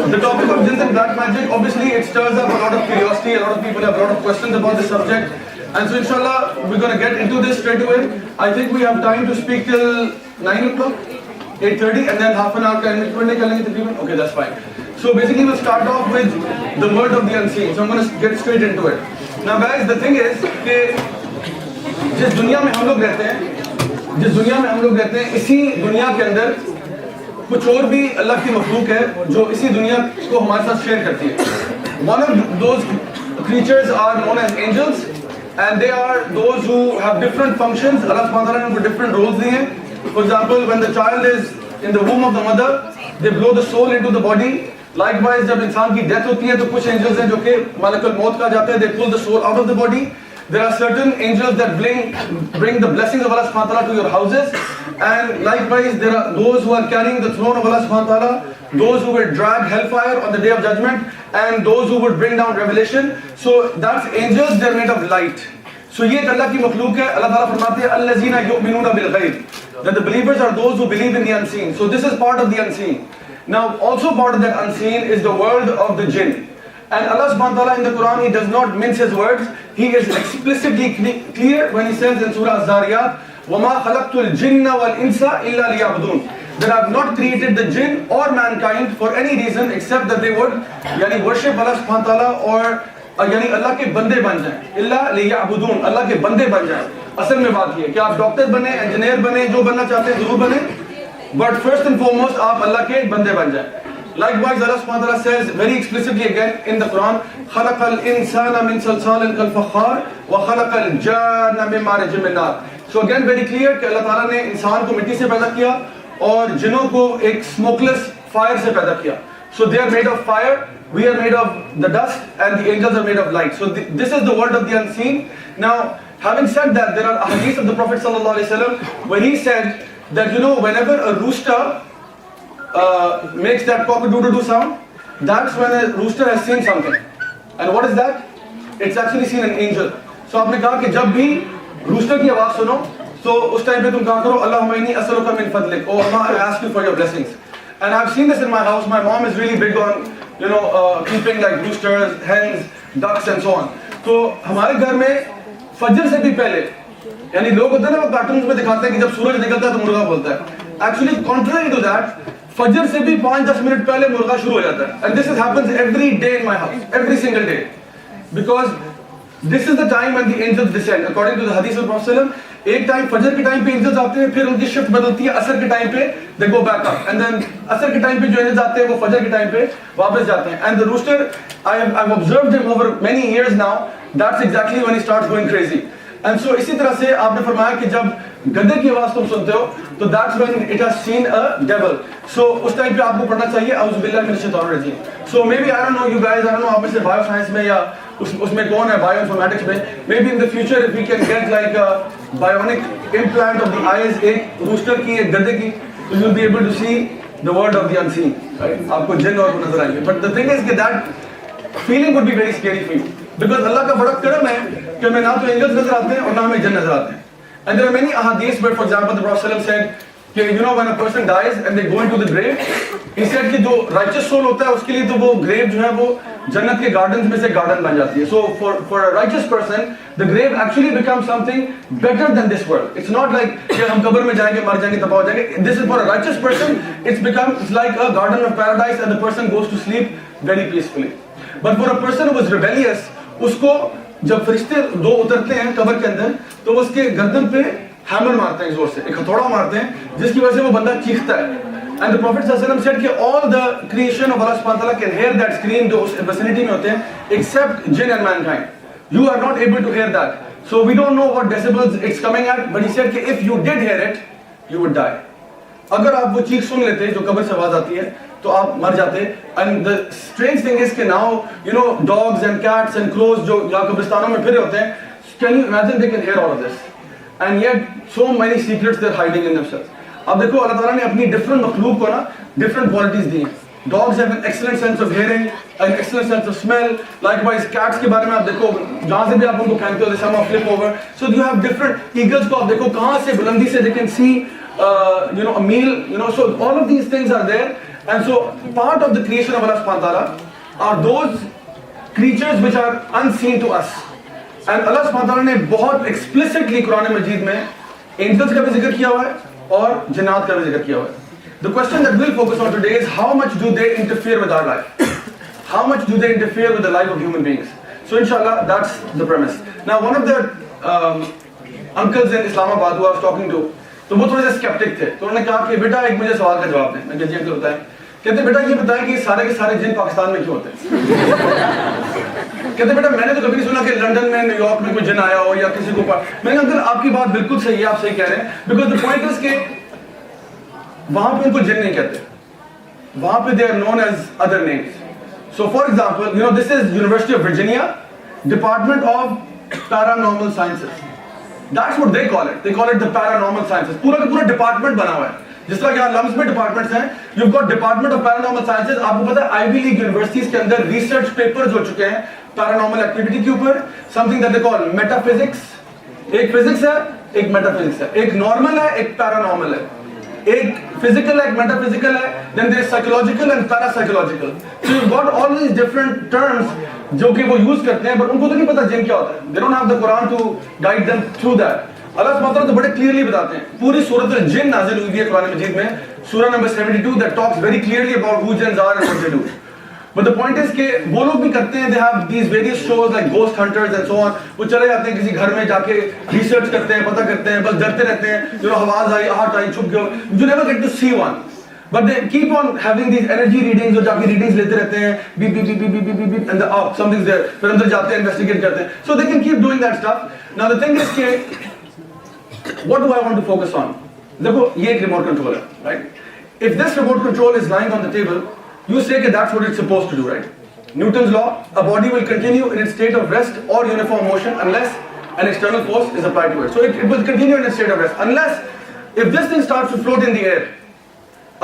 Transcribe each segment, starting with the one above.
the topic of jinns and black magic, obviously it stirs up a lot of curiosity, a lot of people have a lot of questions about this subject. And so inshallah, we're going to get into this straight away. I think we have time to speak till 9 o'clock, 8:30, and then half an hour can. Okay, that's fine. So basically we'll start off with the word of the unseen. So I'm going to get straight into it. Now guys, the thing is कि जिस दुनिया में हम लोग रहते हैं, इसी दुनिया के अंदर कुछ और भी अल्लाह की मखलूक है जो इसी दुनिया को हमारे साथ शेयर करती है. One of those creatures are known as angels, and they are those who have different functions. Allah subhanahu wa ta'ala ने उनको different roles दिए हैं. For example, when the child is in the womb of the mother, they blow the soul into the body. Likewise, जब इंसान की death होती है तो कुछ angels हैं जो कि मलकुल मौत कहा जाता है. They pull the soul out of the body. There are certain angels that bring the blessings of Allah subhanahu wa ta'ala to your houses, and likewise there are those who are carrying the throne of Allah subhanahu wa ta'ala, those who will drag hellfire on the day of judgment, and those who would bring down revelation. So that's angels, they're made of light. So ये Allah की मखलूक है. Allah ta'ala फरमाते हैं allazina yu'minuna bil ghayb, that the believers are those who believe in the unseen. So this is part of the unseen. Now also part of that unseen is the world of the jinn. And Allah subhanahu wa ta'ala in the Quran, He does not mince His words. He is explicitly clear when He says in Surah Az-Zariyat, وَمَا خَلَقْتُ الْجِنَّ وَالْإِنسَ إِلَّا لِيَعْبُدُونَ, that I have not created the jinn or mankind for any reason except that they would worship Allah subhanahu wa ta'ala, or Allah के बंदे बन जाएं. إِلَّا لِيَعْبُدُونَ, Allah के बंदे बन जाएं. असल में बात ये है कि आप डॉक्टर बने, इंजीनियर बने, जो बनना चाहते हैं जरूर बने, but first and foremost आप अल्लाह के बंदे बन जाएं. Likewise, Allah subhanahu wa ta'ala says very explicitly again in the Quran, خَلَقَ الْإِنسَانَ مِنْ صَلْصَالٍ كَالْفَخَّارِ وَخَلَقَ الْجَانَّ مِنْ مَارِجٍ مِنْ نَارٍ. So again very clear कि Allah Ta'ala ने इंसान को मिट्टी से पैदा किया और जिन्नों को एक smokeless fire से पैदा किया. So they are made of fire, we are made of the dust, and the angels are made of light. So this is the world of the unseen. Now, having said that, there are hadiths of the Prophet sallallahu alaihi wasallam where he said that whenever a rooster makes that cock-a-doodle-doo sound, that's when a rooster has seen something. And what is that? It's actually seen an angel. So आपने कहा कि जब भी rooster की आवाज सुनो तो उस टाइम पे तुम कहा करो Allahumma inni as'aluka min fadlik, oh Allah, I ask you for your blessings. And I've seen this in my house. My mom is really big on keeping like roosters, hens, ducks and so on. तो हमारे घर में फजर से भी पहले, यानी लोग होते हैं ना वो कार्टून्स में दिखाते हैं कि जब सूरज निकलता है तो मुर्गा बोलता है. Actually, contrary to that, फजर से भी 5-10 मिनट पहले मुर्गा शुरू हो जाता है. And this happens every day in my house, every single day, because this is the time when the angels descend. According to the hadith of Prophet ﷺ, एक टाइम फजर के टाइम पे angels आते हैं, फिर उनकी शिफ्ट बदलती है, असर के टाइम पे they go back up, and then असर के टाइम पे जो angels आते हैं वो फजर के टाइम पे वापस जाते हैं. And the rooster, I've observed him over many years now. That's exactly when he starts going crazy. And so इसी तरह से आपने फरमाया कि जब गद्दे की आवाज तुम सुनते हो तो that's when it has seen a devil. So उस टाइम पे आपको पढ़ना चाहिए औज़ु बिल्लाहि मिनश शैतानिर रजीम. So maybe I don't know you guys, I don't know आप में से बायो साइंस में या उसमें कौन है बायो इन्फॉर्मेटिक्स में, maybe in the future if we can get like a bionic implant of the eyes, एक रूस्टर की एक गद्दे की, so you'll be able to see the world of the unseen, right? आपको जिन्न और नजर आएंगे. But the thing is that that feeling would be very scary for you, because अल्लाह का बड़ा करम है कि हमें ना तो एंजल्स नजर आते हैं और ना हमें जिन्न नजर आते हैं. And there are many ahadiths where, for example, the Prophet ﷺ said, when a person dies and they go into the grave, he said कि जो righteous soul होता है उसके लिए तो वो grave जो है वो जन्नत के gardens में से garden बन जाती है. So for a righteous person, the grave actually becomes something better than this world. It's not like कि हम कब्र में जाएंगे, मर जाएंगे, तबाह हो जाएंगे. This is for a righteous person. It's like a garden of paradise, and the person goes to sleep very peacefully. But for a person who was rebellious, उसको जब फरिश्ते दो उतरते हैं कब्र के अंदर तो वो उसके गर्दन पे हैमर मारते हैं, जोर से एक हथौड़ा मारते हैं, जिसकी वजह से वो बंदा चीखता है. And the Prophet ﷺ said कि all the creation of Allah subhanahu wa ta'ala can hear that scream जो उस vicinity में होते हैं, except jinn and mankind. You are not able to hear that. So we don't know what decibels it's coming at, but he said कि if you did hear it, you would die. अगर आप वो चीख सुन लेते जो कब्र से आवाज आती है तो आप मर जाते. And the strange thing is कि now dogs and cats and crows जो यहाँ कब्रिस्तानों में फिर होते हैं, can you imagine they can hear all of this, and yet so many secrets they're hiding in themselves. अब देखो अल्लाह ताला ने अपनी different मखलूक को ना different qualities दी हैं. Dogs have an excellent sense of hearing, an excellent sense of smell. Likewise, cats के बारे में आप देखो जहाँ से भी आप उनको फेंकते हो, they somehow flip over. So you have different eagles को आप देखो कहाँ से बुलंदी से they can see a meal. So all of these things are there, And so part of the creation of Allah subhanahu wa ta'ala are those creatures which are unseen to us. And Allah subhanahu wa ta'ala ने बहुत explicitly Quran मजीद में angels का भी जिक्र किया हुआ है और जिन्नात का भी जिक्र किया हुआ है. The question that we'll focus on today is how much do they interfere with our life? How much do they interfere with the life of human beings? So inshallah, that's the premise. Now one of the uncles in Islamabad who I was talking to, तो वो थोड़े से skeptic थे. तो उन्होंने कहा कि बेटा एक मुझे सवाल का जवाब दें. मैं जी अंकल बताएं. कहते बेटा ये बताएं कि सारे के सारे जिन पाकिस्तान में क्यों होते हैं? कहते बेटा मैंने तो कभी नहीं सुना कि लंदन में न्यूयॉर्क में कोई जिन आया हो या किसी को मैंने कहा अंकल आपकी बात बिल्कुल सही है, आप सही कह रहे हैं. बिकॉज द पॉइंट इज के वहां पे उनको जिन नहीं कहते, वहां पे they are known as other names. So for example you know this is University of Virginia Department of Paranormal Sciences. That's what they call it. They call it the paranormal sciences. पूरा का पूरा department बना हुआ है. जिस तरह यहाँ lumps में डिपार्टमेंट्स हैं, you got department of Paranormal sciences. आपको पता है आईवी लीग यूनिवर्सिटीज के अंदर रिसर्च पेपर्स हो चुके हैं पैरानॉर्मल एक्टिविटी के ऊपर. Something that they call metaphysics. एक फिजिक्स है, एक मेटाफिजिक्स है. एक नॉर्मल है, एक पैरानॉर्मल है. एक फिजिकल है, एक मेटाफिजिकल है. Then there is psychological and parapsychological. So you got all these different terms जो कि वो यूज करते हैं, बट उनको तो नहीं पता जिन क्या होता है. They don't have the Quran to guide them through that. अल्लाह सुब्हानहू व तआला तो बड़े क्लियरली बताते हैं. पूरी सूरत जिन नाज़िल हुई है कुरान मजीद में, सूरा number 72 that talks very clearly about who jinns are and what they do. But the point is के वो लोग भी करते हैं, they have these various shows like ghost hunters and so on. वो चले जाते हैं किसी घर में जाके रिसर्च करते हैं, पता करते हैं, बस डरते रहते हैं. जो आवाज आई, आहट आई, छुप गए. You never get to see one, but they keep on having these energy readings. जो जाके रीडिंग्स लेते रहते हैं, beep beep beep beep beep beep and the something there. फिर अंदर जाते हैं, इन्वेस्टिगेट करते हैं. So they can keep doing that stuff. Now the thing is के what do I want to focus on? देखो ये एक remote control है, right? If this remote control is lying on the table, you say that that's what it's supposed to do, right? Newton's law: a body will continue in its state of rest or uniform motion unless an external force is applied to it. So it will continue in its state of rest unless if this thing starts to float in the air.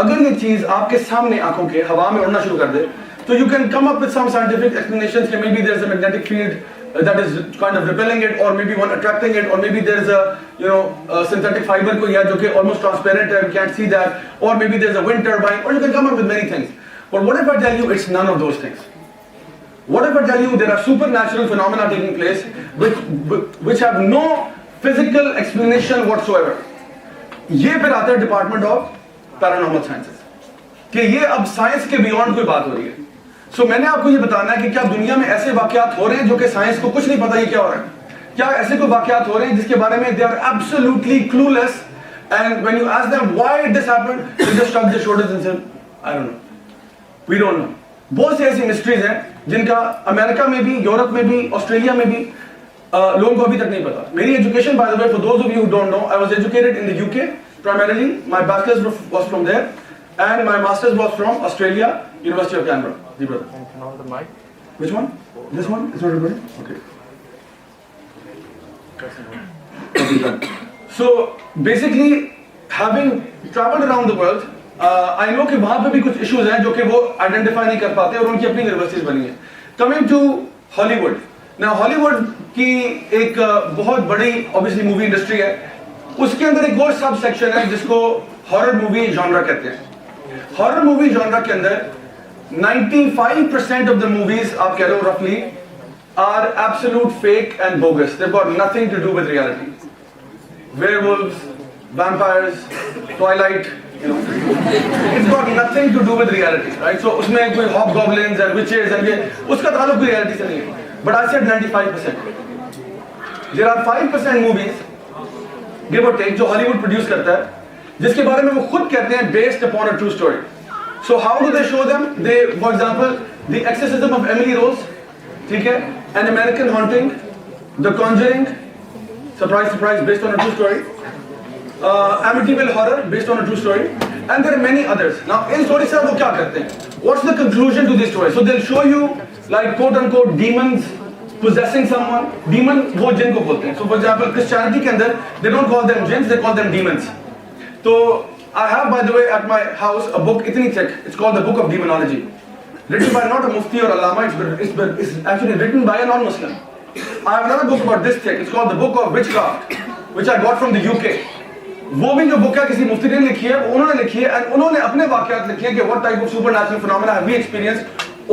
अगर ये चीज आपके सामने आंखों के हवा में उड़ना शुरू कर दे, तो you can come up with some scientific explanations that maybe there's a magnetic field that is kind of repelling it, or maybe one attracting it, or maybe there's a synthetic fiber कोई है जो कि almost transparent है, we can't see that, or maybe there's a wind turbine, or you can come up with many things. But what if I tell you it's none of those things? What if I tell you there are supernatural phenomena taking place which have no physical explanation whatsoever? ये फिर आता है department of Paranormal sciences कि ये अब science के beyond कोई बात हो रही है. सो मैंने आपको ये बताना है कि क्या दुनिया में ऐसे वाकयात हो रहे हैं जो कि साइंस को कुछ नहीं पता ये क्या हो रहा है. क्या ऐसे कोई वाकयात हो रहे हैं जिसके बारे में they are absolutely clueless, and when you ask them why this happened they just shrug their shoulders and say I don't know, we don't know. बहुत सी ऐसी मिस्ट्रीज हैं जिनका अमेरिका में भी, यूरोप में भी, ऑस्ट्रेलिया में भी लोगों को अभी तक नहीं पता. मेरी education, bye the way, for those of you who don't know, I was educated in the UK primarily. My bachelor's was from there and my master's was from Australia, University of Canberra. Ji brother. And turn on the mic. Which one? This one? It's not recording? Okay. Okay. So basically, having traveled around the world, I know कि वहाँ पे भी कुछ issues हैं जो कि वो identify नहीं कर पाते और उनकी अपनी universities बनी हैं. Coming to Hollywood. Now Hollywood की एक बहुत बड़ी obviously movie industry है. उसके अंदर एक और सब सेक्शन है जिसको हॉरर मूवी जॉनरा कहते हैं. हॉरर मूवी जॉनरा के अंदर 95% ऑफ द मूवीज आप कह रहे हो रफली are absolute fake and bogus. They got nothing to do with reality. Werewolves, vampires, Twilight, you know, it's got nothing to do with reality, right? So उसमें कोई hobgoblins and witches and ये उसका ताल्लुक कोई reality से नहीं है. But I said 95%. There are 5% movies give or take जो हॉलीवुड प्रोड्यूस करता है जिसके बारे में वो खुद कहते हैं based upon a true story. So how do they show them? They for example the Exorcism of Emily Rose, ठीक है, an American Haunting, the Conjuring, surprise surprise, based on a true story, Amityville Horror based on a true story, and there are many others. Now in story से वो क्या करते हैं? What's the conclusion to this story? So they will show you like quote unquote demons possessing someone. Demon वो जिन को बोलते हैं. So for example Christianity के अंदर they don't call them jinns, they call them demons. तो I have by the way at my house a book इतनी thick. It's called the Book of Demonology, written by not a mufti or allama. It's actually written by a non-Muslim. I have another book about this thick. It's called the Book of Witchcraft, which I got from the UK. वो भी जो book है किसी मुफ्ती ने लिखी है, उन्होंने लिखी है, एंड उन्होंने अपने वाकयात लिखे हैं कि what type of supernatural phenomena have we experienced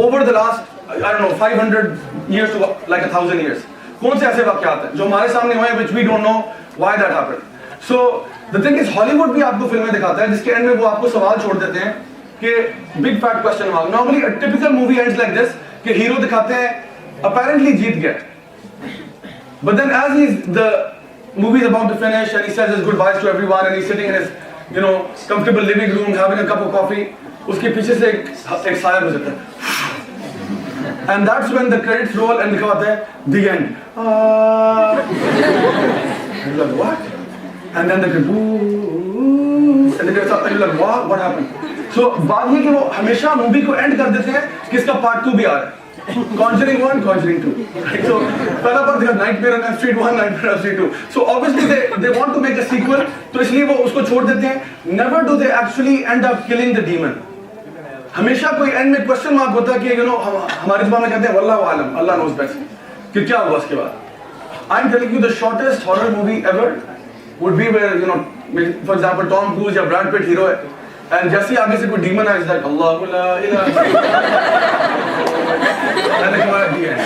over the last I don't know 500 years to like 1000 years. कौन से ऐसे वाकयात हैं जो हमारे सामने हुए हैं which we don't know why that happened. So the thing is Hollywood भी आपको फिल्में दिखाता है जिसके एंड में वो आपको सवाल छोड़ देते हैं कि big fat question mark. Normally a typical movie ends like this कि हीरो दिखाते हैं अपैरेंटली जीत गया, but then as the movie is about to finish and he says his goodbyes to everyone and he's sitting in his comfortable living room having a cup of coffee, उसके पीछे से एक साया गुजरता है and that's when the credits roll and लिखा होता है the end. You're like what? And then the boo and you're like what happened? So बात ये कि वो हमेशा मूवी को एंड कर देते हैं कि इसका पार्ट 2 भी आ रहा है. Conjuring 1, Conjuring 2. Right? So पहला part देखा Nightmare on Elm Street 1, Nightmare on Elm Street 2. So obviously they want to make a sequel. तो इसलिए वो उसको छोड़ देते हैं. Never do they actually end up killing the demon. हमेशा कोई एंड में क्वेश्चन मार्क होता है कि हमारे जुबान में कहते हैं वल्लाहु आलम, अल्लाह knows best कि क्या हुआ उसके बाद. I'm telling you the shortest horror movie ever would be where for example Tom Cruise या Brad Pitt hero है and जैसे आगे से कोई demon आए like अल्लाह ला इलाहा and they come out at the end.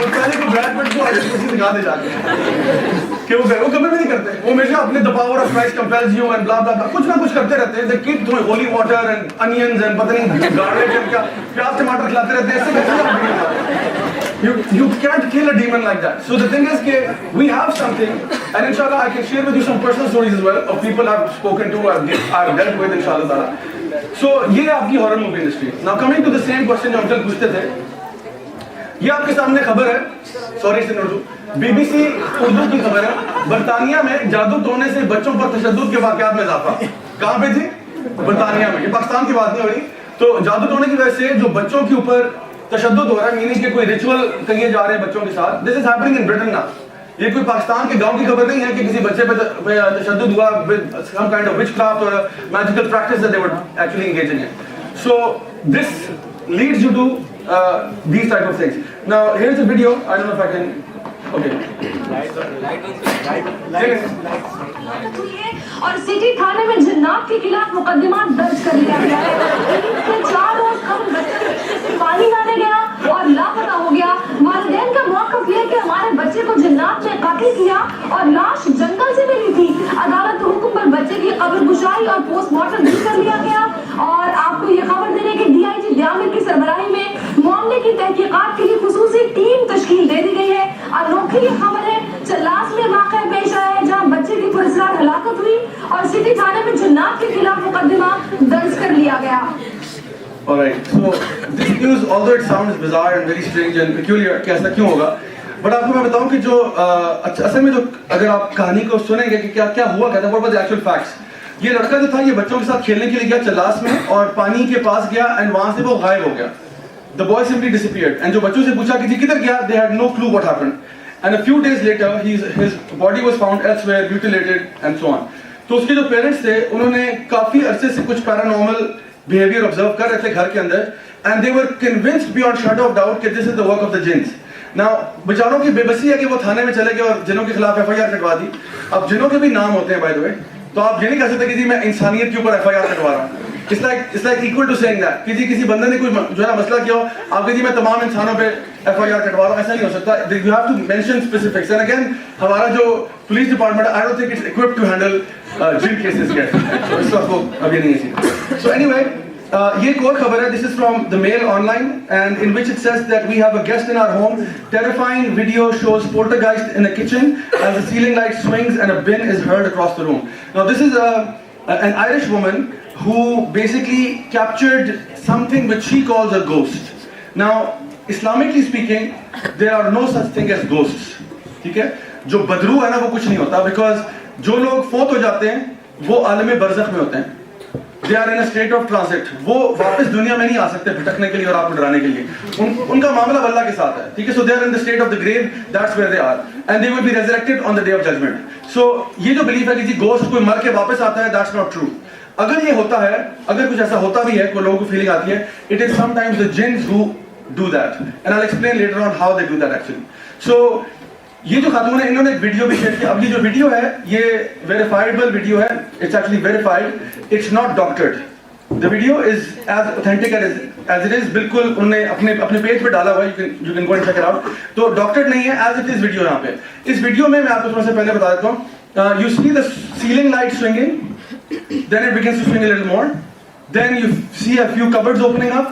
तो पहले को ब्रैड पिट को आगे किसी दिखा दे जाके कि वो कभी भी नहीं करते. वो हमेशा अपने the power of Christ compels you and blah blah blah कुछ ना कुछ करते रहते हैं. They keep throwing holy water and onions and पता नहीं गार्लिक एंड क्या प्याज टमाटर खिलाते रहते हैं. ऐसे कैसे you can't kill a demon like that. So the thing is that we have something and inshallah I can share with you some personal stories as well of people I've spoken to, I've dealt with inshallah taala. So ये आपकी horror movie industry. Now coming to the same question जो uncle पूछते थे, ये आपके सामने खबर है, सॉरी इन उर्दू, BBC उर्दू की खबर है. बर्तानिया में जादू टोने से बच्चों पर तशद्दुद के वाकयात में इजाफा. कहाँ पे थी? बर्तानिया में. ये पाकिस्तान की बात नहीं हो रही. तो जादू टोने की वजह से जो बच्चों के ऊपर तशद्दुद हो रहा है, मीनिंग के कोई रिचुअल किए जा रहे हैं बच्चों के साथ. This is happening in Britain now. ये कोई पाकिस्तान के गांव की खबर नहीं है कि किसी बच्चे पे तशद्दुद हुआ with some kind of witchcraft और magical practice that they were actually engaging in. So this leads you to these type of things. Now here's a video. I don't know if I can. Okay. और city थाने में जिन्नात के खिलाफ मुकदमा दर्ज कर लिया गया है. 3 से 4 रोज कम बच्चे पानी लाने गया और लापता हो गया. वालिदैन का मौक़िफ़ ये कि हमारे बच्चे को जिन्नात ने कत्ल किया और लाश जंगल से मिली थी. अदालत के हुक्म पर बच्चे की कब्र गुशाई और पोस्टमार्टम भी कर लिया गया. और आपको ये खबर देने के DIG दियामिर की सरबराही में मामले की तहकीकात के लिए खुसूसी टीम तश्कील दे दी गई है. अनोखी ये खबर है, चल्लास में वाक़या पेश आया है जहाँ बच्चे की पुरस्कार हलाकत हुई और सिटी थाने में जिन्नात के खिलाफ मुकदमा दर्ज कर लिया गया. Alright, so this news, although it sounds bizarre and very strange and peculiar, कि ऐसा क्यों होगा, बट आपको मैं बताऊं कि जो असल में जो अगर आप कहानी को सुनेंगे कि क्या क्या हुआ, कहता है what was the actual facts. ये लड़का जो था ये बच्चों के साथ खेलने के लिए गया चल्लास में और पानी के पास गया एंड वहां से वो गायब हो गया. The boy simply disappeared and जो बच्चों से पूछा कि जी किधर गया, they had no clue what happened. And a few days later, his body was found elsewhere, mutilated and so on. तो उसके जो पेरेंट्स थे, उन्होंने काफी अरसे से कुछ पैरानॉर्मल बिहेवियर ऑब्जर्व कर रहे थे घर के अंदर, and they were convinced beyond shadow of doubt कि this is the work of the jinns. Now बेचारों की बेबसी है कि वो थाने में चले गए और जिनों के खिलाफ FIR कटवा दी. अब जिनों के भी नाम होते हैं by the way, तो आप ये नहीं कह सकते कि जी मैं इंसानियत के ऊपर FIR कटवा रहा हूँ. It's like equal to saying that कि जी किसी बंदे ने कोई जो है मसला किया हो, आप कहिए मैं तमाम इंसानों पे FIR कटवा रहा हूँ, ऐसा नहीं हो सकता. You have to mention specifics. And again हमारा जो पुलिस डिपार्टमेंट है, I don't think it's equipped to handle जिन cases yet. So इस वक्त वो अभी नहीं है. So anyway, ये एक और खबर है. This is from the Mail online and in which it says that we have a guest in our home. Terrifying video shows poltergeist in a kitchen as the ceiling light swings and a bin is heard across the room. Now this is an Irish woman who basically captured something which she calls a ghost. Now Islamically speaking, there are no such thing as ghosts. ठीक है, जो बदरू है ना वो कुछ नहीं होता, because जो लोग फौत हो जाते हैं वो आलम बरज़ख में होते हैं. They are in a state of transit. वो वापस दुनिया में नहीं आ सकते भटकने के लिए और आपको डराने के लिए. उनका मामला अल्लाह के साथ है. ठीक है, so they are in the state of the grave. That's where they are, and they will be resurrected on the day of judgment. So ये जो belief है कि जी ghost कोई मर के वापस आता है, that's not true. अगर ये होता है, अगर कुछ ऐसा होता भी है, कोई लोगों को फीलिंग आती है, it is sometimes the jinns who do that, and I'll explain later on how they do that actually. So ये जो खातून है इन्होंने एक वीडियो भी शेयर किया. अब ये जो वीडियो है ये वेरीफाइबल वीडियो है. It's actually verified. It's not doctored. The video is as authentic as it is. बिल्कुल उन्होंने अपने पेज पे डाला हुआ है. You can go and check it out. तो डॉक्टर्ड नहीं है, as it is वीडियो यहाँ पे. इस वीडियो में मैं आपको थोड़ा सा पहले बता देता हूँ. You see the ceiling light swinging, then it begins to swing a little more. Then you see a few cupboards opening up,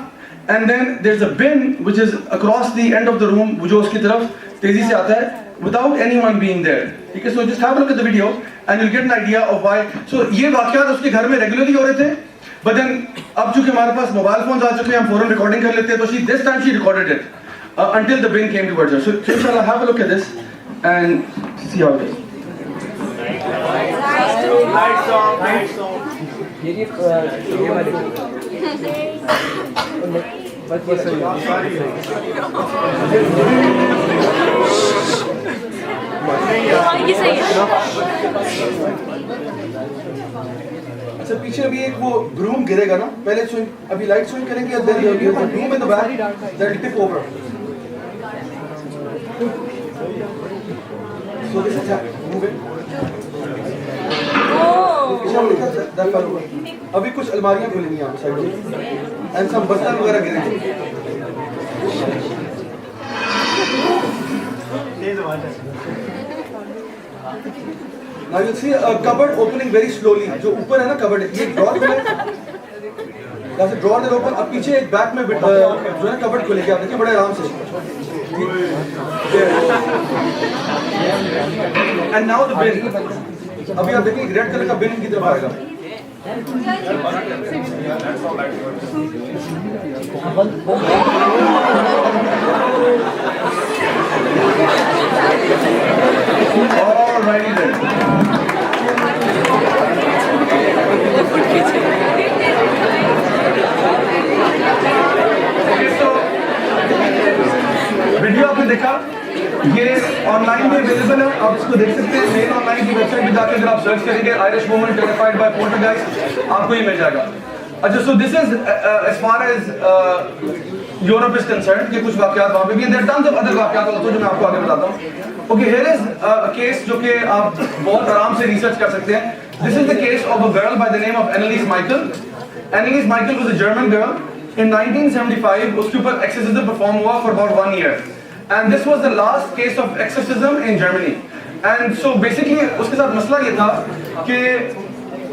and then there's a bin which is across the end of the room, जो उसकी तरफ तेजी से आता है, without anyone being there. ठीक है, so just have a look at the video and you'll get an idea of why. So ये वाक़यात उसके घर में regularly हो रहे थे, but then अब चूँकि हमारे पास मोबाइल फोन्स आ चुके हैं, हम फौरन रिकॉर्डिंग कर लेते हैं, तो this time she recorded it until the bin came towards her. So inshallah have a look at this and see how it is. Lights on. ये वाले बस अच्छा पीछे अभी एक वो ब्रूम गिरेगा ना, पहले स्विंग, अभी लाइट स्विंग करेंगे and then you'll get a broom in the back that will tip over. So this is moving. अभी कुछ अलमारियां खुलेंगी यहाँ पे साइड में एंड सब बर्तन वगैरह गिरेंगे. Now you'll see a cupboard opening very slowly. जो ऊपर है ना cupboard, ये drawer खुले, यहाँ से drawer will open. अब पीछे एक बैक में जो है ना cupboard खुलेगी, आप देखिए बड़े आराम से. And now the bin. अभी आप देखिए रेड कलर का बिन की तरफ आएगा. Alrighty then. Okay, so video आपने देखा, ये ऑनलाइन में अवेलेबल है, आप इसको देख सकते हैं. मेन ऑनलाइन की वेबसाइट पे जाकर अगर आप सर्च करेंगे Irish woman terrified by poltergeists, आपको ये मिल जाएगा. अच्छा, so this is as far as Europe is concerned कि कुछ वाकयात वहाँ पे भी, there are tons of other वाकयात ऑल्सो जो मैं आपको आगे बताता हूँ. Okay, here is a case जो कि आप बहुत आराम से रिसर्च कर सकते हैं. This is the case of a girl by the name of Anneliese Michael. Anneliese Michael was a German girl. In 1975 उसके ऊपर एक्सोर्सिज्म परफॉर्म हुआ for about 1 year. And this was the last case of exorcism in Germany. And so basically उसके साथ मसला ये था कि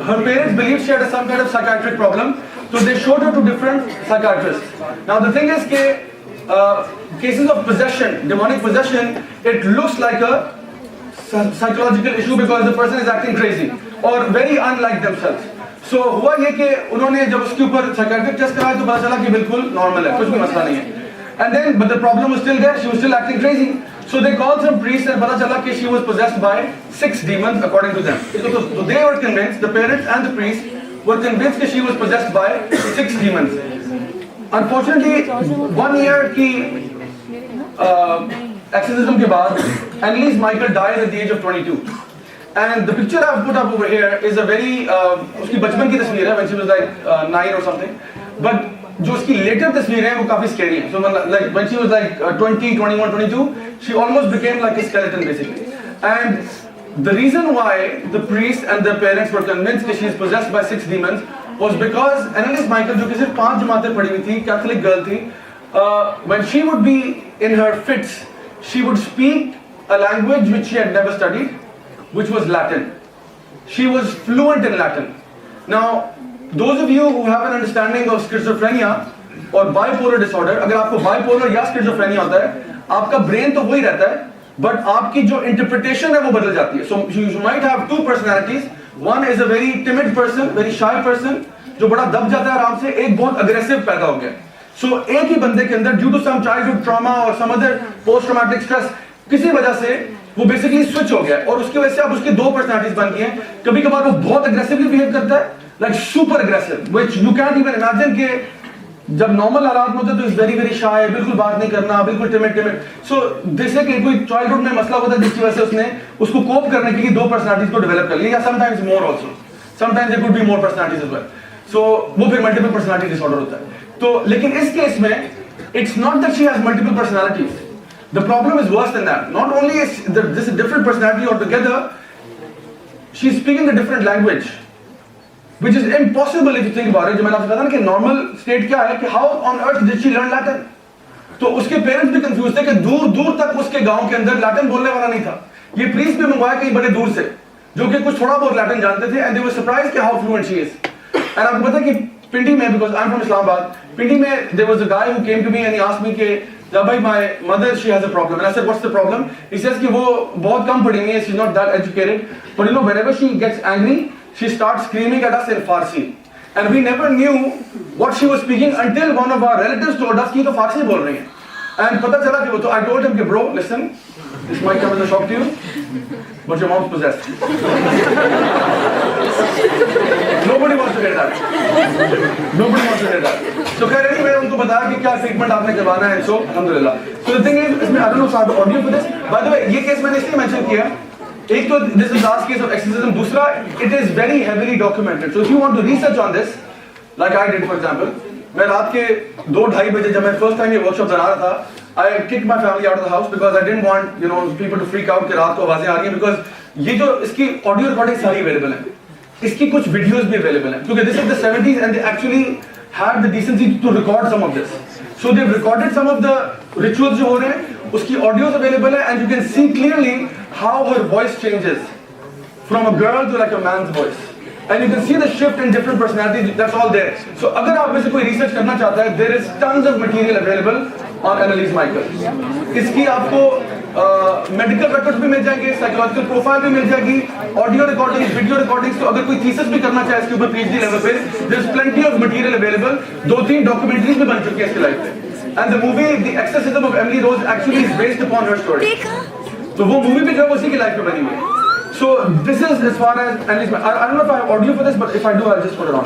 her parents believed she had some kind of psychiatric problem, so they showed her to different psychiatrists. Now the thing is कि cases of possession, demonic possession, it looks like a psychological issue because the person is acting crazy or very unlike themselves. So हुआ ये कि उन्होंने जब उसके ऊपर psychiatric test कराया तो पता चला कि बिल्कुल normal है, कुछ भी मसला नहीं है. And then, but the problem was still there. She was still acting crazy. So they called some priests and पता चला कि she was possessed by 6 demons according to them. So they were convinced, the parents and the priests were convinced that she was possessed by 6 demons. Unfortunately, 1 year की exorcism के बाद, Anneliese Michael died at the age of 22. And the picture I've put up over here is a very उसकी बचपन की तस्वीर है when she was like 9 or something. But जो उसकी लेटर तस्वीरें हैं वो काफी स्कैरी हैं. So like when she was like 20, 21, 22, she almost became like a skeleton basically. And the reason why the priest and the parents were convinced that she is possessed by 6 demons was because Anneliese Michael, जो कि सिर्फ 5 जमातें पढ़ी हुई थी, Catholic girl थी, when she would be in her fits, she would speak a language which she had never studied, which was Latin. She was fluent in Latin. Now those of you who have an understanding of schizophrenia or bipolar disorder, अगर आपको bipolar या schizophrenia होता है, आपका brain तो वही रहता है, but आपकी जो interpretation है वो बदल जाती है. So you might have 2 personalities. One is a very timid person, very shy person, जो बड़ा दब जाता है आराम से. एक बहुत aggressive पैदा हो गया. So एक ही बंदे के अंदर due to some childhood trauma or some other post-traumatic stress, किसी वजह से वो बेसिकली स्विच हो गया और उसकी वजह से अब उसकी 2 personalities बन गई हैं. कभी कभार वो बहुत aggressively behave करता है, like super aggressive, which you can't even imagine कि जब नॉर्मल हालात में होते तो इज वेरी वेरी शाय, बिल्कुल बात नहीं करना, बिल्कुल टिमिड. सो जैसे कि कोई चाइल्डहुड में मसला होता है जिसकी वजह से उसने उसको कोप करने के लिए 2 पर्सनालिटीज को डेवलप कर लिया, या sometimes more also, sometimes there could be more personalities as well. So वो फिर मल्टीपल पर्सनालिटी डिसऑर्डर होता है. तो लेकिन इस केस में It's not that she has multiple personalities. The problem is worse than that. Not only is this a different personality altogether, she's speaking a different language, which is impossible if you think about it. जो मैंने आपसे कहा था ना कि normal state क्या है कि how on earth did she learn Latin? तो उसके पेरेंट्स भी कंफ्यूज थे कि दूर दूर तक उसके गांव के अंदर लैटिन बोलने वाला नहीं था। ये प्रीस्ट भी मंगवाया कहीं बड़े दूर से जो कि कुछ थोड़ा बहुत लैटिन जानते थे, एंड दे वर सरप्राइज्ड कि how fluent she is. And आपको पता है कि पिंडी में, because I am from Islamabad, Pindi में there was a guy who came to me and he asked me कि जब भाई my mother she has a problem, and I said what's the problem? He says कि वो बहुत कम पढ़ी हुई है, she is not that educated, but you know whenever she gets angry she starts screaming at us in Farsi, and we never knew what she was speaking until one of our relatives told us कि तो फारसी बोल रही है। And पता चला कि वो तो I told him कि bro listen, this might come as a shock to you, but your mom's possessed. Nobody wants to hear that. Nobody wants to hear that. So खैर anyway उनको बताया कि क्या ट्रीटमेंट आपने करवाना है, so alhamdulillah. So the thing is, इसमें I don't know if I have the audio for this. By the way, ये केस मैंने इसलिए mention किया, एक तो this is last case of exorcism, दूसरा it is very heavily documented. So if you want to research on this, like I did for example, मैं रात के 2-2:30 बजे जब मैं फर्स्ट टाइम ये वर्कशॉप बना रहा था, I kick my family out of the house because I didn't want you know people to freak out कि रात को आवाजें आ रही हैं, बिकॉज ये जो इसकी ऑडियो रिकॉर्डिंग सारी अवेलेबल है, इसकी कुछ वीडियोस भी अवेलेबल हैं, क्योंकि this is the 70s and they actually had the decency to record some of this, so they recorded some of the rituals जो हो रहे हैं, उसकी ऑडियोज अवेलेबल है, and you can see clearly how her voice changes from a girl to like a man's voice, and you can see the shift in different personalities. That's all there. So अगर आप में से कोई research करना चाहता है, there is tons of material available on Annalise Michael. इसकी आपको मेडिकल रिकॉर्ड्स भी मिल जाएंगे, साइकोलॉजिकल प्रोफाइल भी मिल जाएगी, ऑडियो रिकॉर्डिंग्स, वीडियो रिकॉर्डिंग्स। तो अगर कोई थीसिस भी करना चाहे इसके ऊपर PhD लेवल पे, there is plenty of material available. 2-3 documentaries भी बन चुकी है इसकी लाइफ पे, and the movie The Exorcism of Emily Rose actually is based upon her story. तो वो मूवी भी जो है उसी की लाइफ पे बनी हुई है। So this is as far as, and I don't know if I have audio for this, but if I do, I'll just put it on.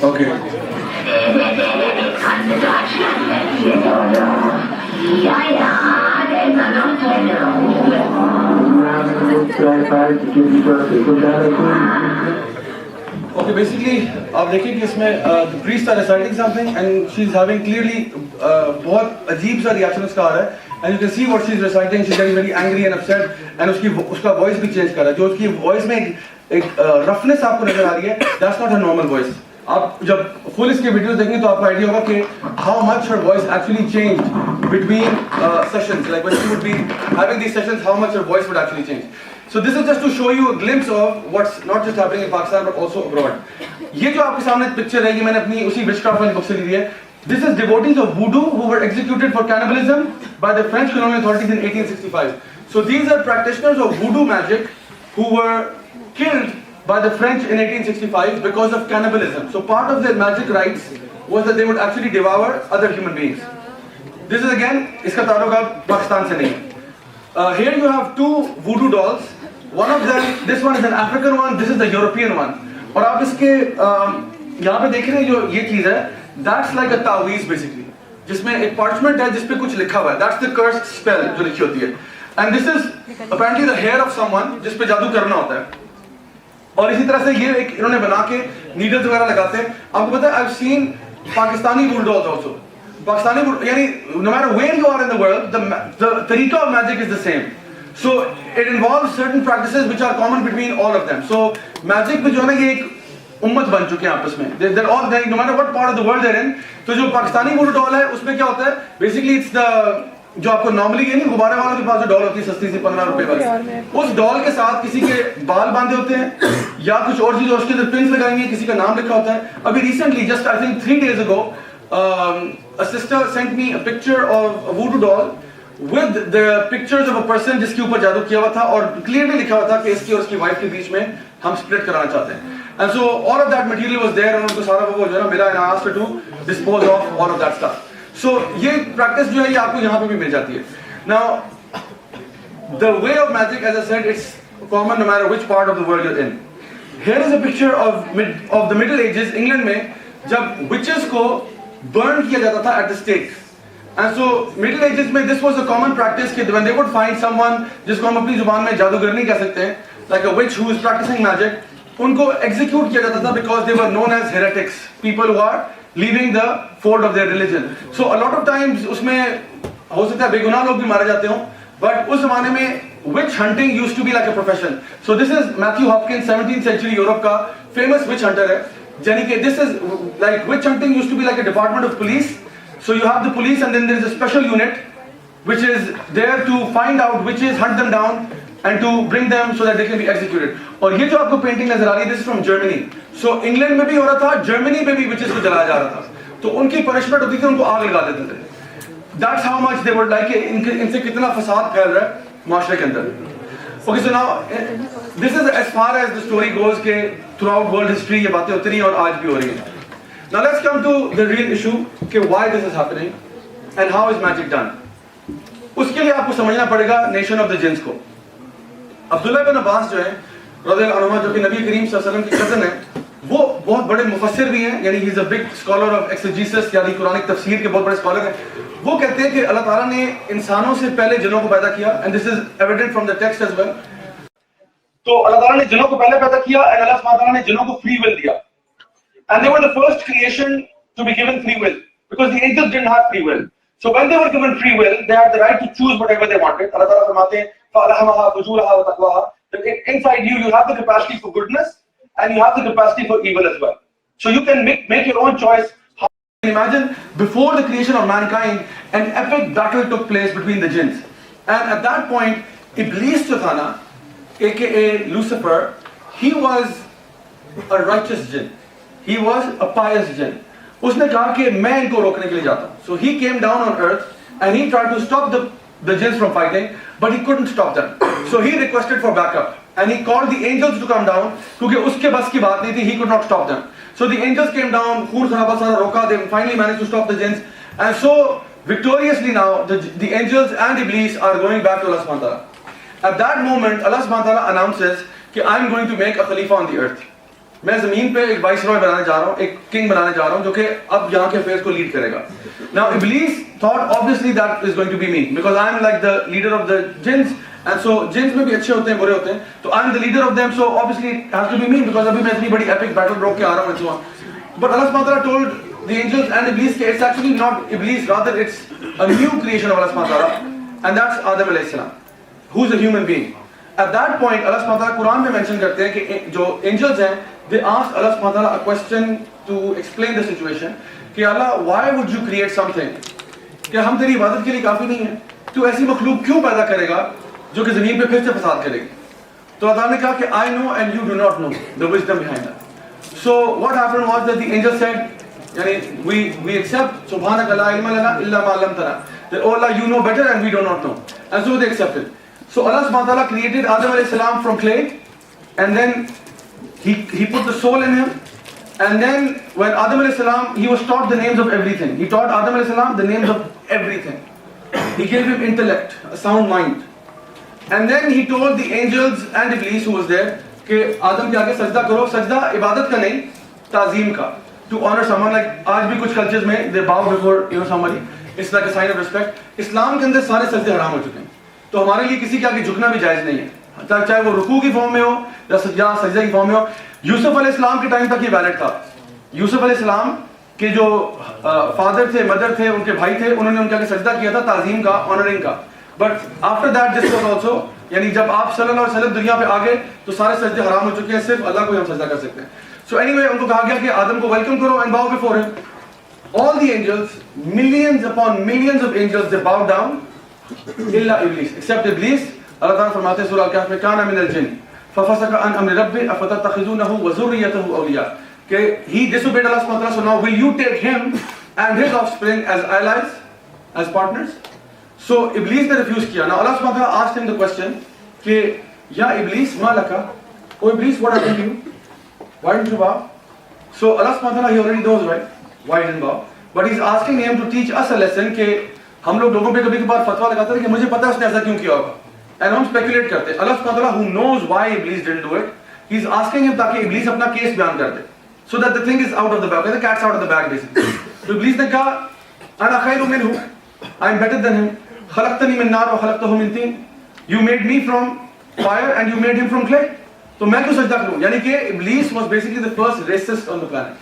Okay. Okay, basically आप देखिए कि इसमें the priests are reciting something and she's having clearly बहुत अजीब सा reaction उसका आ रहा है, and you can see what she's reciting. She's getting very angry and upset, and उसका वॉइस भी चेंज कर रहा है, जो उसकी वॉइस में एक रफनेस आपको नजर आ रही है. That's not her normal voice. आप जब फुल इसके वीडियोस देखेंगे तो आपको आइडिया होगा कि how much her voice actually changed between sessions, like when she would be having these sessions, how much her voice would actually change. So this is just to show you a glimpse of what's not just happening in Pakistan but also abroad. ये जो आपके सामने picture है, ये मैंने अपनी उसी witchcraft वाली बुक से ली है. This is devotees of voodoo who were executed for cannibalism by the French colonial authorities in 1865. So these are practitioners of voodoo magic who were killed by the French in 1865 because of cannibalism. So part of their magic rites was that they would actually devour other human beings. This is again, इसका ताल्लुक अब पाकिस्तान से नहीं. Here you have two voodoo dolls. One of them, this one is an African one, this is the European one. और आप इसके यहाँ पे देख रहे हैं जो ये चीज है, that's like a तावीज़ basically, जिसमें एक parchment है जिसपे कुछ लिखा हुआ है. That's the cursed spell जो लिखी होती है. And this is apparently the hair of someone जिसपे जादू करना होता है. और इसी तरह से ये एक इन्होंने बना के नीडल्स वगैरह लगाते हैं. आपको पता है, I've seen Pakistani voodoo dolls also. Pakistani voodoo, यानी no matter where you are in the world, the tariqa of magic is the same. So it involves certain practices which are common between all of them. So magic में जो है ना ये एक उम्मत बन चुके हैं आपस में. They're all, no matter what part of the world they're in. तो जो पाकिस्तानी voodoo doll है उसमें क्या होता है? Basically it's the जो आपको नॉर्मली ये नहीं गुब्बारे वालों के पास जो डॉल होती है सस्ती सी 15 रुपए वाली, उस डॉल के साथ किसी के बाल बांधे होते हैं या कुछ और चीज, उसके अंदर पिन्स लगाएंगे, किसी का नाम लिखा होता है। अभी recently just I think 3 days ago a sister sent me a picture of a voodoo doll with the pictures of a person जिसके ऊपर जादू किया हुआ था और क्लियरली लिखा हुआ था कि इसकी और उसकी वाइफ के बीच में हम स्प्लिट कराना चाहते हैं। And so all of that material was there, and उनको सारा वो जो है ना मेरा, and I asked her to dispose of all of that stuff. So ये प्रैक्टिस जो है ये आपको यहाँ पे भी मिल जाती है। Now the way of magic, as I said, it's common no matter which part of the world you're in. Here is a picture of the Middle Ages, England में जब witches को burn किया जाता था at the stake. And so Middle Ages में this was a common practice कि when they would find someone जिसको हम अपनी जुबान में जादूगरनी कह सकते हैं, like a witch who is practicing magic, उनको execute किया जाता था because they were known as heretics, people who are leaving the fold of their religion. So a lot of times उसमें हो सकता है बेगुनाह लोग भी मारे जाते हों, but उस जमाने में witch hunting used to be like a profession. So this is Matthew Hopkins, 17th century Europe का famous witch hunter है, यानी कि this is like witch hunting used to be like a department of police. So you have the police and then there is a special unit which is there to find out witches, hunt them down and to bring them so that they can be executed. और ये जो आपको painting नजर आ रही है, this is from Germany. So England में भी हो रहा था, जर्मनी में भी witches को जलाया जा रहा था, तो उनकी पनिशमेंट होती थी, उनको आग लगा देते थे। That's how much they would like it, इनसे कितना फसाद फैल रहा है माशरे के अंदर। Okay, so now this is as far as the story goes कि throughout world history ये बातें होती रही और आज भी हो रही हैं। Now let's come to the real issue कि why this is happening and how is magic done. उसके लिए आपको समझना पड़ेगा नेशन ऑफ द जिन्स को। अब्दुल्ला बिन अब्बास जो है रज़ियल्लाहु अन्हुमा, जो कि नबी करीम सल्लल्लाहु अलैहि वसल्लम की कज़न है, वो बहुत बड़े मुफस्सिर भी हैं, यानी he is a big scholar of एक्सेजेसिस, यानी कुरानिक तफसीर के बहुत बड़े स्कॉलर हैं। वो कहते हैं कि अल्लाह ताला ने इंसानों से पहले जिन्नों को पैदा किया, and this is evident from the text as well. तो अल्लाह ताला ने जिन्नों को पहले पैदा किया एंड अल्लाह सुब्हानहू व तआला ने जिन्नों को फ्री विल दिया, and they were the first creation to be given free will because the angels didn't have free will. So when they were given free will, they had the right to choose whatever they wanted. Allah Ta'ala फरमाते हैं فَأَلْهَمَهَا فُجُورَهَا وَتَقْوَاهَا, that inside you you have the capacity for goodness and you have the capacity for evil as well. So you can make your own choice. Imagine before the creation of mankind, an epic battle took place between the jinns, and at that point Iblis जो था ना, aka Lucifer, he was a righteous jinn, he was a pious jinn. उसने कहा कि मैं इनको रोकने के लिए जाता हूं। So he came down on earth and he tried to stop the jinns from fighting, but he couldn't stop them. So he requested for backup and he called the angels to come down, क्योंकि उसके बस की बात नहीं थी, he could not stop them. So the angels came down, खून खराबा सारा रोका, they finally managed to stop the jinns, and so victoriously now the angels and Iblis are going back to Allah subhanahu wa ta'ala. At that moment Allah subhanahu wa ta'ala announces कि I am going to make a khalifa on the earth. मैं जमीन पे एक viceroy बनाने जा रहा हूँ, एक किंग बनाने जा रहा हूँ जो कि अब यहाँ के अफेयर्स को लीड करेगा। Now Iblis thought obviously that is going to be me because I am like the leader of the jinns, and so jinns में भी अच्छे होते हैं बुरे होते हैं, तो I am the leader of them, so obviously it has to be me because अभी मैं इतनी बड़ी epic battle रोक के आ रहा हूँ and so on. But Allah subhanahu wa ta'ala told the angels and Iblis कि it's actually not Iblis, rather it's a new creation of Allah subhanahu wa ta'ala, and that's Adam alayhi salam, who is a human being. At that point Allah subhanahu wa ta'ala Quran में mention करते हैं कि जो angels हैं, they asked Allah subhanahu wa ta'ala a question to explain the situation कि Allah, why would you create something कि हम तेरी इबादत के लिए काफी नहीं है, तू ऐसी मखलूक क्यों पैदा करेगा जो कि जमीन पे फिर से फसाद करेगी। तो अल्लाह ने कहा कि I know and you do not know the wisdom behind that. So what happened was that the angel said, यानी we accept subhanaka la ilma lana illa ma 'allamtana, that oh Allah, you know better and we do not know, and so they accepted. So Allah subhanahu wa ta'ala created Adam alayhi salam from clay, and then he put the soul in him, and then when Adam alayhi salam, he was taught the names of everything. He taught Adam alayhi salam the names of everything. He gave him intellect, a sound mind, and then he told the angels and Iblis who was there कि आदम के आगे सजदा करो, सजदा इबादत का नहीं, ताज़ीम का, to honor someone. Like आज भी कुछ cultures में they bow before somebody, it's like a sign of respect. इस्लाम के अंदर सारे सजदे हराम हो चुके हैं, तो हमारे लिए किसी के आगे झुकना भी जायज नहीं है, चाहे वो रुकू की फॉर्म में हो या सजदा की फॉर्म में हो। यूसुफ अलैहिस्सलाम के टाइम तक ये वैलिड था। यूसुफ अलैहिस्सलाम के जो फादर थे, मदर थे, उनके भाई थे, उन्होंने उनके आगे सजदा किया था, ताज़ीम का, ऑनरिंग का। But after that this was also, यानी जब आप सल्लल्लाहु अलैहि वसल्लम दुनिया पे आ गए तो सारे सजदे हराम हो चुके हैं, सिर्फ अल्लाह को ही हम सजदा कर सकते हैं। सो एनीवे उनको कहा गया कि आदम को वेलकम करो एंड बाउ before him. All the angels, millions upon millions of angels, they bowed down इल्ला इब्लीस, एक्सेप्ट इब्लीस। अल्लाह ताला फरमाते हैं सूरह अल-कहफ में, काना मिनल जिन्न फफसका अन अम्रि रब्बि अफतत्तखिज़ूनहु व ज़ुर्रियतहु औलिया, कि he disobeyed Allah subhanahu wa ta'ala, so now will you take him and his offspring as allies, as partners? So Iblis ने refuse किया. Now Allah subhanahu wa ta'ala asked him the question कि या Iblis मा लका, oh Iblis, what happened to you? Why didn't you bow? So Allah subhanahu wa ta'ala, he already knows, right, why he didn't bow, but he's asking him to teach us a lesson कि हम लोग लोगों पे कभी कभार फतवा लगाते हैं कि मुझे पता है उसने ऐसा क्यों किया होगा, and हम speculate करते हैं. Allah subhanahu wa ta'ala, who knows why Iblis didn't do it, he's asking him ताकि Iblis अपना केस बयान कर दे, so that the thing is out of the bag, the cat's out of the bag basically. तो Iblis ने कहा, अना खैरु मिन्हु, I'm better than him, खलक़तनी मिन नार व खलक़तहु मिन तीन, you made me from fire and you made him from clay, तो मैं क्यों सजदा करूं? यानी कि Iblis was basically the first racist on the planet,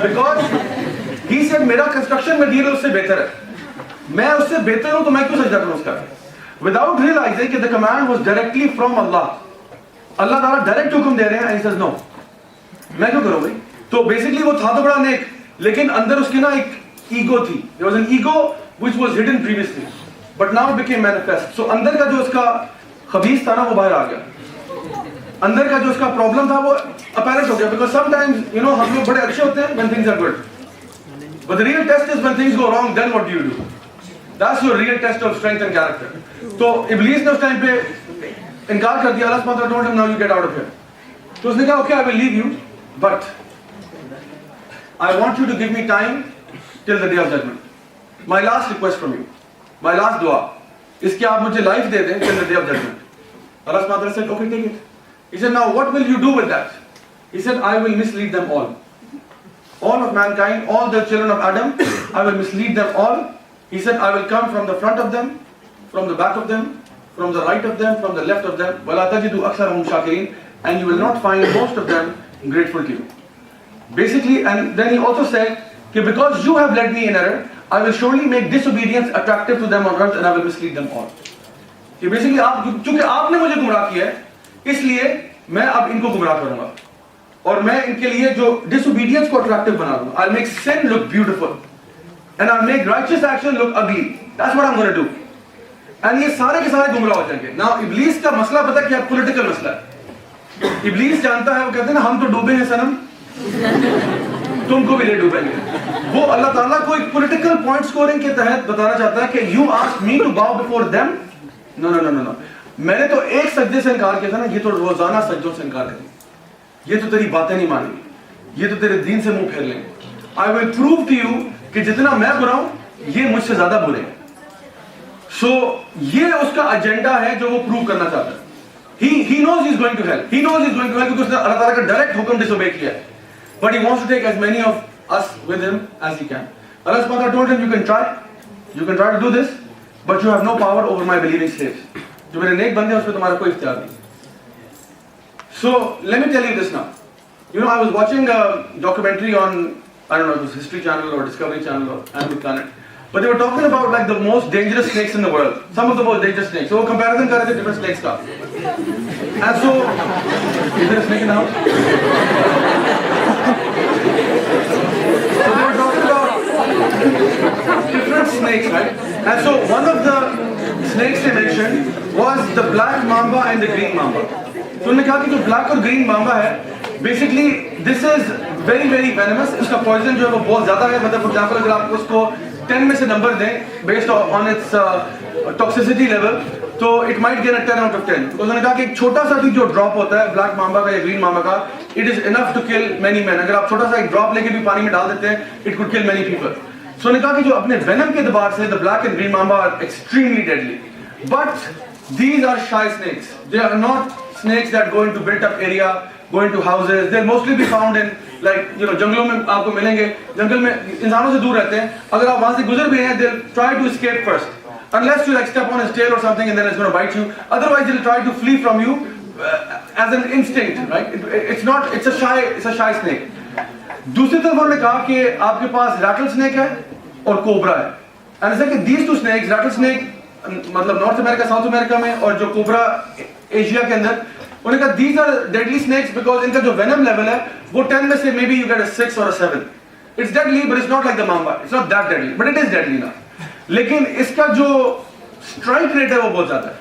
because he said मेरा construction material उससे बेहतर है, मैं उससे बेहतर हूं तो मैं क्यों सजदा करूं उसका, without realizing that the command was directly from Allah. अल्लाह ताला डायरेक्ट हुक्म दे रहे हैं, and he says no, मैं क्यों करूं भाई? तो बेसिकली वो था तो बड़ा नेक, लेकिन अंदर उसकी ना एक ईगो थी. There was an ego which was hidden previously, but now it became manifest. So अंदर का जो उसका खबीस था ना वो बाहर आ गया, अंदर का जो उसका प्रॉब्लम था वो अपैरेंट हो गया. Because sometimes you know हम लोग बड़े अच्छे होते हैं when things are good, but the real test is when things go wrong. Then what do? That's your real test of strength and character. तो इब्लीस ने उस टाइम पे इनकार कर दिया. अल्लाह सुब्हानहू व तआला told him, now you get out of here. तो उसने कहा, okay, I will leave you, but I want you to give me time till the day of judgment. My last request from you, my last dua, is कि आप मुझे life दे दें till the day of judgment. Allah subhanahu wa ta'ala said, okay, take it. He said, now what will you do with that? He said, I will mislead them all of mankind, all the children of Adam, I will mislead them all. He said, I will come from the front of them, from the back of them, from the right of them, from the left of them, وَلَا تَجِدُ أَكْثَرَهُمْ شَاكِرِينَ, and you will not find most of them grateful to you. Basically, and then he also said, कि because you have led me in error, I will surely make disobedience attractive to them on earth and I will mislead them all. कि basically आप, चूंकि आपने मुझे गुमराह किया है, इसलिए मैं अब इनको गुमराह करूंगा और मैं इनके लिए जो disobedience को attractive बना दूंगा. I'll make sin look beautiful and I'll make righteous action look ugly. That's what I'm going to do. And ये सारे के सारे गुमराह हो जाएंगे. Now इब्लीस का मसला पता क्या है? Political मसला है. इब्लीस जानता है, वो कहते हैं ना, हम तो डूबे हैं सनम, तुमको भी ले डूबेंगे. वो अल्लाह ताला को एक पॉलिटिकल पॉइंट स्कोरिंग के तहत बताना चाहता है कि you asked me to bow before them. No. मैंने तो एक सजदे से इनकार किया था ना, ये तो रोजाना सजदों से इनकार करेंगे, ये तो तेरी बातें नहीं मानेंगे, ये तो तेरे दीन से मुंह फेर लेंगे. I will prove to you कि जितना मैं बुरा हूं ये मुझसे ज्यादा बुरे हैं. So ये उसका एजेंडा है जो वो प्रूव करना चाहता है. He knows he's going to hell. He knows he's going to hell because अल्लाह ताला का डायरेक्ट हुक्म डिसोबे किया है. But he wants to take as many of us with him as he can. Allah subhanahu wa ta'ala told him, you can try to do this, but you have no power over my believing slaves. जो मेरे नेक बंदे हैं उसमें तुम्हारा कोई इख्तियार नहीं. So let me tell you this now. You know, I was watching a documentary on, I don't know, it was History Channel or Discovery Channel or Animal Planet, but they were talking about like the most dangerous snakes in the world. Some of the most dangerous snakes. So comparison कर रहे थे different snakes का. And so, is there a snake in the house? So they were talking about different snakes, right? And so one of the snakes they mentioned was the black mamba and the green mamba. तो उन्होंने कहा कि जो black और green mamba है, basically this is very very venomous. इसका poison जो है वो बहुत ज़्यादा है. मतलब for example अगर आप उसको 10 में से नंबर दें based on its toxicity level, तो it might get a 10 out of 10. तो उन्होंने कहा कि एक छोटा सा भी जो drop होता है black mamba का या green mamba का, it is enough to kill many men. अगर आप छोटा सा एक drop लेके भी पानी में डाल देते हैं, it could kill many people. So उन्होंने कहा कि जो अपने venom के दबार से the black and green mamba are extremely deadly. But these are shy snakes. They are not snakes that go into built up area, go into houses. They'll mostly be found in like, you know, जंगलों में आपको मिलेंगे. जंगल में इंसानों से दूर रहते हैं. अगर आप वहाँ से गुजर भी हैं, they'll try to escape first. Unless you like step on his tail or something and then it's going to bite you. Otherwise they'll try to flee from you as an instinct, right? It's a shy snake. दूसरी तरफ उन्होंने कहा कि आपके पास rattle snake है और cobra है. And it's like these two snakes, rattle snake मतलब नॉर्थ अमेरिका साउथ अमेरिका में और जो कोबरा एशिया के अंदर, उन्होंने कहा these are deadly snakes because इनका जो venom level है वो 10 में से maybe you get a 6 or a 7. It's deadly but it's not like the mamba. It's not that deadly but it is deadly now. लेकिन इसका जो स्ट्राइक रेट है वो बहुत ज्यादा है।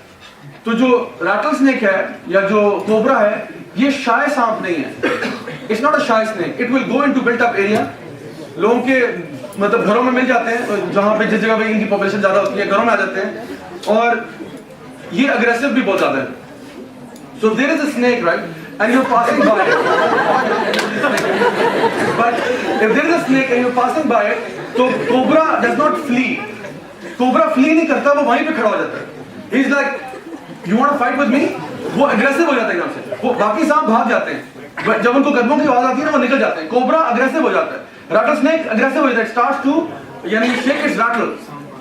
तो जो रैटल स्नेक है या जो कोबरा है, ये शाय सांप नहीं है। It's not a shy snake, it will go into built up area, लोगों के मतलब घरों में मिल जाते हैं, जहां पे जिस जगह पे इनकी पॉपुलेशन ज्यादा होती है घरों में आ जाते हैं, और ये अग्रेसिव भी बहुत ज्यादा है। So there is a snake, right? And you're passing by it. But if there is a snake and you're passing by it, तो cobra does not flee. Cobra flee नहीं करता, वो वहीं पे खड़ा हो जाता है. He's like, you want to fight with me? वो aggressive हो जाता है एकदम से. वो बाकी सांप भाग जाते हैं. जब उनको कदमों की आवाज आती है ना, वो निकल जाते हैं. Cobra aggressive हो जाता है. Rattle snake aggressive हो जाता है. It starts to, यानी shake its rattle,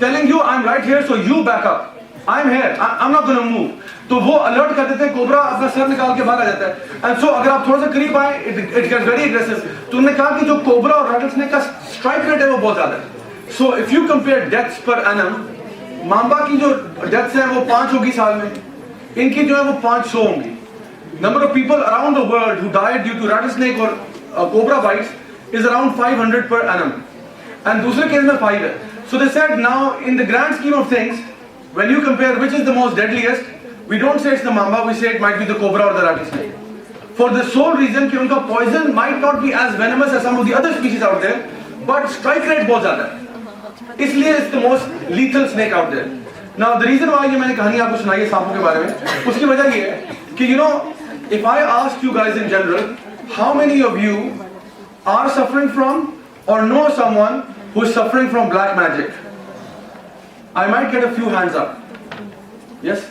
telling you I'm right here, so you back up. I'm here. I'm not going to move. तो वो अलर्ट कर देते हैं, कोबरा अपना सर निकाल के बाहर आ जाता है। एंड सो अगर आप थोड़ा सा करीब आए, इट गेट्स वेरी एग्रेसिव। तो उन्होंने कहा कि जो कोबरा और रैटल स्नेक का स्ट्राइक रेट है वो बहुत ज्यादा है। So if you compare deaths per annum, Mamba की जो डेथ्स है वो 5 होगी साल में, इनकी जो है वो 500 होंगी। Number of people around the world who died due to rattle snake or cobra bites is around 500 per annum, and दूसरे केस में 5 है। So they said now in the grand scheme of things, when you compare which is the most deadliest, we don't say it's the mamba, we say it might be the cobra or the rattlesnake, for the sole reason कि उनका poison might not be as venomous as some of the other species out there, but strike rate बहुत ज़्यादा है, इसलिए it's the most lethal snake out there. Now the reason why ये मैंने कहानी आपको सुनाई है सांपों के बारे में, उसकी वजह ये है कि you know, if I ask you guys in general, how many of you are suffering from or know someone who is suffering from black magic? I might get a few hands up. Yes?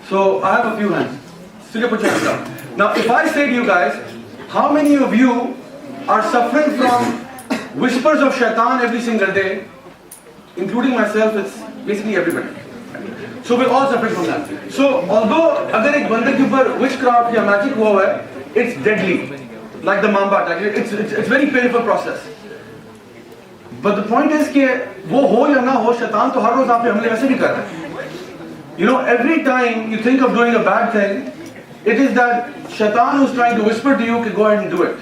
So I have a few hands. So you put your hands up. Now if I say to you guys, how many of you are suffering from whispers of shaitan every single day, including myself, it's basically everybody. So we're all suffering from that. So although अगर एक बंदे के ऊपर witchcraft या magic हुआ है, it's deadly, like the mamba attack. It's very painful process. But the point is कि वो हो या ना हो, शैतान तो हर रोज आप पे हमले वैसे भी कर रहा है. You know, every time you think of doing a bad thing, it is that shaitan who's trying to whisper to you, okay, go ahead and do it.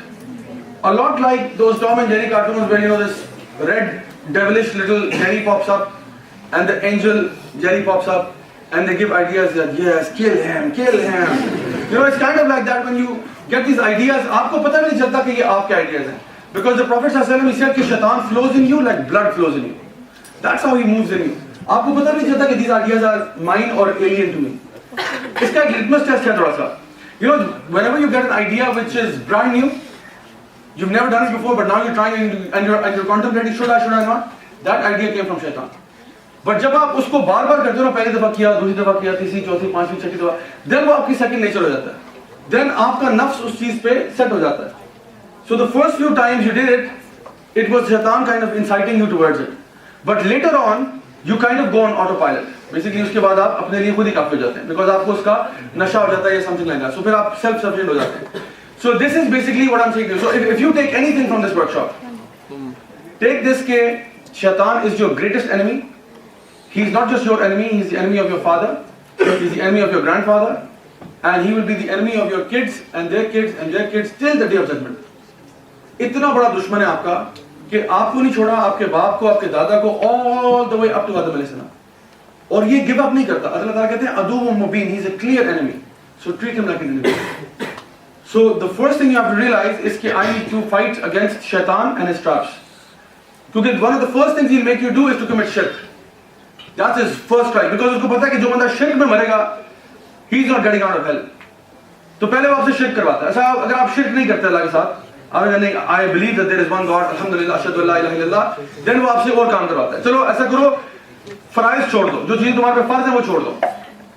A lot like those Tom and Jerry cartoons where, you know, this red devilish little Jerry pops up and the angel Jerry pops up and they give ideas that, yes, kill him, kill him. You know, it's kind of like that when you get these ideas, आपको पता भी नहीं चलता कि ये आपके ideas हैं. Because the Prophet ﷺ, he said कि shaitan flows in you like blood flows in you. That's how he moves in you. आपको पता नहीं चलता कि these ideas are mine or alien to me. इसका एक litmus test है थोड़ा सा. You know, whenever you get an idea which is brand new, you've never done it before, but now you're trying and you're contemplating, should I not? That idea came from shaitan. But जब आप उसको बार-बार करते हो ना, पहली दफा किया, दूसरी दफा किया, तीसरी, चौथी, पांचवी, छठी दफा, then वो आपकी second nature हो जाता है. Then आपका नफ्स उस चीज पे set हो जाता है. So the first few times you did it, it was shaitan kind of inciting you towards it. But later on, you kind of go on autopilot. Basically उसके बाद आप अपने लिए खुद ही काफी हो जाते हैं, because आपको उसका नशा हो जाता है या something like that. So फिर आप self sufficient हो जाते हैं. So this is basically what I'm saying to you. So if you take anything from this workshop, take this के shaitan is your greatest enemy. He's not just your enemy, he's the enemy of your father, he's the enemy of your grandfather, and he will be the enemy of your kids and their kids and their kids till the day of judgment. इतना बड़ा दुश्मन है आपका कि आपको नहीं छोड़ा, आपके बाप को, आपके दादा को, all the way up to आदम अलैहिस्सलाम. और ये गिव अप नहीं करता. अल्लाह ताला कहते हैं अदुव्वुम मुबीन, he is a clear enemy, so treat him like an enemy. So the first thing you have to realize is कि I need to fight against shaitan and his traps. क्योंकि one of the first things he'll make you do is to commit shirk. That's his first strike, because उसको पता है कि जो बंदा शिर्क में मरेगा, he is not getting out of hell. तो पहले वो आपसे शिर्क करवाता है. ऐसा अगर आप शिर्क नहीं करते अल्लाह के साथ, I believe that there is one God, alhamdulillah, ashhadu an la ilaha illallah, then वो आपसे और काम करवाता है. चलो ऐसा करो, फराइज छोड़ दो, जो चीज तुम्हारे पे फर्ज है वो छोड़ दो,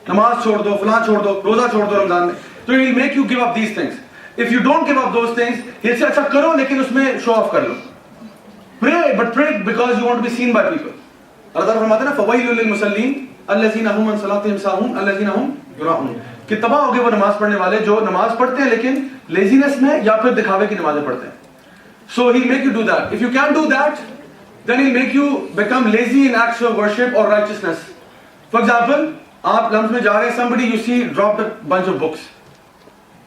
नमाज छोड़ दो, फलां छोड़ दो, रोजा छोड़ दो रमजान में. तो he'll make you give up these things. If you don't give up those things, he'll say अच्छा करो लेकिन उसमें शो ऑफ कर लो. Pray, but pray because you want to be seen by people. अल्लाह ताला फरमाते हैं ना, फवैलुल लिल मुसल्लीन अल्लज़ीना हुम अन सलातिहिम साहून अल्लज़ीना हुम युराऊन. कि तबाह हो गए वो नमाज पढ़ने वाले जो नमाज पढ़ते हैं लेकिन लेजीनेस में या फिर दिखावे की नमाजें पढ़ते हैं. So he'll make you do that. If you can't do that, then he'll make you become lazy in acts of worship or righteousness. For example, आप लम्स में जा रहे हैं, somebody you see dropped a bunch of books.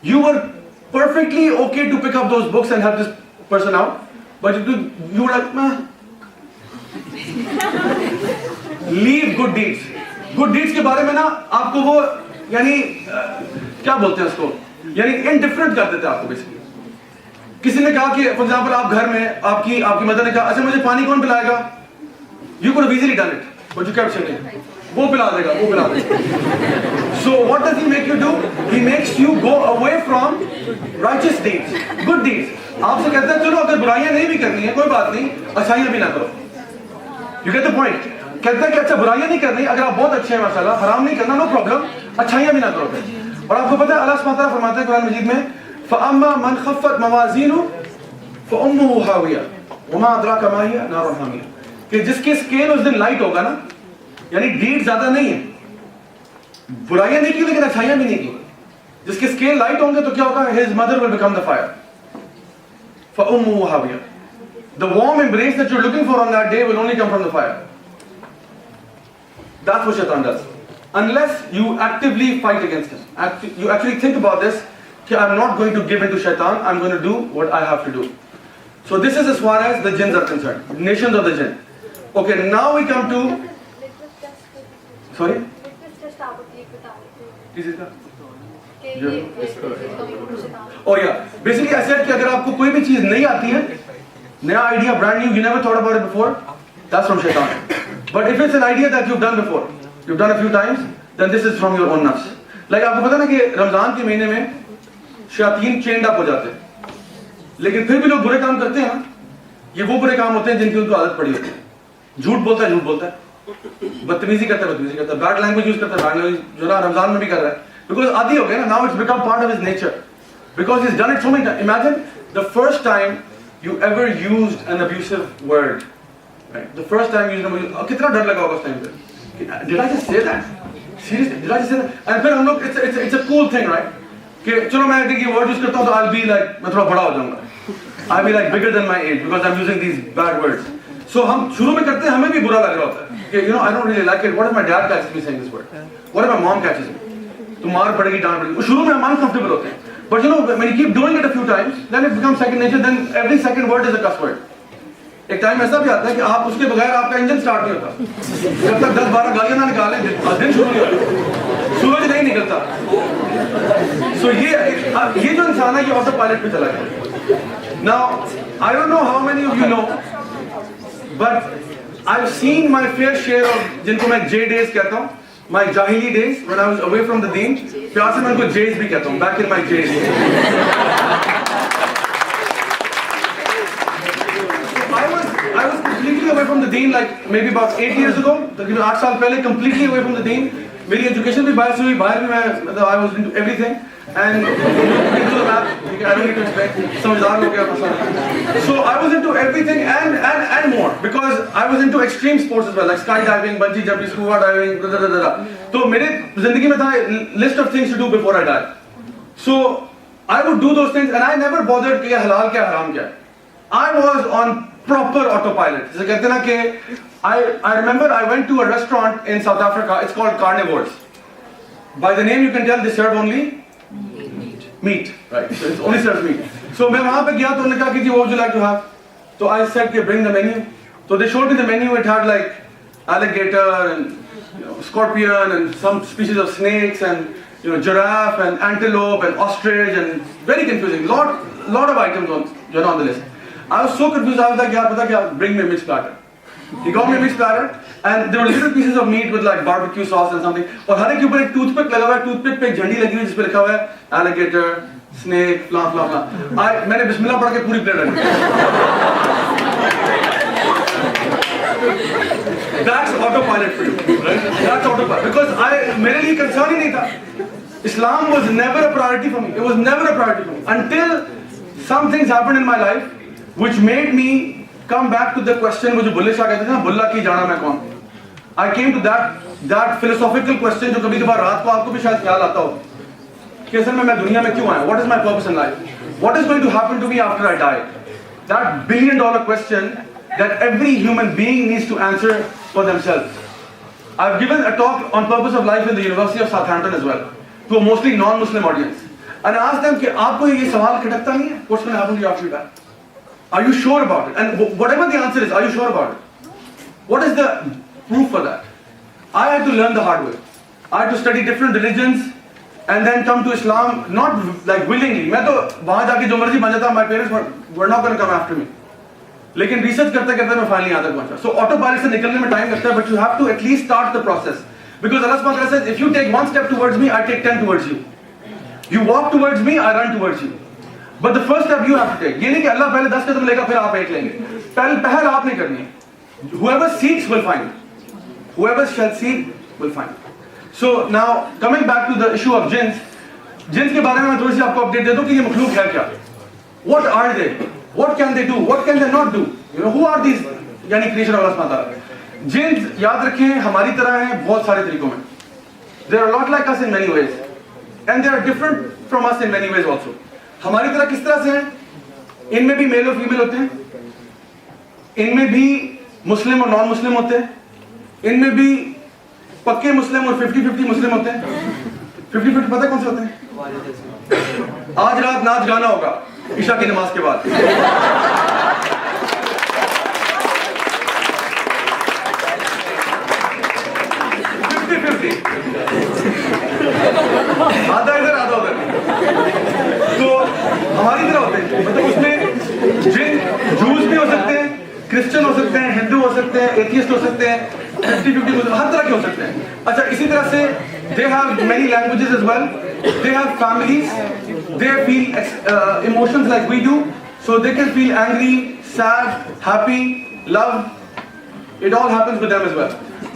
You were perfectly okay to pick up those books and help this person out, but you were like, leave good deeds. Good deeds के बारे में ना आपको वो यानी क्या बोलते हैं उसको, यानी इनडिफरेंट कर देते हैं आपको बेसिकली। किसी ने कहा कि फॉर एग्जांपल आप घर में आपकी मदर ने कहा अच्छा मुझे पानी कौन पिलाएगा, you could have easily done it but you kept saying वो पिला देगा, वो पिला देगा। So what does he make you do, he makes you go away from righteous deeds, good deeds. आपसे कहता है चलो अगर बुराइयां नहीं भी करनी है कोई बात नहीं, अच्छाइयां भी ना करो। You get the point. कहता है कि अच्छा बुराइयां नहीं करनी, अगर आप बहुत अच्छे हैं माशाल्लाह, हराम नहीं करना, नो प्रॉब्लम, अच्छाइयां भी ना करो। और आपको पता है अल्लाह सुब्हानहू व तआला फरमाते हैं कुरान मजीद में फअम्मा मन खफ्फत मवाज़ीनु फउम्मुहु हाविया वमा अदराका मा हिया नारुन हामिया, कि जिसके स्केल उस दिन लाइट होगा ना, यानी डीड ज्यादा नहीं है, बुराइयां नहीं की लेकिन अच्छाइयां भी नहीं की, जिसके स्केल लाइट होंगे तो क्या होगा, his mother will become the fire फउम्मुहु हाविया। The warm embrace that you're looking for on that day will only come from the fire. That's what shaitan does. Unless you actively fight against him. You actually think about this, कि I'm not going to give in to shaitan, I'm going to do what I have to do. So this is as far as the jinns are concerned, nations of the jinn. Okay, now we come to, sorry? Oh yeah, basically I said कि अगर आपको कोई भी चीज नहीं आती है, नया idea, brand new, you never thought about it before, that's from shaitan. But if it's an idea that you've done before, you've done a few times, then this is from your own nafs. Like आपको पता ना कि रमजान के महीने में शयातीन चेंड up हो जाते हैं, लेकिन फिर भी लोग बुरे काम करते हैं ना, ये वो बुरे काम होते हैं जिनकी उनको आदत पड़ी होती है। झूठ बोलता है, बदतमीजी करता है, बैड लैंग्वेज यूज करता है, बैड लैंग्वेज जो ना रमजान में भी कर रहा है, बिकॉज आदि हो गया ना, now it's become part of his nature, because he has done it so many times. Imagine the first time you ever used an abusive word, right? The first time you used an abusive, कितना डर लगा होगा उस time पे, did I just say that? Seriously, did I just say that? And फिर हम लोग it's a cool thing, right? कि चलो मैं अगर ये word use करता हूँ तो I'll be like, मैं थोड़ा बड़ा हो जाऊँगा, I'll be like bigger than my age because I'm using these bad words. So हम शुरू में करते हैं, हमें भी बुरा लग रहा होता है कि I don't really like it. What if my dad catches me saying this word? What if my mom catches me? तो मार पड़ेगी, डांट पड़ेगी। शुरू में हम uncomfortable होते हैं, but when you keep doing it a few times, then it becomes second nature. Then every second word is a cuss word. एक टाइम ऐसा भी आता है कि आप उसके बगैर आपका इंजन स्टार्ट नहीं होता, जब तक 10-12 गालियां ना निकालें दिन शुरू नहीं होता, सूरज नहीं निकलता। So ये जो इंसान है ये ऑटो पायलट पे चला गया। Now I don't know how many of you know, but I've seen my fair share of, जिनको मैं J days कहता हूँ, my jahili days when I was away from the deen, प्यार से मैं उनको J's भी कहता हूँ, back in my J's. I was completely away from the deen, like maybe about 8 years ago, तकरीबन 8 साल पहले completely away from the deen. मेरी education भी बाहर से हुई, बाहर भी मैं I was into everything and into the math, I don't need to explain, समझदार हो गया मसला। So I was into everything and more because I was into extreme sports as well, like skydiving, bungee jumping, scuba diving, तो मेरे जिंदगी में था list of things to do before I die. So I would do those things and I never bothered कि ये हलाल क्या हराम क्या है. I was on proper autopilot. जैसे कहते हैं ना कि I remember I went to a restaurant in South Africa. It's called Carnivores. By the name you can tell they serve only meat, right? So it only serves meat. So मैं वहाँ पे गया तो उन्होंने कहा कि what would you like to have? So I said कि bring the menu. So they showed me the menu. It had like alligator and scorpion and some species of snakes and giraffe and antelope and ostrich and very confusing. Lot of items on the list. I was so confused. I was like, yeah, pata kya? Bring me a mixed platter. He got me a mixed platter, and there were little pieces of meat with like barbecue sauce and something. और हर एक के ऊपर एक toothpick लगा हुआ है, toothpick पे एक झंडी लगी हुई है जिस पे लिखा हुआ है alligator, snake, blah blah blah. मैंने बिस्मिल्लाह पढ़ के पूरी प्लेट रख दी. That's autopilot for you, right? That's autopilot because मेरे लिए concern ही नहीं था. Islam was never a priority for me. It was never a priority for me until some things happened in my life which made me come back to the question मुझे बुल्ले शाह कहते थे ना, बुल्ला की जाना मैं कौन. I came to that philosophical question जो कभी कभार रात को आपको भी शायद ख्याल आता हो कि असल में मैं दुनिया में क्यों आया. What is my purpose in life? What is going to happen to me after I die? That $1 billion question that every human being needs to answer for themselves. I've given a talk on purpose of life in the University of Southampton as well to a mostly non-Muslim audience. And I asked them कि आपको ये सवाल खटकता नहीं है? What's going to happen to you after you die? Are you sure about it? And whatever the answer is, are you sure about it? What is the proof for that? I had to learn the hard way. I had to study different religions and then come to Islam, not like willingly. मैं तो वहाँ जाके जो मर्जी बन जाता, my parents were not going to come after me. लेकिन research करते करते मैं फाइनली यहाँ तक पहुँचा. So ऑटो पायलट से निकलने में टाइम लगता है, but you have to at least start the process. Because Allah subhanahu wa ta'ala says, if you take one step towards me, I take 10 towards you. You walk towards me, I run towards you. But the first step you have to take. ये नहीं कि अल्लाह पहले 10 कदम लेगा फिर आप एक लेंगे. पहल आप नहीं करनी है. Whoever seeks will find. Whoever shall seek will find. So now coming back to the issue of jinns. Jeans के बारे में मैं थोड़ी सी आपको अपडेट दे दूं कि ये मखलूक है क्या. What are they? What can they do? What can they not do? You know, who are these? यानी क्रिएशन ऑफ अल्लाह सुब्हानहू व तआला. जिन्स याद रखें हमारी तरह हैं बहुत सारे तरीकों में. They are a lot like us in many ways, and they are different from us in many ways also. हमारी तरह किस तरह से हैं? इनमें भी मेल और फीमेल होते हैं, इनमें भी मुस्लिम और नॉन मुस्लिम होते हैं, इनमें भी पक्के मुस्लिम और 50-50 मुस्लिम होते हैं. 50-50 पता है कौन से होते हैं? आज रात नाच गाना होगा ईशा की नमाज के बाद. आधा इधर आधा उधर. तो हमारी तरह होते हैं, मतलब उसमें जिन जूस भी हो सकते हैं, क्रिश्चियन हो सकते हैं, हिंदू हो सकते हैं, एथियस्ट हो सकते हैं, 50-50 हर तरह के हो सकते हैं. अच्छा, इसी तरह से they have many languages as well. They have families. They feel emotions like we do, so they can feel angry, sad, happy, love. It all happens with them as well.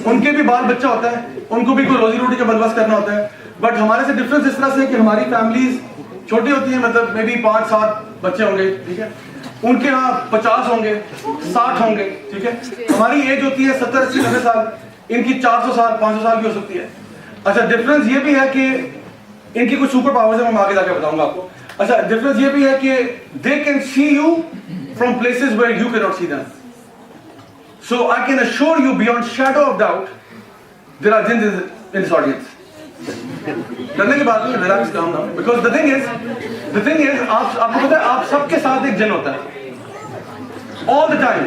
उनके भी बाल बच्चा होता है, उनको भी कोई रोजी रोटी का बंदोबस्त करना होता है. बट हमारे से डिफरेंस इस तरह से कि हमारी फैमिलीज छोटी होती हैं, मतलब मे बी 5-7 बच्चे होंगे, ठीक है. उनके यहाँ 50 होंगे, 60 होंगे, ठीक है. हमारी एज होती है 70, 80, 90 साल, इनकी 400 साल, 500 साल भी हो सकती है. अच्छा, डिफरेंस ये भी है कि इनकी कुछ सुपर पावर्स है, मैं आगे जाके बताऊंगा आपको. अच्छा, डिफरेंस ये भी है कि they can see you from places where you can not see them. So I can assure you beyond shadow of doubt, there are jinns in this audience. डरने की बात नहीं, relax, calm down. Because the thing is, आपको पता है, आप सबके साथ एक जिन होता है, all the time.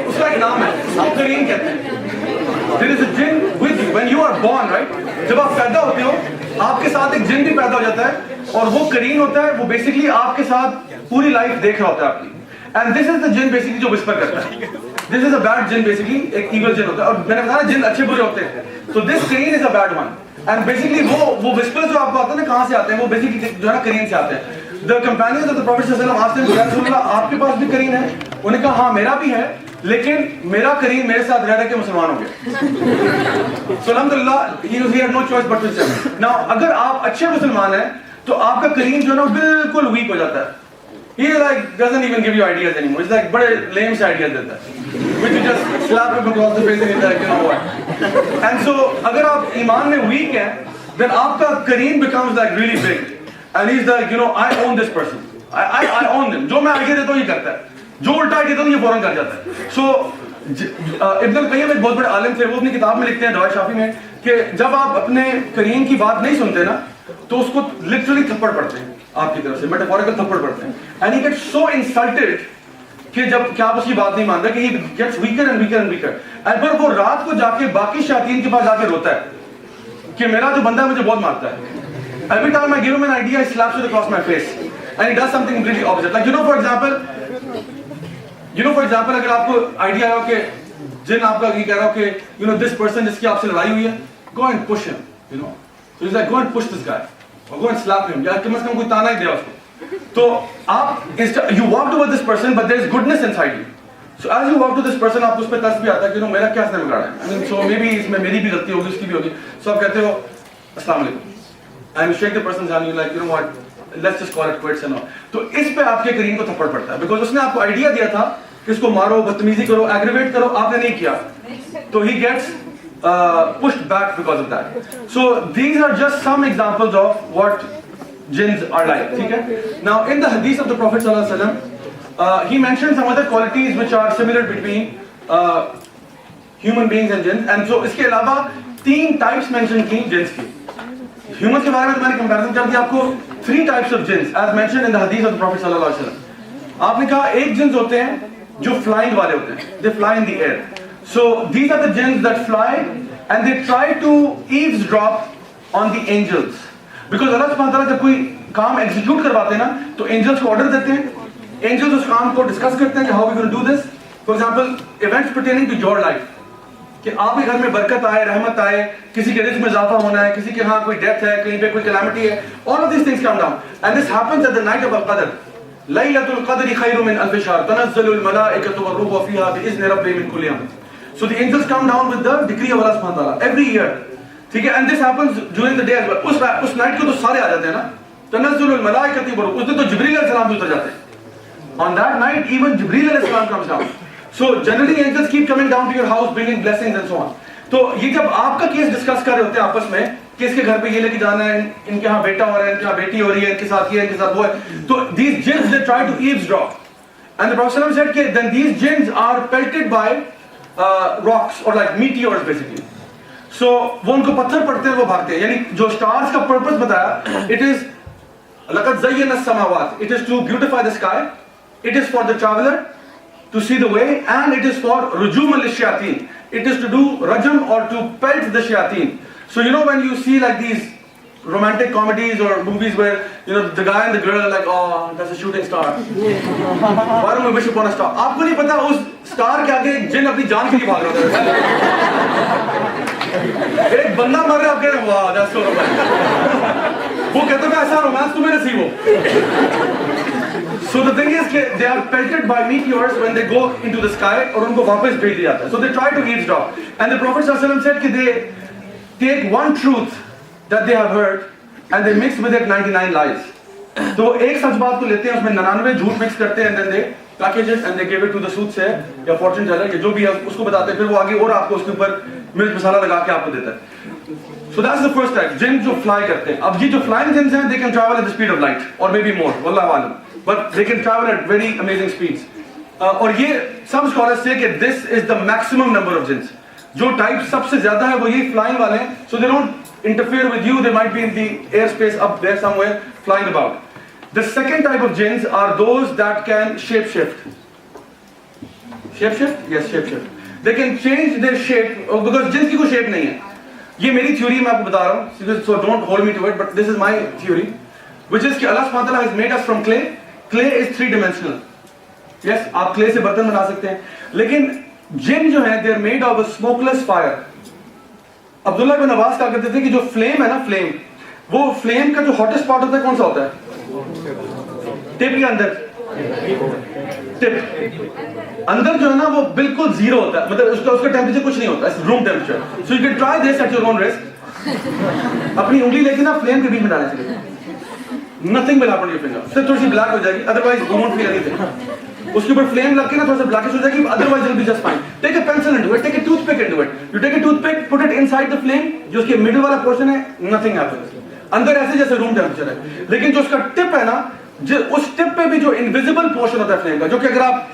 उसका एक नाम है, आप करीन कहते हैं. There is a jinn with you when you are born, right? जब आप पैदा होते हो, आपके साथ एक जिन भी पैदा हो जाता है, और वो करीन होता है. वो बेसिकली आपके साथ पूरी लाइफ देख रहा होता है आपकी. And this is the jinn basically जो whisper करता है. This is a bad jinn basically, एक evil jinn होता है. और मैंने बताया जिन अच्छे बुरे होते हैं. So this Kareen is a bad one. And basically वो whisper जो आपको आता है ना, कहाँ से आते हैं? वो basically जो है ना Kareen से आते हैं. The companions of the Prophet sallallahu alaihi wasallam asked him, या रसूलल्लाह, आपके पास भी Kareen है? उन्होंने कहा हाँ मेरा भी है, लेकिन मेरा Kareen मेरे साथ रह के मुसलमान हो गया. So alhamdulillah he had no choice but to accept. Now अगर आप अच्छे मुसलमान हैं, तो आपका Kareen जो है ना बिल्कुल weak हो जाता है. He like doesn't even give you ideas anymore. It's like बड़े lame से ideas देता है, which you just slap him across the face and he's like, you know what. And so अगर आप ईमान में weak हैं, then आपका Kareen becomes like really big, and he's like, you know, I own this person. I own them. जो मैं idea देता हूँ ये करता है, जो उल्टा आइडिया देता हूँ ये फौरन कर जाता है. So इब्न अल-क़य्यिम एक बहुत बड़े आलिम थे, वो अपनी किताब में लिखते हैं दवाए शाफी में कि जब आप अपने Kareen की बात नहीं सुनते ना, तो उसको लिटरली थप्पड़ पड़ते हैं आपकी तरफ से, मेटाफोरिकल थप्पड़ पड़ते हैं. And he gets so insulted कि जब क्या आप उसकी बात नहीं मान रहे, कि he gets weaker and weaker and weaker. And फिर वो रात को जाके बाकी शयातीन के पास जाके रोता है कि मेरा जो बंदा है मुझे बहुत मारता है. Every time I give him an idea, he slaps it across my face, and he does something completely opposite. Like for example, अगर आपको आइडिया हो कि जिन आपका ये कह रहा हो कि this person जिसकी आपसे लड़ाई हुई है, go and push him, so he's like, go and push this guy, or go and slap him, या कम से कम कोई ताना ही दे उसको. तो आप you walk toward this person, but there is goodness inside you. So as you walk to this person, आपको उस पर तरस भी आता है कि मेरा क्या इसने बिगाड़ा है. I mean, so maybe इसमें मेरी भी गलती होगी, उसकी भी होगी. So आप कहते हो अस्सलाम वालेकुम, and you shake the person's hand, you like, you know what, let's just call it quits and all. तो इस पे आपके Kareen को थप्पड़ पड़ता है, because उसने आपको आइडिया दिया था कि इसको मारो, बदतमीजी करो, एग्रीवेट करो, आपने नहीं किया, तो he gets pushed back because of that. So these are just some examples of what jinns are like. Okay? Now in the hadith of the Prophet sallallahu alaihi wasallam, he mentioned some other qualities which are similar between human beings and jinns. And so इसके अलावा 3 types mentioned की jinns की. Humans के बारे में तो मैंने comparison कर दिया आपको. 3 types of jinns as mentioned in the hadith of the Prophet sallallahu alaihi wasallam. आपने कहा एक jinns होते हैं जो फ्लाइंग वाले होते हैं, they fly in the air. So these are the jinns that fly and they try to eavesdrop on the angels. Because Allah सुब्हानहू व तआला जब कोई काम एग्जीक्यूट करवाते हैं ना, तो एंजल्स को ऑर्डर देते हैं. एंजल्स उस काम को डिस्कस करते हैं कि how we going to do this. For example events pertaining to your life, कि आपके घर में बरकत आए, रहमत आए, किसी के रिस्क में इजाफा होना है, किसी के यहाँ कोई डेथ है, कहीं पे कोई कैलामिटी है, all of these things come down and this happens at the night of Al Qadr. लैलतुल क़द्रि खैरुम मिन अल्फ़ि शहर तनज़्ज़लुल मलाइकतु वर-रूहु फ़ीहा बिइज़्नि रब्बिहिम मिन कुल्लि अम्र. So the angels come down with the decree of Allah सुब्हानहू व तआला एवरी ईयर. ठीक है, and this happens during the day as well. उस नाइट को तो सारे आ जाते हैं ना, तनज़्ज़लुल मलाइकतु वर-रूह, उस दिन तो जिब्रील अलैहिस्सलाम भी उतर जाते हैं. On that night, even Jibreel alayhi salam comes down. So generally angels keep coming down to your house, bringing blessings and so on. तो ये जब आपका केस डिस्कस कर रहे होते हैं आपस में कि इसके घर पे ये लेके जाना है, इनके यहाँ बेटा हो रहा है, इनके यहाँ बेटी हो रही है, इनके साथ ये, इनके साथ वो है, तो these jinns they try to eavesdrop. And the Prophet said कि then these jinns are pelted by rocks or like meteors basically. So वो उनको पत्थर पड़ते हैं, वो भागते हैं. यानी जो स्टार्स का पर्पस बताया, it is लक़द ज़य्यना as-समावात, it is to beautify the sky. It is for the traveler to see the way, and it is for rujum al-shayateen. It is to do rajam or to pelt the shayateen. So you know when you see like these romantic comedies or movies where you know the guy and the girl are like, oh, that's a shooting star. Why don't we wish upon a star? आपको नहीं पता उस star के आगे एक जिन अपनी जान के लिए भाग रहा था. एक बंदा मर रहा है, आप कह रहे हैं वाह that's so romantic. वो कहते हैं ऐसा रोमांस तुम्हें नसीब हो. So the thing is that they are pelted by meteors when they go into the sky और उनको वापस भेज दिया जाता है. So they try to eavesdrop. And the Prophet ﷺ said कि they take one truth that they have heard and they mix with it 99 lies. तो वो एक सच बात को लेते हैं, उसमें 99 झूठ मिक्स करते हैं and then they package it and they give it to the soothsayer या fortune teller, जो भी है उसको बताते हैं, फिर वो आगे और आपको उसके ऊपर मिर्च मसाला लगा के आपको देता है. So that's the first type, जिन जो fly करते हैं. अब ये जो flying jinns हैं, they can travel at the speed of light or maybe more, wallahu alam. But they can travel at very amazing speeds. और ये some scholars say कि this is the maximum number of jinns. जो type सबसे ज़्यादा है वो ये flying वाले हैं. So they don't interfere with you. They might be in the airspace up there somewhere flying about. The second type of jinns are those that can shapeshift. Shapeshift? Yes, shapeshift. They can change their shape because jinns की कोई shape नहीं है. ये मेरी theory मैं आपको बता रहा हूँ. So don't hold me to it. But this is my theory, which is कि Allah Subhanahu wa Taala has made us from clay. Clay is three-dimensional. Yes, आप clay से बर्तन बना सकते हैं. लेकिन जिन जो है, they are made of a smokeless fire. Abdullah बिन अब्बास कहा करते थे कि जो फ्लेम है ना, फ्लेम, वो फ्लेम का जो हॉटेस्ट पार्ट होता है कौन सा होता है? टिप के अंदर. टिप अंदर जो है ना वो बिल्कुल जीरो होता है, मतलब उसका टेम्परेचर कुछ नहीं होता, room temperature. So you can try this at your own risk. अपनी उंगली लेके ना फ्लेम के बीच में डालना चाहिए. Nothing will happen to your finger. सिर्फ थोड़ी सी ब्लैक हो जाएगी, otherwise you won't feel anything. उसके ऊपर फ्लेम लग के ना थोड़ा सा ब्लैकिश हो जाएगी, otherwise it will be just fine. Take a pencil into it, take a toothpick into it. You take a toothpick, put it inside the flame, जो उसके middle वाला portion है, nothing happens. अंदर ऐसे जैसे रूम टेम्परेचर है. लेकिन जो उसका टिप है ना, उस टिप पे भी जो इनविजिबल पोर्शन होता है फ्लेम का, जो कि अगर आप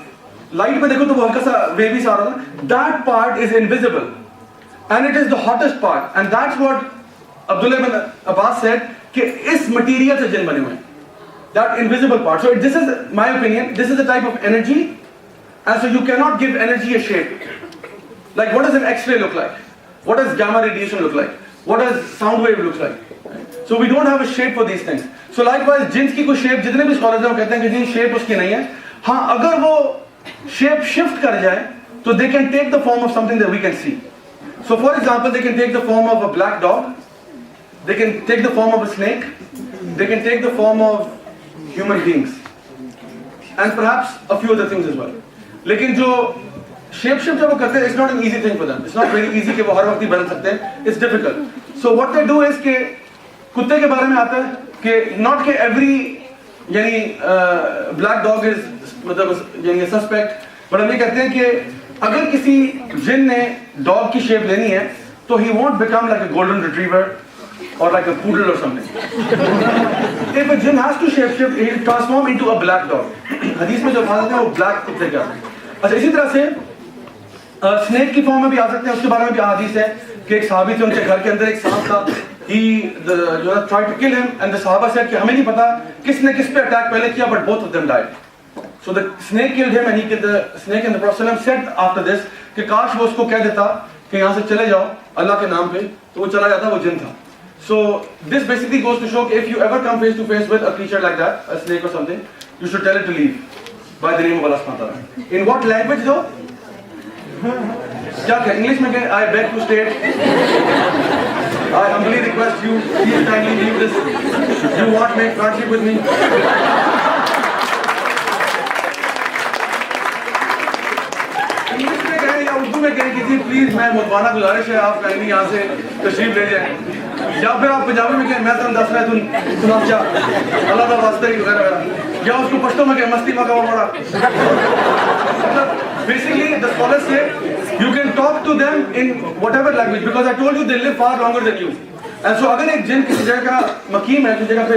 लाइट में देखो तो वो हल्का सा वेवी सा आ रहा है, that part is invisible and it is the hottest part, and that's what Abdullah bin Abbas said कि इस मटीरियल से जिन बने हुए हैं, that invisible part. So this is my opinion, this is a type of energy, and so you cannot give energy a shape. Like what does an X-ray look like? What does gamma radiation look like? What does sound wave look like? So we don't have a shape for these things. So likewise jeans की कोई shape, जितने भी scholars हैं वो कहते हैं कि जिन shape उसकी नहीं है. हाँ, अगर वो shape shift कर जाए तो they can take the form of something that we can see. So for example, they can take the form of a black dog. They can take the form of a snake. They can take the form of human beings, and perhaps a few other things as well. लेकिन जो shape shift जब वो करते हैं, it's not an easy thing for them. It's not very easy कि वो हर वक्त ही बदल सकते हैं. It's difficult. So what they do is कि कुत्ते के बारे में आता है कि not कि every यानी black dog is मतलब यानी suspect, but हम ये कहते हैं कि अगर किसी जिन ने dog की shape लेनी है, तो he won't become like a golden retriever or like a poodle or something. If a jinn has to shapeshift, he will transform into a black dog. हदीस में जो अल्फाज हैं वो black कुत्ते के आते हैं. अच्छा, इसी तरह से स्नेक की फॉर्म में भी आ सकते हैं. उसके बारे में भी हदीस है कि एक सहाबी थे, उनके घर के अंदर एक सांप था. He tried to kill him and the Sahaba said कि हमें नहीं पता किसने किस पे अटैक पहले किया, but both of them died. So the snake killed him, and the snake and the Prophet said after this कि काश वो उसको कह देता कि यहाँ से चले जाओ अल्लाह के नाम पे, तो वो चला जाता, वो जिन था. So this basically goes to show that if you ever come face to face with a creature like that, a snake or something, you should tell it to leave by the name of Allah subhanahu wa ta'ala. In what language though? क्या कहें? English में कहें, I beg to state, I humbly request you, please kindly leave this. You want make friendship with me? English में कहें या उर्दू में कहें किसी प्लीज मैं मुतवाना गुजारिश है आप कहीं यहाँ से तशरीफ ले जाएं, या फिर आप पंजाबी में कहें मैं तुम दस रहा तुम क्या अल्लाह का वास्ते ही वगैरह वगैरह, या उसको पश्तो में कहें मस्ती मका बड़ा. Basically the scholars say you can talk to them in whatever language because I told you they live far longer than you. And so अगर एक जिन किसी जगह का मकीम है, किसी जगह पे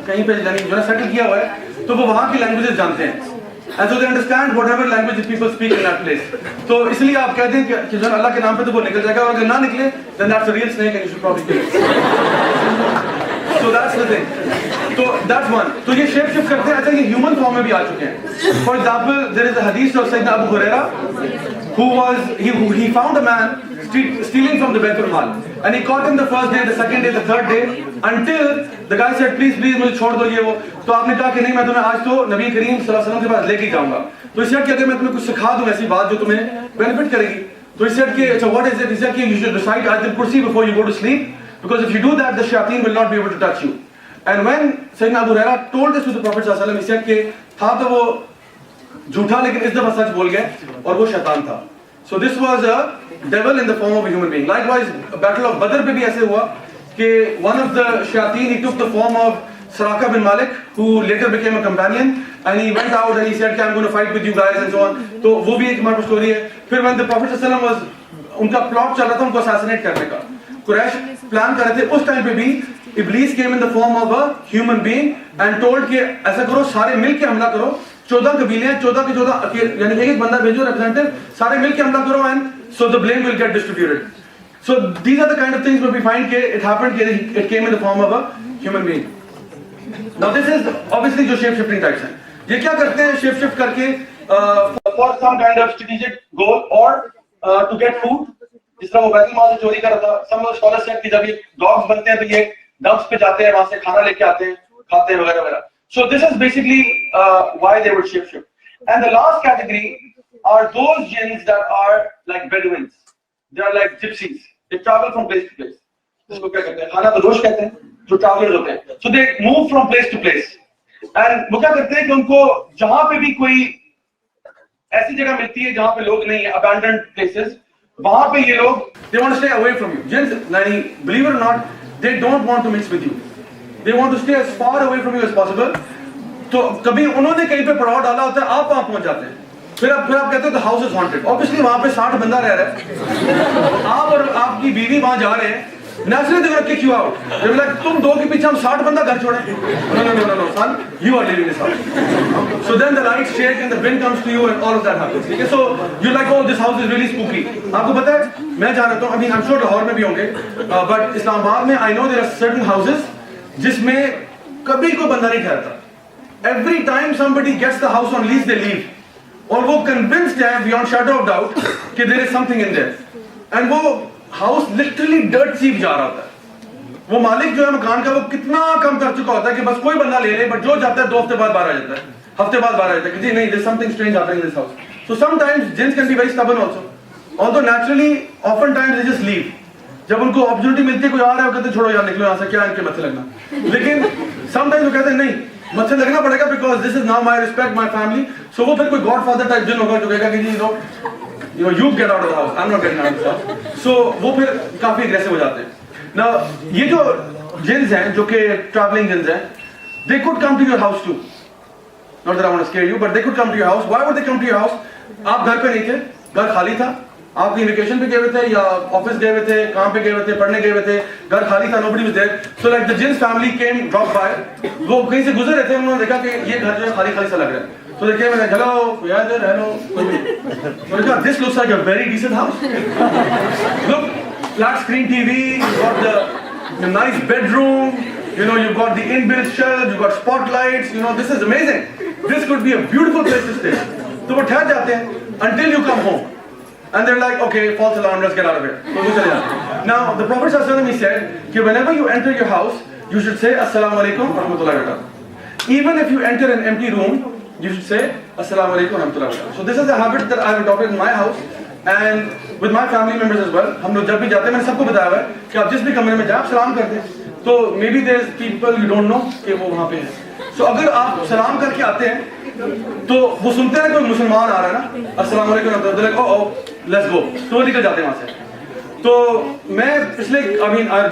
कहीं पे जो है सेटल किया हुआ है, तो वो वहाँ की लैंग्वेजेस जानते हैं. And so they understand whatever language people speak in that place. तो इसलिए आप कहते हैं कि जो अल्लाह के नाम पे तो वो निकल जाएगा, और अगर ना निकले then that's a real snake and you should probably kill it. So that's the thing. So that's one. तो ये शेप शिफ्ट करते हैं. अच्छा ये ह्यूमन फॉर्म में भी आ चुके हैं. For example, there is a hadith of Sayyidina Abu Huraira he found a man stealing from the Baitul Mal, and he caught him the first day, the second day, the third day, until the guy said please मुझे छोड़ दो ये वो. तो आपने कहा कि नहीं मैं तुम्हें आज तो नबी करीम सल्लल्लाहु अलैहि वसल्लम के पास लेके जाऊंगा. तो इस सेट कि अगर मैं तुम्हें कुछ सिखा दूं ऐसी बात जो तुम्हें बेनिफिट करेगी, तो इस सेट कि अच्छा what is it? He said कि you should recite Ayatul Kursi before you go to sleep, because if you do that the shayateen will not be able to touch you. And when Sayyidina Abu Huraira told this to the Prophet sallallahu alaihi wasallam, he said कि था तो वो झूठा लेकिन इस दफा सच बोल गए और वो शैतान था. So this was a devil in the form of a human being. Likewise, Battle of Badr पे भी ऐसे हुआ कि one of the shayateen he took the form of Suraka bin Malik, who later became a companion, and he went out and he said I'm going to fight with you guys and so on. तो वो भी एक हमारे पास story है. फिर when the Prophet sallallahu alaihi wasallam was उनका plot चल रहा था उनको assassinate करने का, कुरैश प्लान कर रहे थे, उस टाइम पे भी Iblis came in the form of a human being and told कि ऐसा करो सारे मिल के हमला करो. 14 कबीले हैं, 14 के 14 यानी एक बंदा भेजो रिप्रेजेंटेटिव, सारे मिल के हमला करो, and so the blame will get distributed. So these are the kind of things where we find that it happened, it came in the form of a human being. Now this is obviously जो shape shifting types हैं. ये क्या करते हैं shape shift करके for some kind of strategic goal or to get food. जिस तरह वो बैतुल माल से चोरी कर रहा था, some scholars said कि जब ये dogs बनते हैं तो ये dumps पे जाते हैं, वहाँ से खाना लेके आते हैं, खाते हैं वगैरह वगैरह. So this is basically why they would shape shift. And the last category are those jinns that are like Bedouins. They are like gypsies. They travel from place to place. इसको क्या कहते हैं? खाना तो रोश कहते हैं, जो travelers होते हैं. So they move from place to place. And वो क्या करते हैं कि उनको जहाँ पे भी कोई ऐसी जगह मिलती है जहाँ पे लोग नहीं है, abandoned places, वहाँ पे ये लोग they want to stay away from you. Jinns, believe it or not, they don't want to mix with you. They want to stay as far away from you as possible. तो कभी उन्होंने कहीं पे पड़ाव डाला होता है, आप वहाँ पहुँच जाते हैं. फिर आप कहते हो the house is haunted. Obviously वहाँ पे 60 बंदा रह रहा है. आप और आपकी बीवी वहाँ जा रहे हैं. Naturally they're going to kick you out. They'll be like, तुम दो के पीछे हम 60 बंदा घर छोड़े. No, son, you are leaving this house. So then the lights shake and the wind comes to you and all of that happens. Okay? So you're like, oh, this house is really spooky. आपको पता है, मैं जा रहा हूँ. I mean, I'm sure Lahore में भी होंगे, but इस्लामाबाद में I know there are certain houses जिसमें कभी कोई बंदा नहीं ठहरता. Every time somebody gets the house on lease, they leave. और वो convinced है beyond shadow of doubt कि there is something in there. And वो house literally dirt cheap जा रहा होता है. वो मालिक जो है मकान का वो कितना कम कर चुका होता है कि बस कोई बंदा ले ले, but जो जाता है 2 हफ्ते बाद बाहर आ जाता है, हफ्ते बाद बाहर आ जाता है कि जी नहीं, there's something strange happening in this house. So sometimes jinns can be very stubborn also. Although naturally, oftentimes they just leave. जब उनको अपॉर्चुनिटी मिलती है कोई आ रहा है वो कहते हैं छोड़ो यार निकलो यहाँ से, क्या इनके मत्थे लगना. लेकिन समटाइम्स वो कहते हैं नहीं मत्थे लगना पड़ेगा because this is now my respect, my family. So वो फिर कोई गॉडफादर टाइप जिन होगा जो कहेगा कि जी you get out of the house, I'm not getting out of the house. So वो फिर काफी एग्रेसिव हो जाते हैं. Now ये जो जिन्स हैं जो कि ट्रैवलिंग जिन्स हैं, they could come to your house too. Not that I want to scare you, but they could come to your house. Why would they come to your house? आप घर पे नहीं थे, घर खाली था, आप कहीं वेकेशन पे गए हुए थे या ऑफिस गए हुए थे, काम पे गए हुए थे, पढ़ने गए हुए थे, घर खाली था, nobody was there. So like the Jinn's family came, dropped by. वो कहीं से गुजर रहे थे, उन्होंने देखा कि ये घर जो है खाली खाली सा लग रहा है. So they came and like, hello, yeah, there, hello. So they got, this looks like a very decent house. Look, flat screen TV, you've got the nice bedroom, you know, you've got the inbuilt shelves, you've got spotlights, you know, this is amazing. this could be a beautiful place to stay. तो वो ठहर जाते हैं until you come home. And they're like, okay, false alarm, let's get out of here. तो वो चले जाते हैं. Now, the Prophet ﷺ said कि whenever you enter your house, you should say Assalamu alaikum wa rahmatullahi wa barakatuh. Even if you enter an empty room, you should say Assalamu alaikum wa rahmatullahi wa barakatuh. So this is a habit that I've adopted in my house and with my family members as well. हम लोग जब भी जाते हैं, मैंने सबको बताया हुआ है कि आप जिस भी कमरे में जाए आप सलाम करते हैं. तो maybe there's people you don't know कि वो वहाँ पे हैं. So अगर आप सलाम करके आते हैं तो वो सुनते हैं कोई मुसलमान आ रहा है ना, अस्सलाम वालेकुम, oh, let's go, तो वो निकल जाते हैं वहाँ से. तो मैं पिछले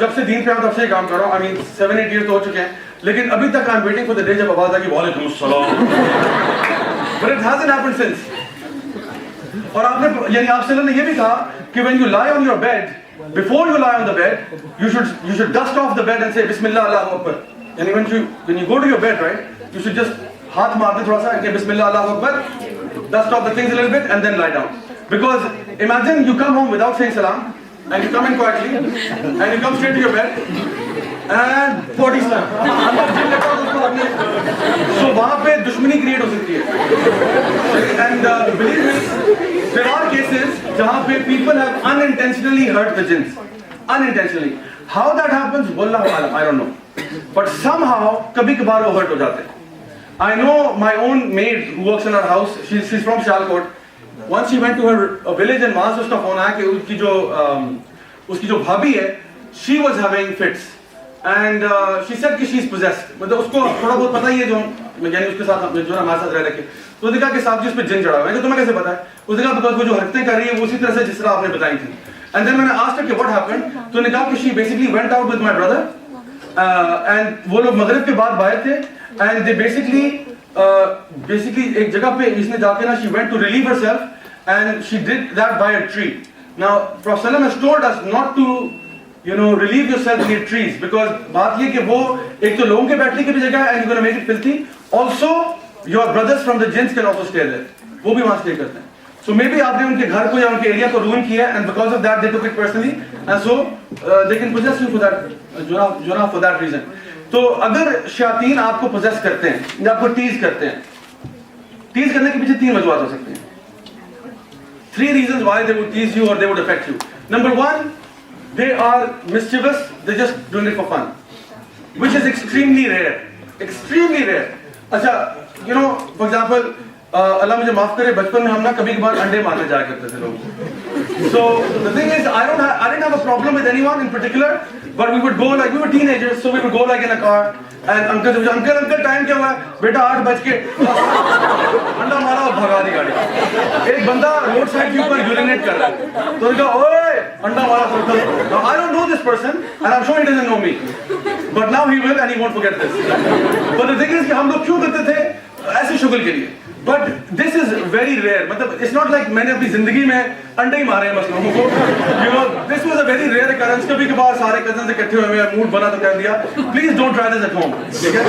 जब से दीन पे आया तब से काम कर रहा हूँ. 7-8 years तो हो चुके हैं, लेकिन अभी तक I'm waiting for the day जब आवाज आएगी वालेकुम अस्सलाम. But it hasn't happened since. और आपने यानी आप सल्लल्लाहु ने ये भी कहा कि when you lie on your bed, before you lie on the bed, you should dust off the bed and say Bismillah Allahu Akbar. And when you go to your bed, right, you should just हाथ मार दे थोड़ा सा कि Bismillah Allahu Akbar, dust off the things a little bit and then lie down. Because imagine you come home without saying salam and you come in quietly and you come straight to your bed and body slam. So वहाँ पे दुश्मनी create हो सकती है. And believe me, there are cases जहाँ पे people have unintentionally hurt the jinns. Unintentionally. How that happens, wallahu alam, I don't know. But somehow कभी कभार वो hurt हो जाते हैं. I know my own maid who works in our house. She's from Sialkot. Once she went to her village and वहाँ से उसका phone आया कि उसकी जो भाभी है, she was having fits and she said कि she's possessed. मतलब उसको थोड़ा बहुत पता ही है जो यानी उसके साथ जो ना हमारे साथ रह रखे. तो उसने कहा कि साहब जी उस पे जिन चढ़ा हुआ है. तो तुम्हें कैसे पता है? उसने कहा because वो जो हरकतें कर रही है वो उसी तरह से जिस तरह आपने बताई थी. And then when I asked her कि what happened, तो उन्होंने कहा कि she basically went out with my brother and वो लोग मगरिब के बाद बाहर थे. And they basically एक जगह पे इसने जाके ना she went to relieve herself and she did that by a tree. Now Prophet ﷺ has told us not to relieve yourself near trees because बात ये कि वो एक तो लोगों के बैठने की भी जगह है and you're gonna make it filthy. Also your brothers from the jinns can also stay there. वो भी वहाँ stay करते हैं. So maybe आपने उनके घर को या उनके एरिया को ruin किया and because of that they took it personally and so they can possess you for that for that reason. तो अगर शैतान आपको पोजेस करते हैं या आपको टीज करते हैं, टीज करने के पीछे 3 वजूहत हो सकती हैं. 3 reasons why they would tease you or they would affect you. Number 1, they are mischievous, they're just doing it for fun, which is extremely rare. Extremely rare. अच्छा, for example, अल्लाह मुझे माफ करे, बचपन में हम ना कभी कभार अंडे मारने जाया करते थे लोग. So the thing is, I didn't have a problem with anyone in particular, but we would go like we were teenagers, so we would go like in a car. And uncle time क्या हुआ? बेटा 8 बज के अंडा मारा और भगा दी गाड़ी. एक बंदा रोड साइड के ऊपर यूरिनेट कर रहा है. तो उनका ओए अंडा मारा. Now I don't know this person, and I'm sure he doesn't know me, but now he will and he won't forget this. But the thing is कि हम लोग क्यों करते थे ऐसी शुगल के लिए? But this is very rare. मतलब it's not like मैंने अपनी जिंदगी में अंडे ही मारे हैं बस लोगों को. This was a very rare occurrence. कभी कभार सारे कजन इकट्ठे हुए हैं, मूड बना तो कर दिया. Please don't try this at home. ठीक है?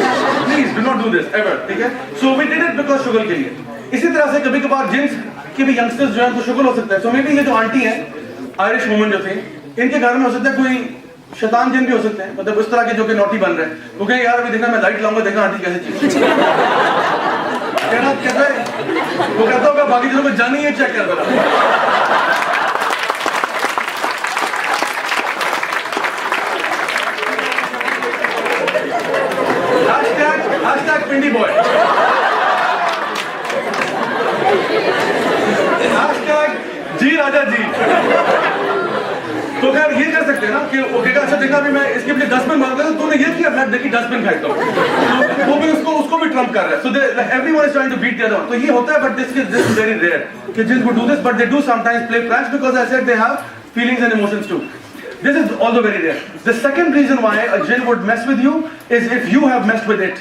Please do not do this ever. ठीक है? So we did it because शुगल के लिए. इसी तरह से कभी कभार जिन्स के भी यंगस्टर्स जो हैं उनको शुगल हो सकता है. So maybe ये जो आंटी हैं, आयरिश वुमन जो थी, इनके घर में हो सकता है कोई शैतान जिन भी हो सकते हैं. मतलब उस तरह के जो कि नोटी बन रहे हैं. वो कहें यार अभी देखना मैं लाइट लाऊंगा, देखना आंटी कैसे चीज. वो कहता होगा बाकी चीजों को जानी है, चेक कर दो. हैशटैग पिंडी बॉय, हैशटैग जी राजा जी. तो खैर ये कर सकते हैं ना कि वो कहेगा अच्छा देखा भी मैं इसके लिए डस्टबिन मांगता था, तूने ये किया, मैं देखी डस्टबिन फेंकता हूँ. वो भी उसको भी ट्रम्प कर रहा है. So everyone is trying to beat the other one. तो ये होता है, but this is very rare कि jeans would do this, but they do sometimes play pranks because I said they have feelings and emotions too. This is also very rare. The second reason why a jinn would mess with you is if you have messed with it.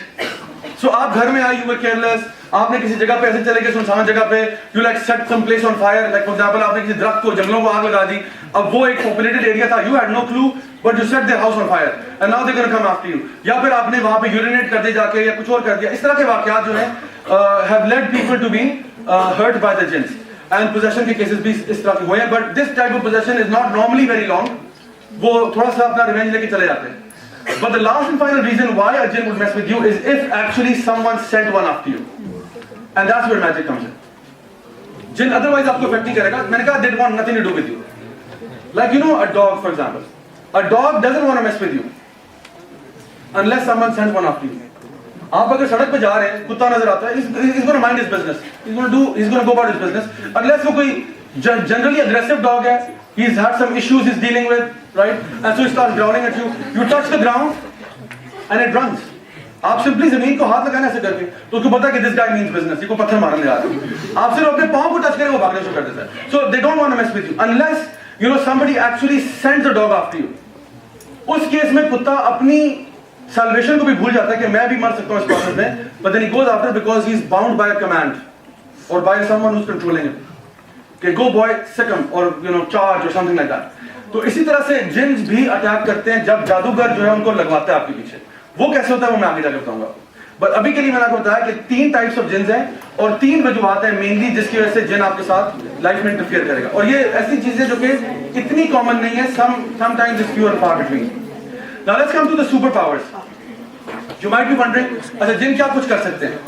So आप घर में आए, you were careless, आपने किसी जगह पे ऐसे चले गए सुनसान जगह पे, you like set some place on fire, like for example आपने किसी दरख्त को, जंगलों को आग लगा दी. अब वो एक populated area था, you had no clue, but you set their house on fire, and now they're gonna come after you. या फिर आपने वहाँ पे urinate कर दिया जाके या कुछ और कर दिया. इस तरह के वाक़यात जो हैं have led people to be hurt by the jinns. And possession के cases भी इस तरह के हुए हैं, but this type of possession is not normally very long. वो थोड़ा सा अपना revenge लेके चले जाते हैं. But the last and final reason why a jinn would mess with you is if actually someone sent one after you. and that's where magic comes in. Jin otherwise आपको affect नहीं करेगा. मैंने कहा they want nothing to do with you. Like you know a dog for example. A dog doesn't want to mess with you unless someone sends one after you. आप अगर सड़क पे जा रहे हैं, कुत्ता नजर आता है, he's going to mind his business. He's going to go about his business. Unless वो कोई generally aggressive dog है, he's had some issues he's dealing with, right? And so he starts growling at you. You touch the ground and it runs. आप simply जमीन को हाथ लगाना ऐसे करके, तो उसको पता है कि this guy means business. ये को पत्थर मारने जा रहा है. आप सिर्फ अपने पाँव को टच करें, वो भागना शुरू कर देता है. So they don't want to mess with you unless you know somebody actually sends a dog after you. उस केस में कुत्ता अपनी salvation को भी भूल जाता है कि मैं भी मर सकता हूँ इस प्रोसेस में, but then he goes after because he is bound by a command or by someone who's controlling him. कि go boy, sick him or you know charge or something like that. तो इसी तरह से jeans भी attack करते हैं जब जादूगर जो है उनको लगवाता है आपके पीछे. वो कैसे होता है वो मैं आगे जाकर बताऊंगा. बट अभी के लिए मैंने आपको बताया कि 3 टाइप्स ऑफ जिन्स हैं और 3 वजूहात हैं मेनली जिसकी वजह से जिन आपके साथ लाइफ में इंटरफेयर करेगा. और ये ऐसी चीजें जो कि इतनी कॉमन नहीं है, sometimes it's few and far between. Now let's come to the superpowers. You might be wondering, अच्छा जिन क्या कुछ कर सकते हैं?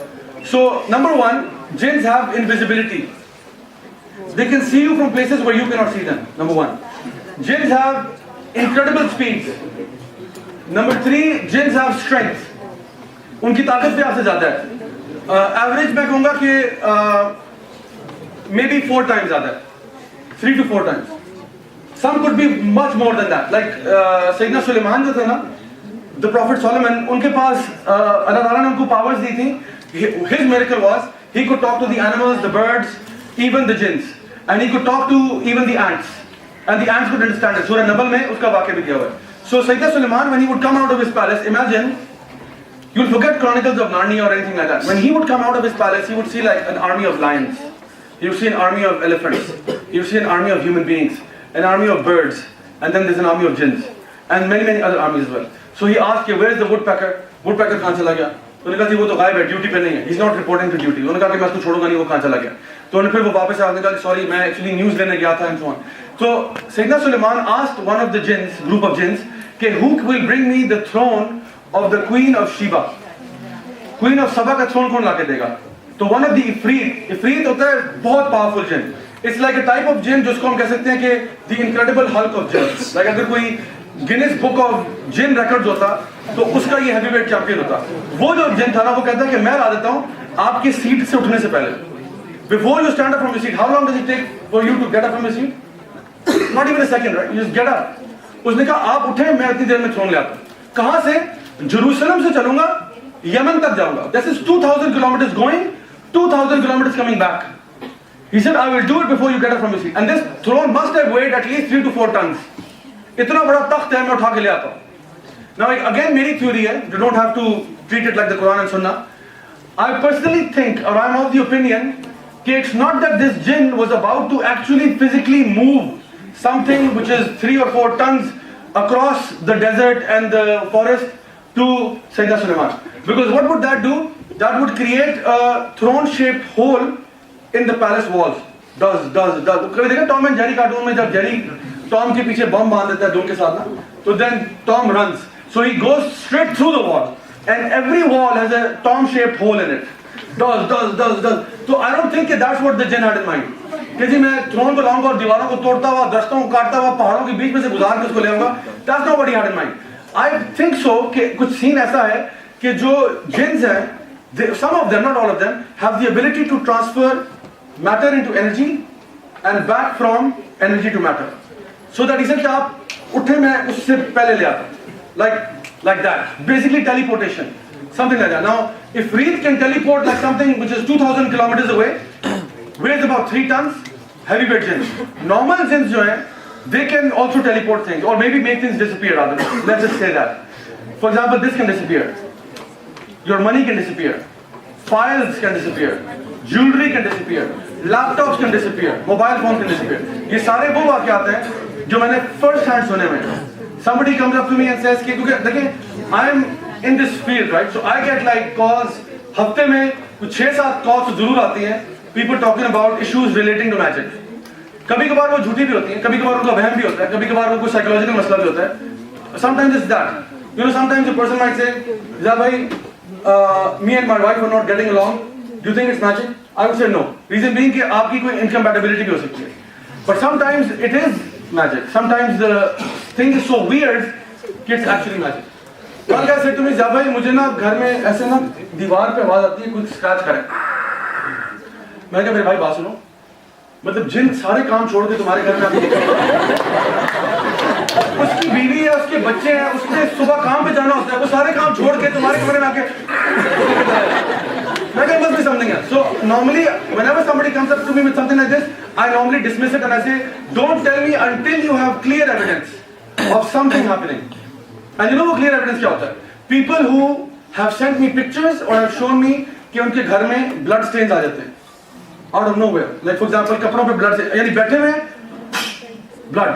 So number 1, jinns have invisibility. They can see you from places where you cannot see them. Number 1. Jinns have incredible speeds. Number 3, jinns have strength. उनकी ताकत भी आपसे ज्यादा है. Average मैं कहूँगा कि maybe 4 times ज्यादा है. 3 to 4 times. Some could be much more than that. Like सैयदना सुलेमान जो थे ना, the Prophet Solomon, उनके पास अल्लाह ताला ने उनको powers दी थी. His miracle was he could talk to the animals, the birds, even the jinns, and he could talk to even the ants, and the ants could understand it. Surah Nabal में उसका वाक़या भी दिया हुआ है. So Sayyidina Sulaiman, when he would come out of his palace, imagine, you'll forget Chronicles of Narnia or anything like that. When he would come out of his palace, he would see like an army of lions. He would see an army of elephants. He would see an army of human beings, an army of birds, and then there's an army of jinns, and many other armies as well. So he asked, where is the woodpecker? Woodpecker कहाँ चला गया? तो उन्होंने कहा जी वो तो गायब है, ड्यूटी पे नहीं है. He's not reporting to duty. उन्होंने कहा कि मैं उसको छोड़ूंगा नहीं, वो कहाँ चला गया? तो उन्होंने फिर वो वापस आके कहा सॉरी मैं एक्चुअली न्यूज़ लेने गया था and so on. So Sayyidina Sulaiman asked one of the jinns, group of jinns, कि who will bring me the throne of the queen of Sheba? Queen of Saba का throne कौन लाके देगा? तो one of the ifrit होता है बहुत powerful jinn. It's like a type of jinn जिसको हम कह सकते हैं कि the incredible Hulk of jinns. Like अगर कोई गिनीज बुक ऑफ जिन रिकॉर्ड्स होता तो उसका ये हैवीवेट चैंपियन होता. वो जो जिन था ना वो कहता है कि मैं ला देता हूँ आपकी सीट से उठने से पहले. Before you stand up from your seat, how long does it take for you to get up from your seat? Not even a second, right? You just get up. उसने कहा आप उठे, मैं इतनी देर में थ्रोन ले आता. कहां से? जेरूसलम से चलूंगा, यमन तक जाऊंगा. This is 2000 kilometres going, 2000 kilometres coming back. He said, I will do it before you get up from your seat. And this throne must have weighed at least 3 to 4 tons. इतना बड़ा तख्त है, मैं उठा के ले आता हूँ. Now again मेरी theory है, you don't have to treat it like the Quran and Sunnah. I personally think, or I'm of the opinion, कि it's not that this jinn was about to actually physically move something which is 3 or 4 tons across the desert and the forest to Sayyidina Sulaiman. Because what would that do? That would create a throne-shaped hole in the palace walls. Does. कभी देखा Tom and Jerry cartoon में जब Jerry Tom के पीछे बम बांध देता है दोनों के साथ ना, तो then Tom runs. So he goes straight through the wall, and every wall has a Tom-shaped hole in it. Does. So I don't think that's what the jinn had in mind. कि जी मैं throne को लाऊंगा और दीवारों को तोड़ता हुआ, दस्तों को काटता हुआ, पहाड़ों के बीच में से गुजार के उसको ले आऊंगा. That's not what he had in mind. I think so कि कुछ सीन ऐसा है कि जो जिन्स हैं, some of them, not all of them, have the ability to transfer matter into energy and back from energy to matter. So that he said कि आप उठे मैं उससे पहले ले आता. Like that. Basically teleportation. Something like that. Now, if Reed can teleport like something which is 2000 kilometers away, weighs about 3 tons, heavyweight jinns. Normal jinns जो हैं, they can also teleport things or maybe make things disappear rather. Let's just say that. For example, this can disappear. Your money can disappear. Files can disappear. Jewelry can disappear. Laptops can disappear. Mobile phone can disappear. ये सारे वो वाक़यात हैं जो मैंने first hand सुने में. Somebody comes up to me and says कि क्योंकि देखिए I am in this field, right? So I get like calls, हफ्ते में कुछ 6-7 calls जरूर आती हैं. People talking about issues relating to magic. कभी कभार वो झूठी भी होती हैं, कभी कभार उनका वहम भी होता है, कभी कभार उनको psychological मसला भी होता है. Sometimes it's that. You know, sometimes a person might say, "Yeah, bhai, me and my wife are not getting along. Do you think it's magic? I would say no. Reason being कि आपकी कोई incompatibility भी हो सकती है. But sometimes it is magic. Sometimes the thing is so weird कि it's actually magic. One guy said to me, "Jab भाई मुझे ना घर में ऐसे ना दीवार पे आवाज आती है कुछ स्क्रैच करे." मैं कहा मेरे भाई बात सुनो. मतलब जिन सारे काम छोड़ के तुम्हारे घर में आती है. उसकी बीवी है, उसके बच्चे हैं, उसने सुबह काम पे जाना होता है, वो सारे काम छोड़ के तुम्हारे कमरे में आके Like there must be something else. So normally, whenever somebody comes up to me with something like this, I normally dismiss it and I say, "Don't tell me until you have clear evidence of something happening." And you know what clear evidence क्या होता है? People who have sent me pictures or have shown me कि उनके घर में blood stains आ जाते हैं out of nowhere. Like for example, कपड़ों पे blood stains, यानी बैठे हुए हैं blood.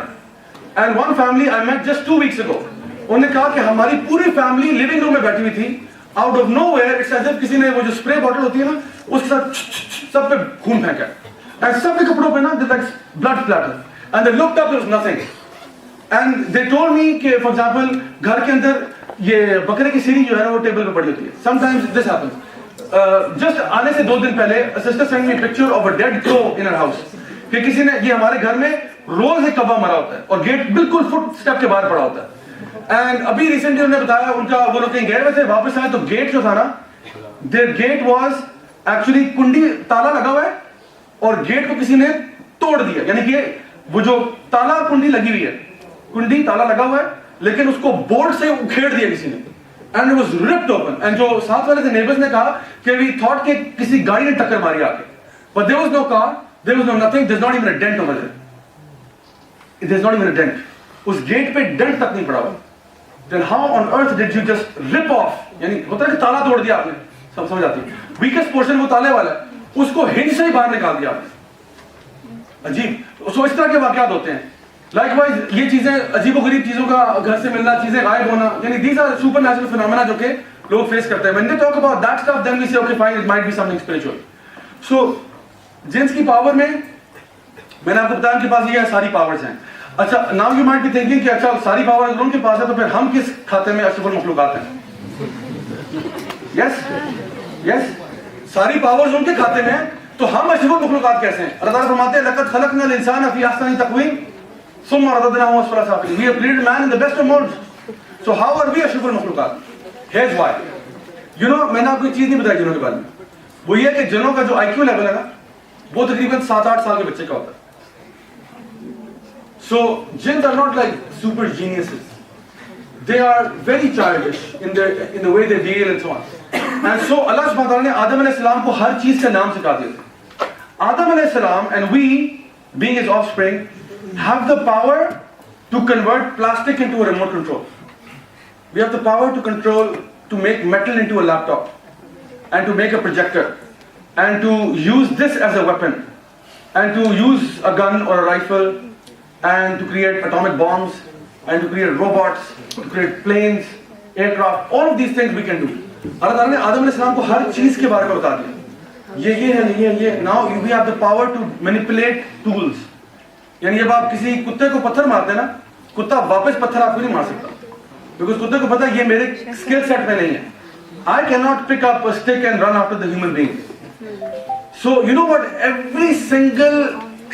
And one family I met just 2 weeks ago. उन्होंने कहा कि हमारी पूरी family living room में बैठी हुई थी. Out of nowhere, it's as if किसी ने वो जो स्प्रे बॉटल होती है ना, उसके साथ सब पे खून फेंका. And सब के कपड़ों पे ना, there's like blood splatter. And they looked up, there was nothing. And they told me कि, for example, घर के अंदर ये बकरे की सीरी जो है ना, वो टेबल पे पड़ी होती है. Sometimes this happens. Just आने से 2 दिन पहले, a sister sent me a picture of a dead crow in her house. कि किसी ने ये हमारे घर में रोज एक कौवा मरा होता है और गेट बिल्कुल फुट स्टेप के बाहर पड़ा होता है. एंड अभी रिसेंटली उन्होंने बताया उनका वो लोग कहीं गए हुए थे, वापस आए तो गेट जो था ना, देयर गेट वाज एक्चुअली कुंडी ताला लगा हुआ है और गेट को किसी ने तोड़ दिया. यानी कि वो जो ताला कुंडी लगी हुई है, कुंडी ताला लगा हुआ है, लेकिन उसको बोल्ट से उखेड़ दिया किसी ने. And it was ripped open. And जो साथ वाले थे नेबर्स ने कहा कि वी थॉट कि किसी गाड़ी ने टक्कर मारी आके. But there was no car, there was no nothing, there is not even a dent over there. There is not even a dent. उस गेट पे डेंट तक नहीं पड़ा हुआ. Then how on earth did you just rip off? यानी होता है कि ताला तोड़ दिया आपने, सब समझ आती है. Weakest portion वो ताले वाला है, उसको हिंज से ही बाहर निकाल दिया आपने. अजीब. सो इस तरह के वाकयात होते हैं. Likewise ये चीजें अजीबोगरीब चीजों का घर से मिलना, चीजें गायब होना, यानी these are supernatural phenomena जो कि लोग फेस करते हैं. When they talk about that stuff, then we say okay fine, it might be something spiritual. So jeans की पावर में मैंने आपको बताया उनके पास ये सारी पावर्स हैं. अच्छा, now you might be thinking कि अच्छा सारी पावर अगर उनके पास है तो फिर हम किस खाते में अशरफुल मखलूकात हैं? यस यस, सारी पावर्स उनके खाते में है तो हम अशरफुल मखलूकात कैसे हैं? अल्लाह ताला फरमाते हैं लक़द खलक़नल इंसान फी अहसनि तक़वीम सुम्मा रददनाहु अस्फला साफिलीन. We have created man in the best of moulds. So how are we अशरफुल मखलूकात? Here's why. यू नो, मैंने आपको एक चीज नहीं बताई जिन्नों के बारे में. वो ये कि जिन्नों का जो आईक्यू लेवल है ना, वो तकरीबन 7-8 साल के बच्चे का होता है. So jinns are not like super geniuses. They are very childish in the way they deal and so on. And so Allah subhanahu wa ta'ala ने आदम अलैहि सलाम को हर चीज का नाम सिखा दिया था. Adam अलैहि सलाम and we, being his offspring, have the power to convert plastic into a remote control. We have the power to make metal into a laptop and to make a projector and to use this as a weapon and to use a gun or a rifle and to create atomic bombs and to create robots, to create planes, aircraft, all of these things we can do. अल्लाह ताला ने आदम अलैहि सलाम को हर चीज के बारे में बता दिया. ये है ये. Now we have the power to manipulate tools. यानी जब आप किसी कुत्ते को पत्थर मारते हैं ना, कुत्ता वापस पत्थर आपको नहीं मार सकता, because कुत्ते को पता है ये मेरे स्किल सेट में नहीं है. I cannot pick up a stick and run after the human being. So you know what? Every single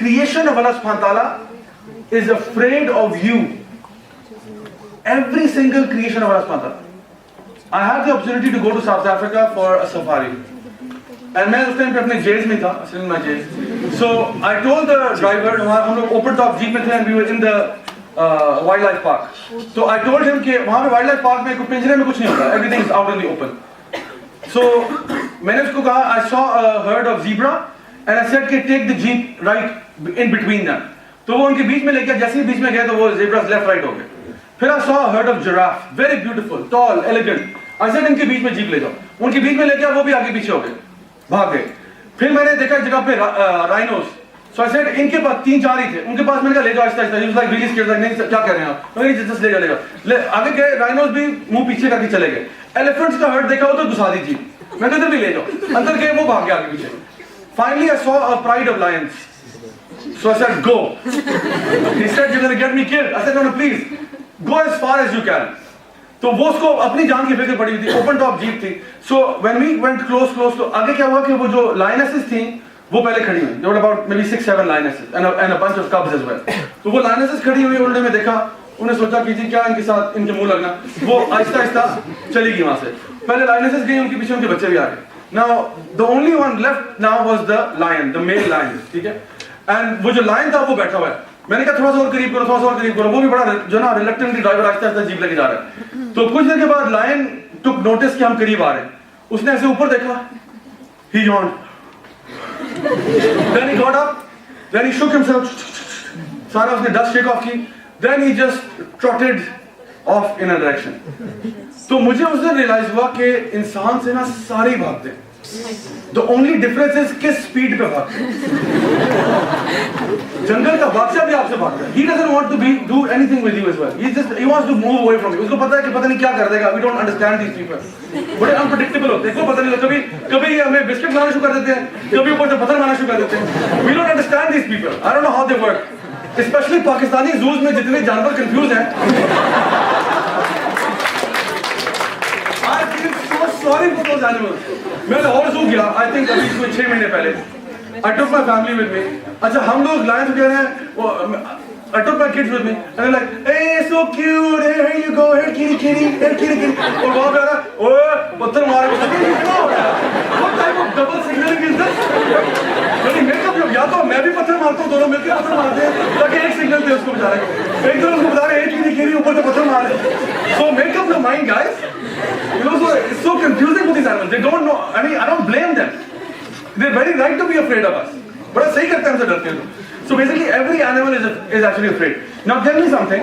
creation of Allah subhanahu wa ta'ala is afraid of you. Every single creation of Allah subhanahu wa ta'ala. I had the opportunity to go to South Africa for a safari. And मैं उस time पे अपने जेज में था, असल में जेज. So I told the driver, हम लोग open top jeep में थे and we were in the wildlife park. So I told him कि वहाँ पे wildlife park में पिंजरे में कुछ नहीं होता, everything is out in the open. So मैंने उसको कहा, I saw a herd of zebra and I said कि take the jeep right in between them. तो वो उनके बीच में लेके जैसे ही बीच में गए तो वो zebras left right हो गए. फिर I saw a herd of giraffe, very beautiful, tall, elegant. I said इनके बीच में जीप ले जाओ. उनके बीच में लेके वो भी आगे पीछे हो गए, भाग गए. फिर मैंने देखा एक जगह पे rhinos. So I said इनके पास 3-4 ही थे. उनके पास मैंने कहा ले जाओ आहिस्ता-आहिस्ता. He was like really scared, like नहीं क्या कर रहे हैं आप? मैंने just ले जाओ. आगे गए, rhinos भी मुंह पीछे करके चले गए. Elephants का herd देखा हो तो घुसा दी जीप. मैंने इधर भी ले जाओ. अंदर गए वो भाग गए आगे पीछे. Finally I saw a pride of lions. So I said go. He said you're going to get me killed. I said no please. Go as far as you can. तो वो उसको अपनी जान की फिक्र पड़ी हुई थी, ओपन टॉप जीप थी। So when we went close तो आगे क्या हुआ कि वो जो लायनेसेस थी वो पहले खड़ी हुई, there were about maybe 6-7 lionesses and a bunch of cubs as well. तो वो लायनेसेस खड़ी हुई, उन्होंने में देखा, उन्हें सोचा कि जी क्या इनके साथ इनके मुंह लगना, वो आहिस्ता आहिस्ता चली गई वहां से। पहले लायनेसेस गई, उनके पीछे उनके बच्चे भी आ गए। Now the only one left now was the lion, the male lion, ठीक है। एंड वो जो लायन था वो बैठा हुआ है। मैंने कहा थोड़ा सा और करीब करो, थोड़ा सा और करीब करो। वो भी बड़ा जो ना reluctantly driver Aahista Aahista jeep लेके जा रहा है। तो कुछ देर के बाद लायन टुक नोटिस कि हम करीब आ रहे हैं। उसने ऐसे ऊपर देखा, ही yawned, then he got up, then he shook himself, सारा उसने डस्ट शेक ऑफ की, then he just trotted off in a direction। तो मुझे उस दिन रियलाइज हुआ कि इंसान से ना सारे ही भागते हैं, the only difference is किस स्पीड पे भागते हैं। जंगल का बादशाह भी आपसे भागता है, he doesn't want to do anything with you as well, he wants to move away from you। उसको पता है कि पता नहीं क्या कर देगा, we don't understand these people, बड़े अनप्रेडिक्टेबल होते हैं, कोई पता नहीं, कभी हमें बिस्किट मारना शुरू कर देते हैं, कभी ऊपर से पत्थर मारना शुरू कर देते हैं। we don't understand these people, I don't know how they work, especially Pakistani juice में जितने जानवर कंफ्यूज हैं। I feel so sorry for those animals। मैं लाहौर ज़ू गया, I think अभी कोई 6 महीने पहले। I took my family with me। अच्छा हम लोग लायन कह रहे हैं, I took my kids with me and they're like, hey so cute, hey here you go, here kitty kitty, here kitty kitty। और वहाँ पे आ रहा, ओए पत्थर मारे, क्या हो रहा है? What type of double signaling is this? यानी मेकअप या तो मैं भी पत्थर मारता हूँ, दोनों मिलकर पत्थर मारते हैं ताकि एक सिग्नल दे उसको बेचारे को। एक तरफ उसको बता रहे हैं kitty kitty, ऊपर से पत्थर मार रहे हैं। So make up your mind guys। You know, so it's so confusing for these animals. They don't know. I mean, I don't blame them. They're very right to be afraid of us. बड़ा सही करते हैं, हमसे डरते हैं। So basically, every animal is actually afraid. Now tell me something.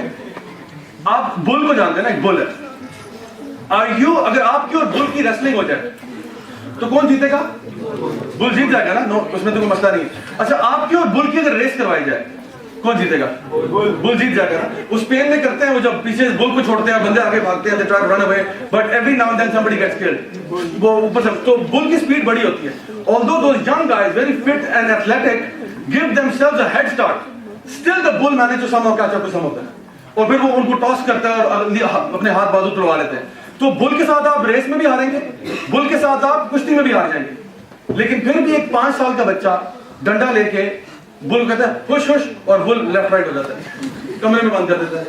आप bull को जानते हैं ना, एक बुल है। Are you, अगर आपकी और बुल की रेसलिंग हो जाए, तो कौन जीतेगा? बुल जीत जाएगा ना? नो, उसमें तो कोई मसला नहीं। अच्छा, आपकी और बुल की अगर रेस करवाई जाए, कौन जीतेगा? बुल जीत जाएगा ना। उस पेन में करते हैं वो, जब पीछे बुल को छोड़ते हैं, बंदे आगे भागते हैं, they try to run away, but every now and then somebody gets killed। वो ऊपर से, तो बुल की स्पीड बड़ी होती है। Although those young guys, very fit and athletic, give themselves a head start, still the bull manage to somehow catch up to some of them। और फिर वो उनको टॉस करता है और अपने हाथ बाजू तुड़वा लेते हैं। तो बुल के साथ आप रेस में भी हारेंगे, बुल के साथ आप कुश्ती में भी हार जाएंगे, लेकिन फिर भी एक 5 साल का बच्चा डंडा लेके बुल कहता है हुश हुश, और बुल लेफ्ट राइट हो जाता है, कमरे में बंद कर देता है।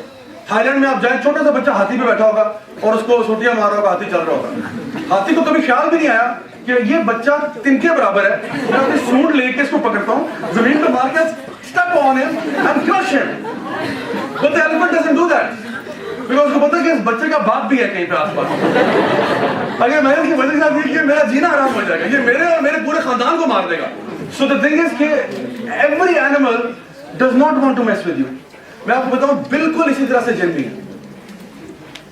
थाईलैंड में आप जाए, छोटा सा बच्चा हाथी पे बैठा होगा और उसको सोटियां मार रहा होगा, हाथी चल रहा होगा। हाथी को कभी ख्याल भी नहीं आया कि ये बच्चा तिनके बराबर है, मैं अपनी सूंड लेके इसको पकड़ता हूँ, जमीन पे मार के step on him and crush him. But the elephant doesn't do that, because उसको पता है कि इस बच्चे का बाप भी है कहीं पे आसपास। अगर मैंने इसके बच्चे के साथ ये किया, मेरा जीना आराम हो जाएगा, ये मेरे और मेरे पूरे खानदान को मार देगा। So the thing is कि every animal does not want to mess with you। मैं आपको बताऊं, बिल्कुल इसी तरह से जिन भी है।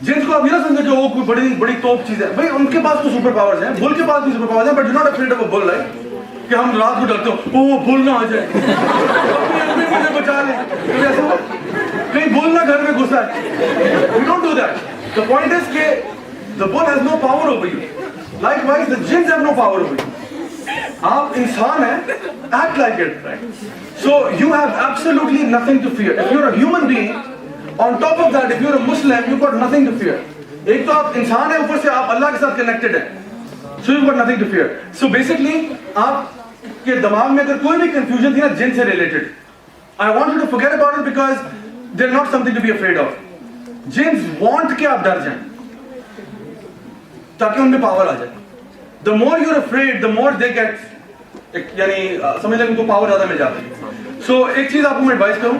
जिन्स को आप ये ना समझे कि वो कोई बड़ी बड़ी तोप चीज है, भाई उनके पास तो सुपर पावर्स हैं, बुल के पास भी सुपर पावर्स हैं, but you not afraid of a bull, right? कि हम रात को डरते हो वो बुल ना आ जाए, मुझे बचा ले, कहीं बुल ना घर में घुसा है। We don't do that। The point is कि the bull has no power over you। Likewise, the jinns have no power over you। आप इंसान हैं, act like it, right? So you have absolutely nothing to fear। If you're a human being, on top of that, if you're a Muslim, you've got nothing to fear। एक तो आप इंसान हैं, ऊपर से आप अल्लाह के साथ कनेक्टेड हैं, so you've got nothing to fear। So basically, आपके दिमाग में अगर कोई भी कंफ्यूजन थी ना जिन से related, I want you to forget about it because they're not something to be afraid of। Jeans want कि आप डर जाएं, ताकि उनमें पावर आ जाए। The more you're afraid, the more they get, यानी समझ लें उनको पावर ज्यादा मिल जाती है। So एक चीज आपको मैं एडवाइस करूं,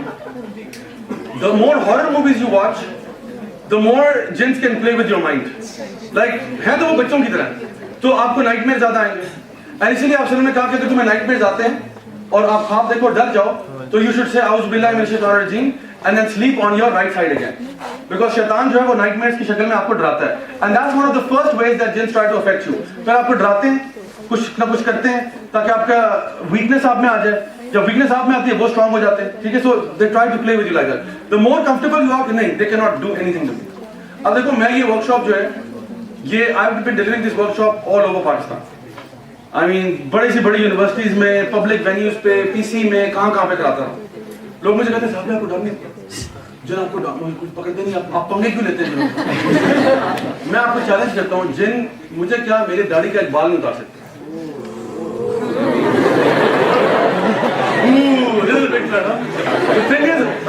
the more horror movies you watch, the more jinns can play with your mind। Like है तो वो बच्चों की तरह, तो आपको नाइटमेयर ज्यादा आएंगे। और इसीलिए आप ने कहा कि अगर तुम्हें नाइटमेयर आते हैं और आप ख्वाब देखो डर जाओ, तो you should say आउज़ बिल्लाहि मिनश शैतानिर रजीम and then sleep on your right side again, because शैतान जो है वो नाइटमेयर्स की शक्ल में आपको डराता है, and that's one of the first ways that jinns try to affect you। फिर आपको डराते हैं, कुछ ना कुछ करते हैं ताकि आपका वीकनेस आप में आ जाए, जब वीकनेस आप में आती है वो स्ट्रांग हो जाते हैं, ठीक है। So they try to play with you like that. The more comfortable you are, नहीं, they cannot do anything to me. अब देखो, मैं ये वर्कशॉप जो है, ये I have been delivering this workshop all over Pakistan. I mean बड़ी सी बड़ी यूनिवर्सिटीज में, पब्लिक वेन्यूज पे, पीसी में, कहां पे कराता हूं। लोग मुझे कहते हैं साहब आपको डर नहीं, जिन आपको कुछ पकड़ते नहीं, आप पंगे क्यों लेते हैं जिन? मैं आपको चैलेंज करता हूँ, जिन मुझे क्या मेरी दाढ़ी का एक बाल नहीं उतार सकते।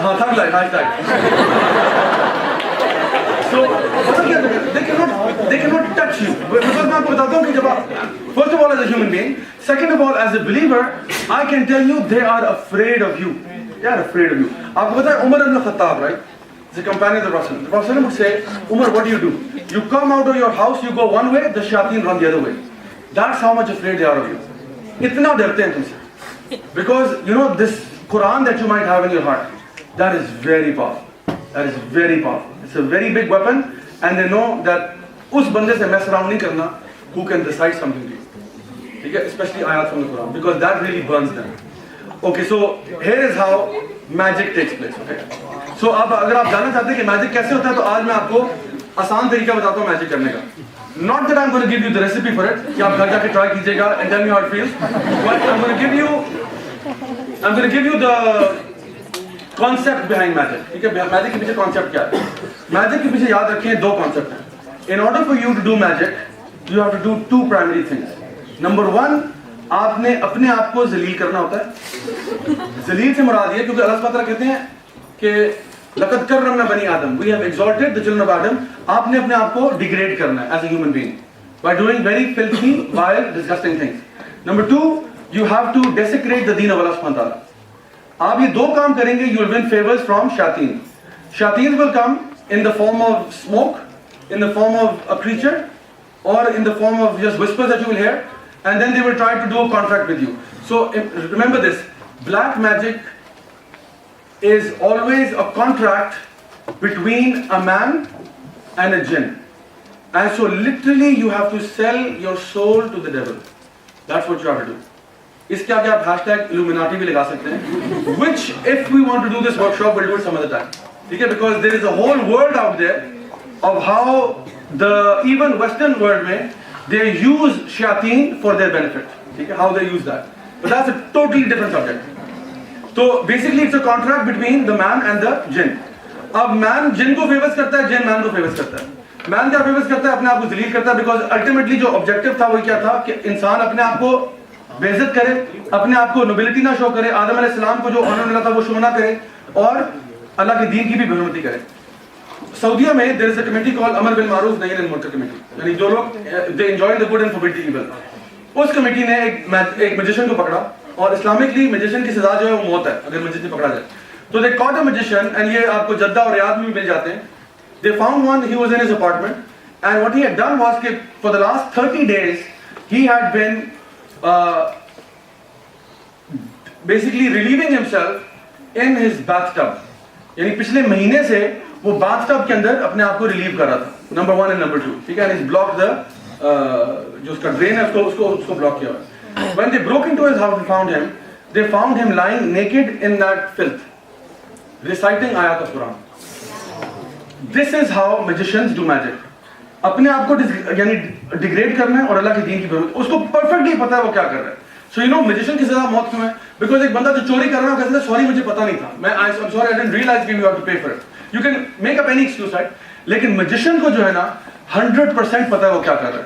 हाँ थर्ड लाइन hashtag. So मतलब क्या they cannot touch you. मतलब मैं आपको बताता हूँ कि जब आप first of all as a human being, second of all as a believer, I can tell you they are afraid of you. They are afraid of you. आपको पता है उमर इब्न Khattab, right? The companion of the Prophet. The Prophet would say, Umar, what do? You come out of your house, you go one way, the shayateen run the other way. That's how much afraid they are of you. इतना डरते हैं तुमसे. Because you know this Quran that you might have in your heart, that is very powerful. That is very powerful. It's a very big weapon, and they know that उस बंदे से mess around नहीं करना who can recite something to you. ठीक है? Especially ayat from the Quran, because that really burns them. Okay, so here is how magic takes place. Okay. So अब अगर आप जानना चाहते हैं कि मैजिक कैसे होता है, तो आज मैं आपको आसान तरीका बताता हूँ मैजिक करने का. Not that I'm going to give you the recipe for it, कि आप घर जाके try कीजिएगा and tell me how it feels. But I'm going to give you the concept behind magic. ठीक है? मैजिक के पीछे concept क्या है? मैजिक के पीछे याद रखें दो concept हैं. In order for you to do magic, you have to do two primary things. Number one, आपने अपने आप को जलील करना होता है. जलील से मुराद ये, क्योंकि अल्लाह सुब्हानहू व तआला कहते हैं कि लक़द कर्रमना बनी आदम, we have exalted the children of Adam. आपने अपने आप को डिग्रेड करना है as a human being by doing very filthy, vile, disgusting things. Number two, you have to desecrate the deen of Allah subhanahu wa ta'ala. आप ये दो काम करेंगे, you will win favors from shayateen. Shayateen will come in the form of smoke, in the form of a creature, or in the form of just whispers that you will hear, and then they will try to do a contract with you. So remember this, black magic is always a contract between a man and a jinn. And so literally you have to sell your soul to the devil. That's what you have to do. इसके आगे आप hashtag Illuminati भी लगा सकते हैं. Which if we want to do this workshop, we'll do it some other time. ठीक है? Because there is a whole world out there of how the even Western world में they use shayateen for their benefit. ठीक है? How they use that. But that's a totally different subject. So basically it's a contract between the man and the jinn. अब man jinn को favours करता है, jinn man को favours करता है. Man क्या फेवर्स करता है? अपने आप को जलील करता है, because ultimately जो objective था वो क्या था कि इंसान अपने आप को बेइज्जत करे, अपने आप को नोबिलिटी ना शो करे, आदम अलैहिस्सलाम को जो ऑनर मिला था वो शो ना करे, और अल्लाह के दीन की भी बेहरमती करे. सऊदीया में there is a committee called अमर बिल मारूफ नही अनिल मुनकर कमेटी, यानी जो लोग they enjoy the good and forbid the evil. उस कमेटी ने एक मैजिशियन को पकड़ा, और इस्लामिकली मैजिशियन की सजा जो है वो मौत है अगर मैजिशियन पकड़ा जाए. तो they caught a magician, and ये आपको जद्दा और रियाद में भी मिल जाते हैं. They found one, he was in his apartment, and what he had done was कि for the last 30 days he had been basically relieving himself in his bathtub. यानी पिछले महीने से वो bathtub के अंदर अपने आप को रिलीव कर रहा था. Number 1 and number 2, ठीक है? And he's blocked the जो उसका ड्रेन है उसको ब्लॉक किया हुआ है. When they broke into his house and found him, they found him lying naked in that filth, reciting ayat of Quran. This is how magicians do magic. अपने आप को यानी डिग्रेड करना है और अल्लाह के दीन की बेइज्जती. उसको परफेक्टली पता है वो क्या कर रहा है. So you know magician की सजा मौत क्यों है? Because एक बंदा जो चोरी कर रहा है कहता है सॉरी मुझे पता नहीं था, I'm sorry I didn't realize you have to pay for it. You can make up any excuse, right? लेकिन magician को जो है ना 100% पता है वो क्या कर रहा है.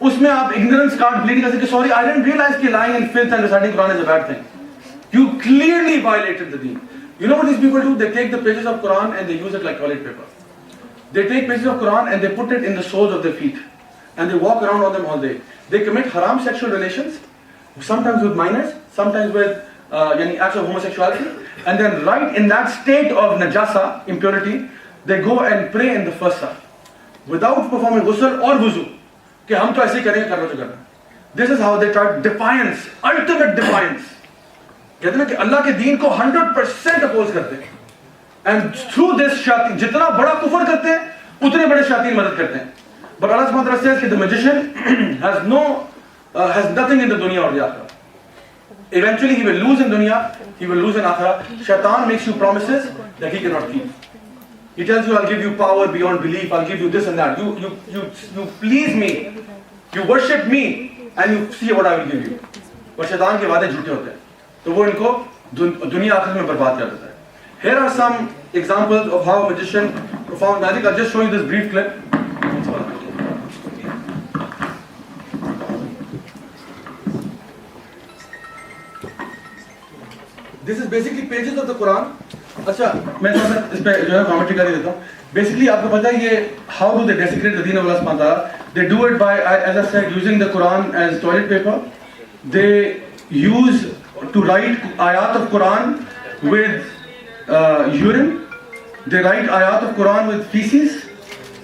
उसमें आप ignorance can't plead कर सकते, sorry I didn't realize कि lying in filth and reciting Quran is a bad thing. You clearly violated the deen. You know what these people do? They take the pages of Quran and they use it like toilet paper. They take pages of Quran and they put it in the soles of their feet, and they walk around on them all day. They commit haram sexual relations, sometimes with minors, sometimes with acts of homosexuality, and then right in that state of najasa, impurity, they go and pray in the first saf without performing ghusl or wuzu. कि हम तो ऐसे ही करेंगे, करना तो करना. This is how they try defiance, ultimate defiance. कहते हैं ना कि अल्लाह के दीन को 100% अपोज करते हैं. And through this shayateen, जितना बड़ा कुफर करते हैं उतने बड़े शायातीन मदद करते हैं. But Allah subhanahu wa ta'ala says that the magician has nothing in the dunya or the akhirah. Eventually he will lose in dunya, he will lose in akhirah. Shaitan makes you promises that he cannot keep. He tells you, I'll give you power beyond belief, I'll give you this and that. You please me, you worship me, and you see what I will give you. But शैतान के वादे झूठे होते हैं, तो वो इनको दुनिया आखिरत में बर्बाद कर देता है. Here are some examples of how a magician performed magic. I'll just show you this brief clip. This is basically pages of the Quran. अच्छा, मैं थोड़ा सा इस पे जो है कमेंट्री कर देता हूँ. Basically, आपको पता है ये how do they desecrate the deen of Allah subhanahu wa ta'ala? They do it by, as I said, using the Quran as toilet paper. They use to write ayat of Quran with urine. They write ayat of Quran with feces.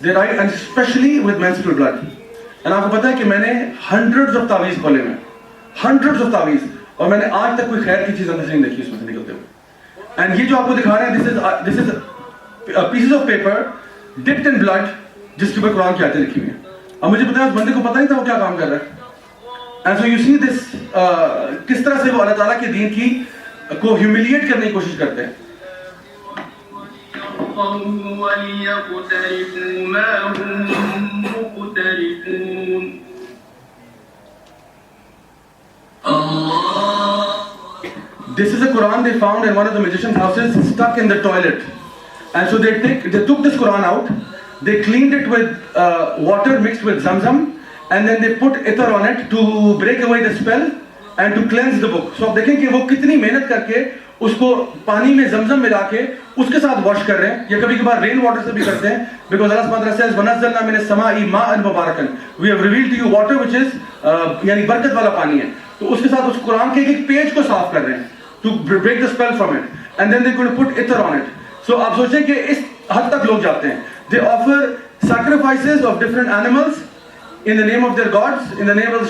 They write, and especially with menstrual blood. And आपको पता है कि मैंने hundreds of तावीज़ खोले हैं, hundreds of तावीज़, और मैंने आज तक कोई खैर की चीज़ अंदर से नहीं देखी उसमें से निकलते हुए. And ये जो आपको दिखा रहे हैं, this is pieces of paper dipped in blood, जिसके ऊपर कुरान की आयतें लिखी हुई हैं. अब मुझे पता है उस बंदे को पता नहीं था वो क्या काम कर रहा है. And so you see this, किस तरह से वो अल्लाह ताला के दीन की को ह्यूमिलिएट करने की कोशिश करते हैं. This is a Quran they found in one of the magician's houses, stuck in the toilet. And so they took this Quran out, they cleaned it with water mixed with Zamzam, and then they put ether on it to break away the spell and to cleanse the book. So आप देखें कि वो कितनी मेहनत करके उसको पानी में जमजम मिला के उसके साथ वॉश कर रहे हैं, या कभी कभार रेन वाटर से भी करते हैं, because Allah subhanahu wa ta'ala says वनज़्ज़लना मिनस समाई माअन मुबारकन, we have revealed to you water which is यानी बरकत वाला पानी है. तो उसके साथ उस कुरान के एक पेज को साफ कर रहे हैं to break the spell from it, and then they're going to put ether on it. So आप सोचें कि इस हद तक लोग जाते हैं. They offer sacrifices of different animals in the name of their gods, in the name of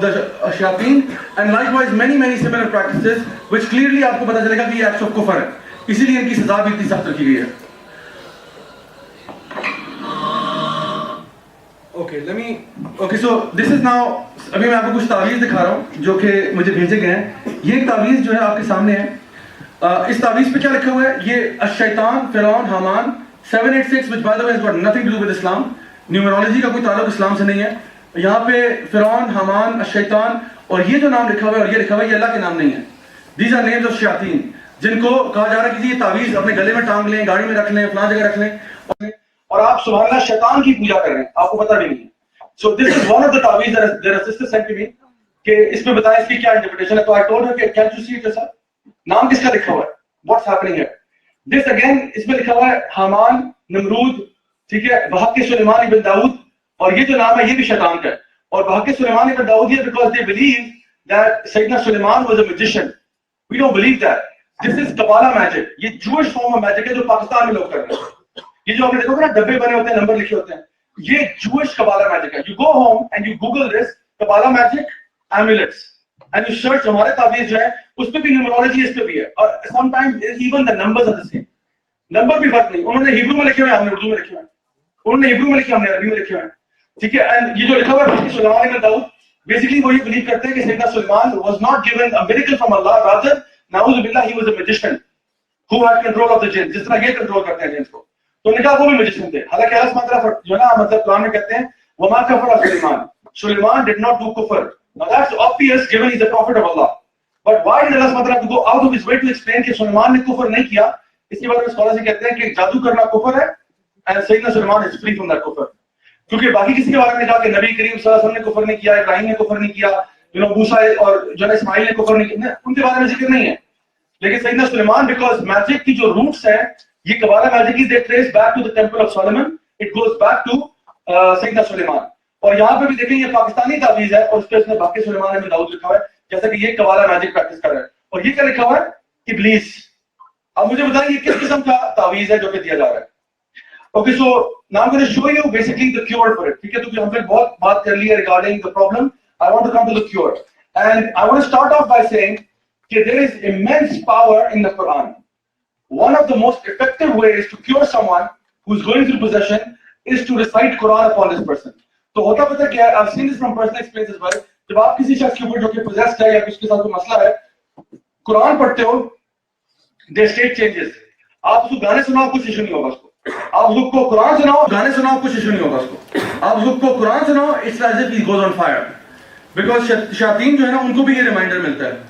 the shayateen, and likewise many similar practices, which clearly आपको पता चलेगा कि ये acts of kufr है. इसीलिए इनकी सजा भी इतनी सख्त रखी गई है. Okay, so this is now, अभी मैं आपको कुछ तावीज़ दिखा रहा हूँ जो कि मुझे भेजे गए हैं. ये एक तावीज़ जो है आपके सामने है. इस तावीज़ पे क्या लिखा हुआ है? ये अश-शैतान, फिरौन, Haman 786, which by the way has got nothing to do with Islam. Numerology का कोई ताल्लुक इस्लाम से नहीं है. यहाँ पे फिरौन, हामान, अश-शैतान, और ये जो नाम लिखा हुआ है और ये लिखा हुआ है, ये अल्लाह के नाम नहीं है. These are names of shayateen, जिनको कहा जा रहा है कि ये तावीज़ अपने गले में टांग लें, गाड़ी में रख लें, फलां जगह रख लें, और आप सुभान अल्लाह शैतान की पूजा कर रहे हैं, आपको पता भी नहीं है. So this is one of the तावीज़ that their sister sent to me, कि इसमें बताएं इसकी क्या इंटरप्रिटेशन है. तो I told her कि can you see it yourself? नाम किसका लिखा हुआ है? What's happening here? This again, इसमें लिखा हुआ है हामान, नमरूद, ठीक है, बहक सुलेमान इब्न दाऊद, और ये जो नाम है ये भी शैतान का है. और बहक सुलेमान इब्न दाऊद ये because they believe that Sayyidina Sulaiman was a magician. We don't believe that. This is Kabbalah magic. ये Jewish form of magic है जो पाकिस्तान में लोग कर रहे हैं. ये जो आपने देखोगे ना डब्बे बने होते हैं, नंबर लिखे होते हैं, ये Jewish Kabbalah magic है. You go home and you Google this Kabbalah magic amulets and you search. हमारे तावीज़ जो है उस पे भी न्यूमरोलॉजी इस पे भी है, और sometimes even the numbers are the same. Number भी फर्क नहीं. उन्होंने हिब्रू में लिखे हुए हैं, हमने उर्दू में लिखे हुए हैं. उन्होंने हिब्रू में लिखे, हमने अरबी में लिखे हुए हैं, ठीक है. एंड ये जो लिखा हुआ है सुलेमान इब्न दाऊद, बेसिकली वो ये बिलीव करते हैं कि सैयदना Suleman was not given a miracle from Allah, rather नाउज़ु बिल्लाह he was a magician who had control of the jinn, जिस तरह ये कंट्रोल करते हैं जिन्स को. तो उन्होंने कहा वो भी magician थे. हालांकि अल्लाह सुब्हानहू व तआला जो ना मतलब कुरान में कहते हैं वमा कफर Suleman, Suleiman did not do kufr. Now that's obvious given he's a prophet of Allah. But why did Allah subhanahu wa ta'ala go out of his way to explain कि सुलेमान ने कुफर नहीं किया? इसके बारे में स्कॉलर्स कहते हैं कि जादू करना कुफर है, and Sayyidina Sulaiman is free from that kufr. क्योंकि बाकी किसी के बारे में कहा कि नबी करीम सल्लल्लाहु अलैहि वसल्लम ने कुफर नहीं किया, इब्राहिम ने कुफर नहीं किया, मूसा और जो इस्माइल ने कुफर नहीं किया, उनके बारे में जिक्र नहीं है. लेकिन सैयदना सुलेमान, बिकॉज मैजिक की जो रूट्स हैं, ये kabbalah magic is they trace back to the temple of Solomon, it goes back to Sayyidna Sulaiman. और यहाँ पे भी देखें ये पाकिस्तानी तावीज है और उस पर इसने बाकी सुलेमान में दाऊद लिखा हुआ है, जैसा कि ये कबाला मैजिक प्रैक्टिस कर रहा है. और ये क्या लिखा हुआ है? इब्लीस. अब मुझे बताएं ये किस किस्म का तावीज है जो कि दिया जा रहा है. Okay, so now I'm going to show you basically the cure for it. ठीक है, तो हमने बहुत बात कर ली है regarding the problem. I want to come to the cure, and I want to start off by saying that there is immense power in the Quran. One of the most effective ways to cure someone who's going through possession is to recite Quran upon this person. तो होता पता क्या है? I've seen this from personal experience as well. जब आप किसी शख्स के ऊपर जो कि possessed है या उसके साथ कोई मसला है, कुरान पढ़ते हो, their state changes. आप उसको गाने सुनाओ, कुछ इशू नहीं होगा उसको. आप उसको कुरान सुनाओ, गाने सुनाओ, कुछ इशू नहीं होगा उसको. आप उसको कुरान सुनाओ, it's as if he goes on fire. Because शैतान जो है ना, उनको भी ये रिमाइंडर मिलता है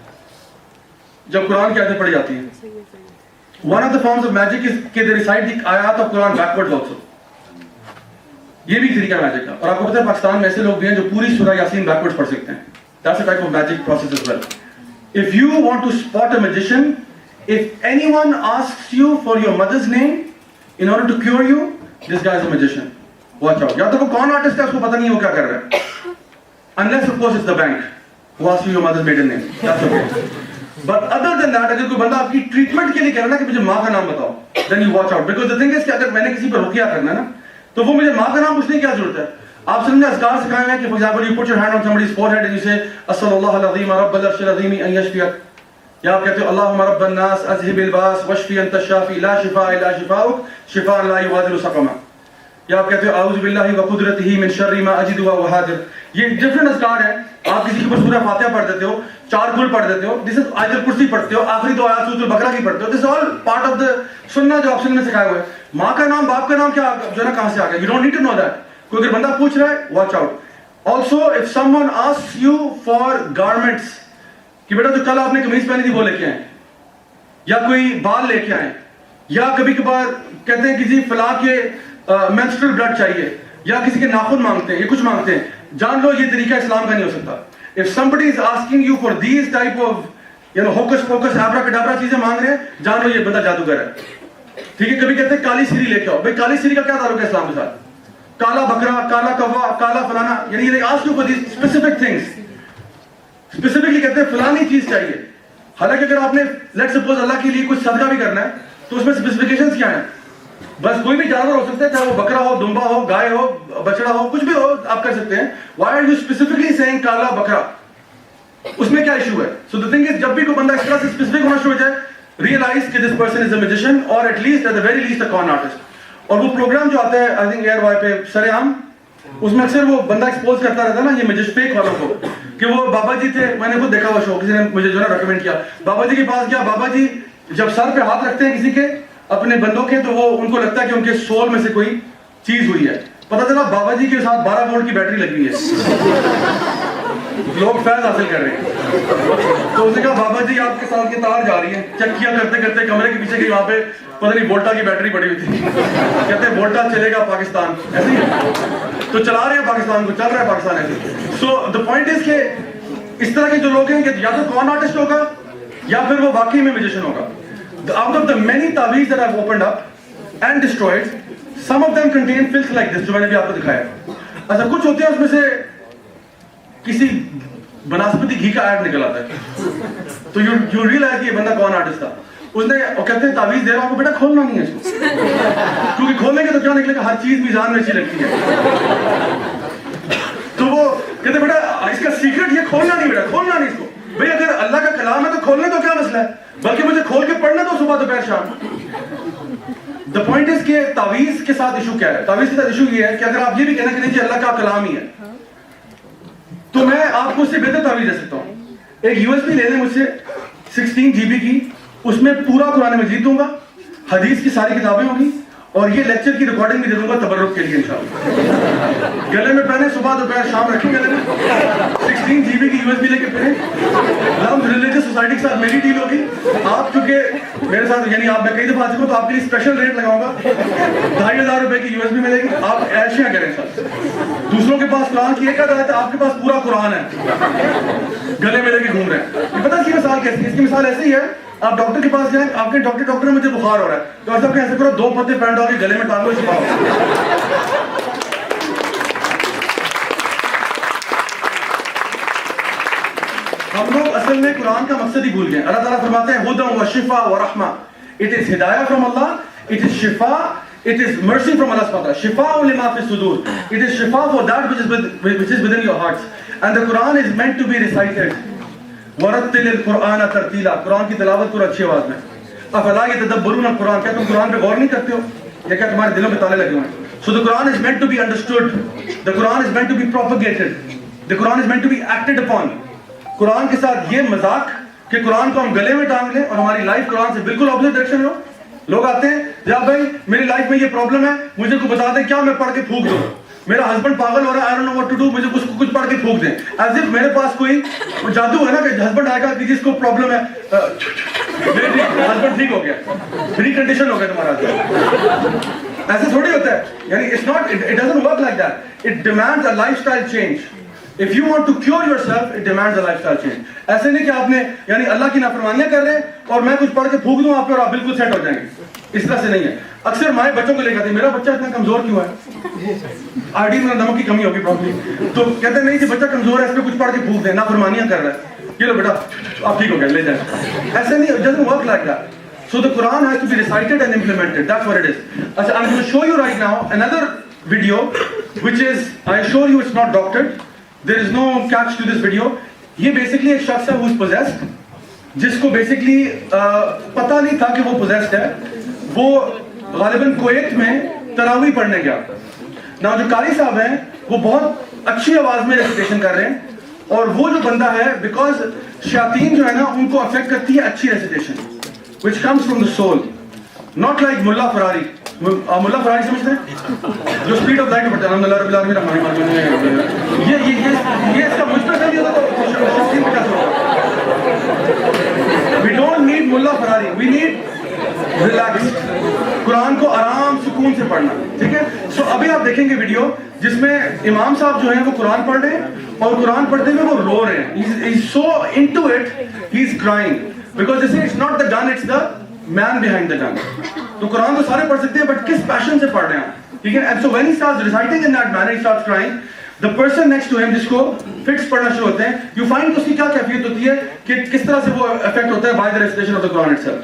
जब कुरान की आयतें पढ़ी जाती हैं. One of the forms of magic is कि they recite the ayat of Quran backwards also. ये भी तरीका मैजिक का। और आपको पता है पाकिस्तान में ऐसे लोग भी हैं जो पूरी सूरह यासीन backwards पढ़ सकते हैं। That's a type of magic process as well. If you want to spot a magician, if anyone asks you for your mother's name in order to cure you, this guy is a magician. Watch out. या तो वो कौन artist है उसको पता नहीं है वो क्या कर रहा है। Unless of course it's the bank who asks you your mother's maiden name. That's okay. But other than that, अगर कोई बंदा आपकी ट्रीटमेंट के लिए कह रहा है ना कि मुझे माँ का नाम बताओ, then you watch out. Because the thing is कि अगर मैंने किसी पर रुकिया करना है ना, तो वो मुझे माँ का नाम पूछने की क्या जरूरत है? आप सबने अज़कार सिखाए हैं कि for example you put your hand on somebody's forehead and you say अस्सलाल्लाहु अलैहि व रब्बल अर्शिल अज़ीम अन यशफियक, या आप कहते हो अल्लाहुम्मा रब्बन नास अज़हिबिल बास वशफी अंत शाफी ला शिफा इल्ला शिफाउक शिफाअन ला युगादिरु सक़मा, या आप कहते हो आऊज़ु बिल्लाहि व कुदरतिही मिन शर्रि मा अजिदु व उहादिर। ये डिफरेंट अज़कार है। आप किसी के ऊपर सूरह फातिहा पढ़ देते हो, 4 कुल पढ़ देते हो, दिस इज आयतुल कुर्सी पढ़ते हो, आखिरी 2 आयत सूरह बकरा की पढ़ते हो, this is all part of the sunnah जो ऑप्शन में सिखाया हुआ है। माँ का नाम बाप का नाम क्या जो है ना कहां से आ गया, you don't need to know that. कोई अगर बंदा पूछ रहा है, watch out. Also if someone asks you for garments कि बेटा जो कल आपने कमीज पहनी थी वो लेके आए, या कोई बाल लेके आए, या कभी कभार कहते हैं किसी फला के मेंस्ट्रुअल ब्लड चाहिए, या किसी के नाखून मांगते हैं, ये कुछ मांगते हैं, जान लो ये तरीका इस्लाम का नहीं हो सकता। If somebody is asking you for these type of hocus pocus abracadabra चीजें मांग रहे हैं, जान लो ये बंदा जादूगर है। ठीक है, कभी कहते हैं काली सीरी लेके आओ, भाई काली सीरी का क्या ताल्लुक है इस्लाम के साथ? काला बकरा, काला कौवा, काला फलाना, यानी they ask you for these specific things, specifically कहते हैं फलानी चीज चाहिए। हालांकि अगर आपने लेट्स सपोज अल्लाह के लिए कुछ सदका भी करना है तो उसमें स्पेसिफिकेशंस क्या हैं? बस कोई भी जानवर हो सकता है, चाहे वो बकरा हो, दुम्बा हो, गाय हो, बछड़ा हो, कुछ भी हो, आप कर सकते हैं। Why are you specifically saying काला बकरा? उसमें क्या इशू है? So the thing is, जब भी कोई बंदा इस तरह से स्पेसिफिक होना शुरू हो जाए, realize कि this person is a magician or at least at the very least a con artist. और वो प्रोग्राम जो आता है, I think एयर वाई पे सरेआम, उसमें अक्सर वो बंदा एक्सपोज करता रहता है ना ये मैजिक फेक वालों को, कि वो बाबा जी थे, मैंने खुद देखा हुआ शो, किसी ने मुझे जो है रेकमेंड किया, बाबा जी के पास गया, बाबा जी जब सर पे हाथ रखते हैं किसी के अपने बंदों के, तो वो उनको लगता है कि उनके सोल में से कोई चीज हुई है। पता चला बाबा जी के साथ 12 वोल्ट की बैटरी लगी है। लोग फैज हासिल कर रहे हैं। तो उसने कहा बाबा जी आपके साथ की तार जा रही है, चेक किया करते करते कमरे के पीछे गई, वहां पे पता नहीं वोल्टा की बैटरी पड़ी हुई थी। कहते हैं वोल्टा चलेगा पाकिस्तान, ऐसे ही तो चला रहे हैं पाकिस्तान को, चल रहा है पाकिस्तान ऐसे। सो द पॉइंट इज के इस तरह के जो लोग हैं कि या तो कॉन आर्टिस्ट होगा या फिर वो वाकई में म्यूजिशियन होगा। Out of the many तावीज़ that I've opened up and destroyed, some of them contain filth like this, जो मैंने भी आपको दिखाया। अच्छा, कुछ होते हैं उसमें से किसी वनस्पति घी का ऐड निकल आता है, तो you realize कि ये बंदा कौन आर्टिस्ट था। उसने और कहते हैं तावीज़ दे रहा हूँ, बेटा खोलना नहीं है इसको, क्योंकि खोलेंगे तो क्या निकलेगा, हर चीज मीजान में अच्छी लगती है। तो वो कहते बेटा इसका सीक्रेट ये खोलना नहीं, बेटा खोलना नहीं इसको। भाई अगर अल्लाह का कलाम है तो खोलने तो क्या मसला है, बल्कि मुझे खोल के पढ़ने दो सुबह दोपहर शाम। द पॉइंट इज के तावीज के साथ इशू क्या है? तावीज के साथ इशू ये है कि अगर आप ये भी कहना कि नहीं अल्लाह का कलाम ही है, तो मैं आपको उससे बेहतर तावीज दे सकता हूँ। एक यूएसबी ले लें मुझसे 16 GB की, उसमें पूरा कुरान मजीद दूंगा, हदीस की सारी किताबें होंगी, और ये लेक्चर की रिकॉर्डिंग भी दे दूंगा तबर्रुक के लिए इंशाल्लाह। गले में पहने, सुबह दोपहर शाम रखें गले में, 16 GB की यूएसबी लेके फिरें। रिलीजियस सोसाइटी के साथ मेरी डील होगी। आप चूंकि मेरे साथ यानी आप मैं कई दफा आ चुका हूं, तो आपके लिए स्पेशल रेट लगाऊंगा, 2500 रुपए की यूएसबी मिलेगी। आप ऐशिया करें सर, दूसरों के पास कुरान की एक आयत है, आपके पास पूरा कुरान है, गले में लेके घूम रहे हैं। पता इसकी मिसाल कैसी है? इसकी मिसाल ऐसी है, आप डॉक्टर के पास जाएं, आपके डॉक्टर मुझे बुखार हो रहा है, तो ऐसा कैसे करो, 2 पत्ते पैंट डाल के गले में टांगो, छुपाओ। हम लोग असल में कुरान का मकसद ही भूल गए। अल्लाह ताला फरमाते हैं हुदन व शिफा व रहमा, इट इज हिदायत from Allah, it is Shifa, it is mercy from अल्लाह सुब्हानहू व तआला, शिफा लिमा फी सुदूर, it is Shifa for that which is within your hearts, and the Quran is meant to be recited। वरत्तिलिल कुरान तरतीला, कुरान की तिलावत करो अच्छी आवाज में। अफला यतदब्बरून कुरान, क्या तुम कुरान पे गौर नहीं करते हो, या क्या तुम्हारे दिलों में ताले लगे हुए हैं? So the Quran is meant to be understood, the Quran is meant to be propagated, the Quran is meant to be acted upon। Quran के साथ ये मजाक कि कुरान को हम गले में टांग लें और हमारी लाइफ कुरान से बिल्कुल ऑपोजिट डायरेक्शन में हो। लोग आते हैं, या भाई मेरी लाइफ में ये प्रॉब्लम है, मुझे को बता दें क्या मैं पढ़ के फूंक दूं, मेरा हस्बैंड पागल हो रहा है, I don't know what to do, मुझे कुछ पढ़ के फूंक दें। एज इफ मेरे पास कोई जादू है ना कि हस्बैंड आएगा कि जिसको प्रॉब्लम है हस्बैंड ठीक हो गया, रिकंडीशन हो गया तुम्हारा husband। ऐसे थोड़ी होता है, यानी it's not, it doesn't work like that, it demands a lifestyle change. If you want to cure yourself, it demands a lifestyle change. ऐसे नहीं कि आपने यानी अल्लाह की नाफरमानियां कर रहे हैं और मैं कुछ पढ़ के फूंक दूं आप पे और आप बिल्कुल सेट हो जाएंगे, इस तरह से नहीं है। अक्सर माए बच्चों को लेकर आती है, मेरा बच्चा इतना कमजोर क्यों है, आयोडीन में नमक की कमी होगी प्रॉब्लम, तो कहते नहीं कि बच्चा कमजोर है, इस पे कुछ पढ़ के फूंक दे, नाफरमानियां कर रहा है, ये लो बेटा आप ठीक हो गए, ले जाए। ऐसे नहीं, it doesn't work like that. So the Quran has to be recited and implemented. That's what it is. I'm going to show you right now another video, which is, I assure you, it's not doctored. There is no catch to this video. ये basically एक शख्स है who is possessed, जिसको basically पता नहीं था कि वो possessed है। वो गालिबन कुवैत में तरावी पढ़ने गया। Now जो कारी साहब हैं, वो बहुत अच्छी आवाज में रेसिटेशन कर रहे हैं, और वो जो बंदा है, because शयातीन जो है ना, उनको अफेक्ट करती है अच्छी recitation, which comes from the soul, not like मुल्ला फरारी। मुल्ला फरारी समझते हैं, जो स्पीड ऑफ लाइट में पढ़ते हैं, अल्हम्दुलिल्लाह रब्बिल आलमीन रहमान रहमान, ये इसका मुझ पर नहीं होता तो शयातीन पे कैसे होगा? We don't need मुल्ला Ferrari, we need relax, Quran को आराम सुकून से पढ़ना, ठीक है। सो अभी आप देखेंगे वीडियो जिसमें इमाम साहब जो हैं वो कुरान पढ़ रहे हैं, और कुरान पढ़ते हुए वो रो रहे हैं, he is so into it, he is crying, because they say it's not the gun, it's the man behind the gun। तो कुरान तो सारे पढ़ सकते हैं, बट किस पैशन से पढ़ रहे हैं, ठीक है। And so when he starts reciting in that manner, he starts crying, the person next to him जिसको फिक्स पढ़ना शुरू होते हैं, you find उसकी क्या कैफियत होती है कि किस तरह से वो इफेक्ट होता है by the recitation of the Quran itself।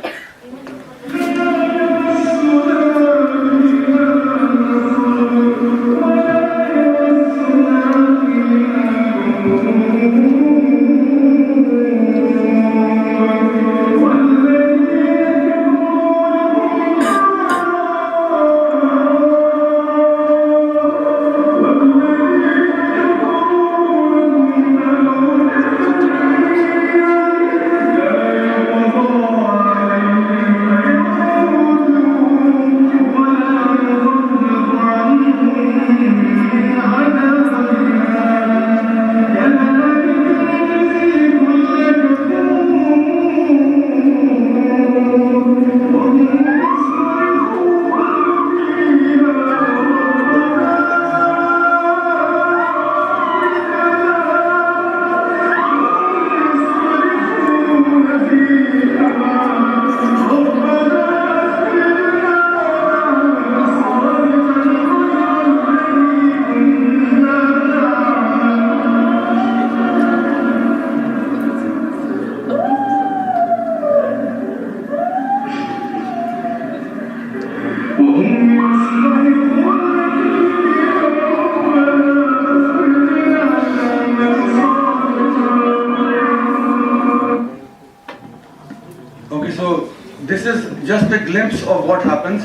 This is just a glimpse of what happens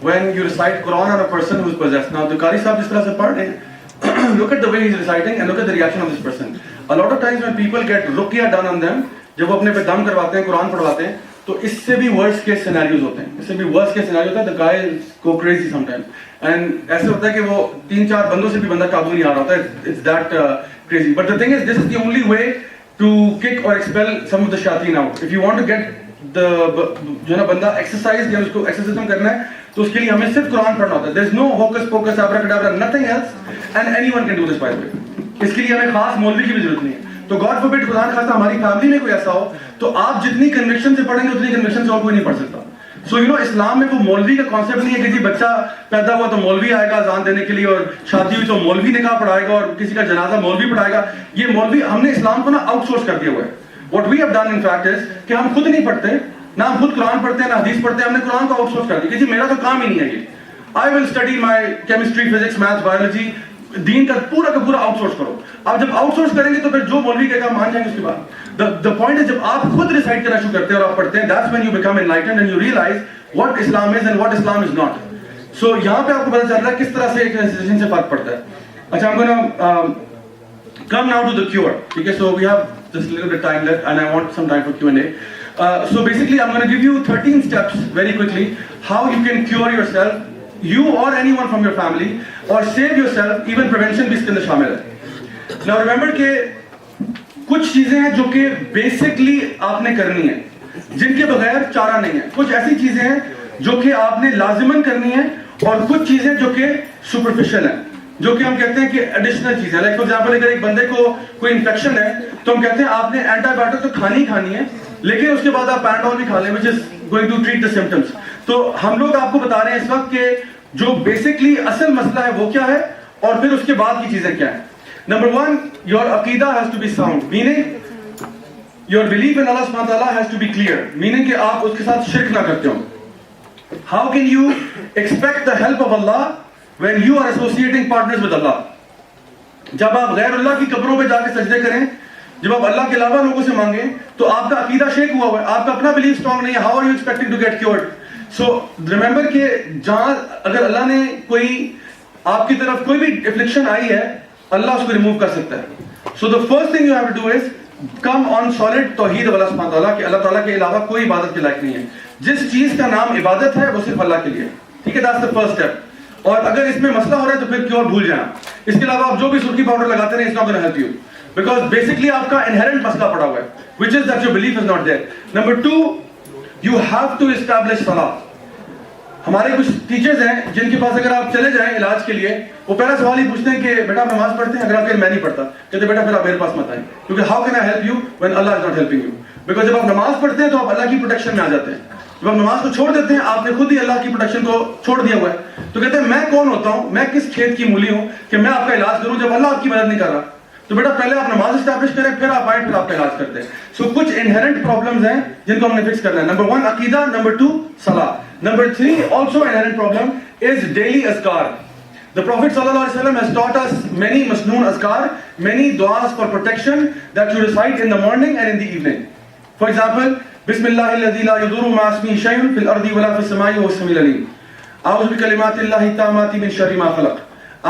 when you recite Quran on a person who is possessed. Now, the Qari Sahib जिस तरह से पढ़ रहे हैं, look at the way he's reciting and look at the reaction of this person. A lot of times when people get ruqya done on them, जब वो अपने पे दम करवाते हैं, कुरान पढ़वाते हैं, तो इससे भी worst case scenarios होते हैं, इससे भी worst case scenario होता है, the guy go crazy sometimes. And ऐसे होता है कि वो 3-4 बंदों से भी बंदा काबू नहीं आ रहा होता है, it's that crazy. But the thing is, this is the only way to kick or expel some of the shayateen out. If you want to get जो है ना बंदा एक्सरसाइज या उसको एक्सरसाइज करना है, तो उसके लिए हमें सिर्फ कुरान पढ़ना होता है। There is no hocus pocus abracadabra, nothing else, and anyone can do this by the way. इसके लिए हमें खास मौलवी की भी जरूरत नहीं है। तो गॉड फॉरबिड, खुदा न खास्ता हमारी फैमिली में कोई ऐसा हो, तो आप जितनी कन्विक्शन से पढ़ेंगे उतनी कन्विक्शन से और कोई नहीं पढ़ सकता। सो यू नो, इस्लाम में वो मौलवी का कॉन्सेप्ट नहीं है कि जी बच्चा पैदा हुआ तो मौलवी आएगा अजान देने के लिए, और शादी हुई तो मौलवी निकाह पढ़ाएगा, और किसी का जनाजा मौलवी पढ़ाएगा। ये मौलवी, हमने इस्लाम को ना आउटसोर्स कर दिया हुआ है। What we have done in fact is कि हम खुद नहीं पढ़ते, ना हम खुद कुरान पढ़ते हैं, ना हदीस पढ़ते हैं, हमने कुरान को आउटसोर्स कर दिया कि जी मेरा तो काम ही नहीं है ये। I will study my chemistry, physics, maths, biology, दीन का पूरा आउटसोर्स करो। अब जब आउटसोर्स करेंगे तो फिर जो मौलवी कहेगा मान जाएंगे उसके बाद। द पॉइंट इज, जब आप खुद रिसाइट करना शुरू करते हैं और आप पढ़ते हैं, that's when you become enlightened and you realize what Islam is and what Islam is not. So यहाँ पे आपको पता चल रहा है किस तरह से एक रेसिटेशन से फर्क पड़ता है। अच्छा, I'm gonna come now to the cure. Okay, so we have just a little bit time left and I want some time for Q&A. So basically I'm going to give you 13 steps very quickly how you can cure yourself, you or anyone from your family, or save yourself. Even prevention भी इसके अंदर शामिल है। Now remember कि कुछ चीजें हैं जो कि basically आपने करनी है। जिनके बगैर चारा नहीं है। कुछ ऐसी चीजें हैं जो कि आपने लाजिमन करनी है और कुछ चीजें जो कि सुपरफिशियल है, जो कि हम कहते हैं कि एडिशनल चीजें। लाइक फॉर एग्जांपल अगर एक बंदे को कोई इंफेक्शन है तो हम कहते हैं आपने एंटीबायोटिक तो खानी ही खानी है, लेकिन उसके बाद आप पैराडोल भी खा लें, which is going to treat the symptoms. तो हम लोग आपको बता रहे हैं इस वक्त कि जो बेसिकली असल मसला है वो क्या है और फिर उसके बाद की चीजें क्या है। Number 1, your aqidah has to be sound, meaning your belief in Allah सुब्हानहू व तआला has to be clear, meaning कि आप उसके साथ शिर्क ना करते हो। How can you expect the help of Allah when you are associating partners with Allah? जब आप गैर अल्लाह की कब्रों पे जाके सजदे करें, जब आप अल्लाह के अलावा लोगों से मांगे, तो आपका अकीदा शेक हुआ हुआ है, आपका अपना बिलीफ स्ट्रांग नहीं है। How are you expecting to get cured? So remember कि जहां अगर अल्लाह ने कोई आपकी तरफ कोई भी एफ्लिक्शन आई है, अल्लाह उसको रिमूव कर सकता है। So the first thing you have to do is come on solid tawheed Allah सुब्हानहू व तआला कि अल्लाह ताला के अलावा कोई इबादत के लायक नहीं है। जिस चीज का नाम इबादत है वो सिर्फ अल्लाह के लिए, ठीक है? That's the first step. और अगर इसमें मसला हो रहा है तो फिर क्योर भूल जाए। इसके अलावा आप जो भी सुर्खी पाउडर लगाते रहे, it's not gonna help you, because basically आपका इनहेरेंट मसला पड़ा हुआ है, which is that your belief is not there. Number 2, you have to establish सलाह। हमारे कुछ टीचर्स हैं जिनके पास अगर आप चले जाएं इलाज के लिए, वो पहला सवाल ही पूछते हैं कि बेटा आप नमाज पढ़ते हैं? अगर आप कहें मैं नहीं पढ़ता, कहते बेटा फिर आप मेरे पास मत आए, क्योंकि how can I help you when Allah is not helping you? Because जब आप नमाज पढ़ते हैं तो आप अल्लाह की प्रोटेक्शन में आ जाते हैं। जब आप नमाज को छोड़ देते हैं, आपने खुद ही अल्लाह की प्रोटेक्शन को छोड़ दिया हुआ है। तो कहते हैं मैं कौन होता हूं, मैं किस खेत की मूली हूं कि मैं आपका इलाज करूं जब अल्लाह आपकी मदद नहीं कर रहा? तो बेटा पहले आप नमाज एस्टैब्लिश करें, फिर आप आए, फिर आपका इलाज करते हैं। सो कुछ इनहेरेंट प्रॉब्लम्स हैं जिनको हमने फिक्स करना है। नंबर 1 अकीदा, नंबर 2 सलाह। Number 3 also inherent problem is daily azkar. The Prophet sallallahu alaihi wasallam has taught us many masnoon azkar, many du'as for protection that you recite in the morning and in the evening. For example, Bismillahilladzi la yadurru ma'a ismihi shay'un fil ardi wala fis samai wa huwa as-sami'ul alim. A'udhu bi kalimatillahi tammati min sharri ma khalaq.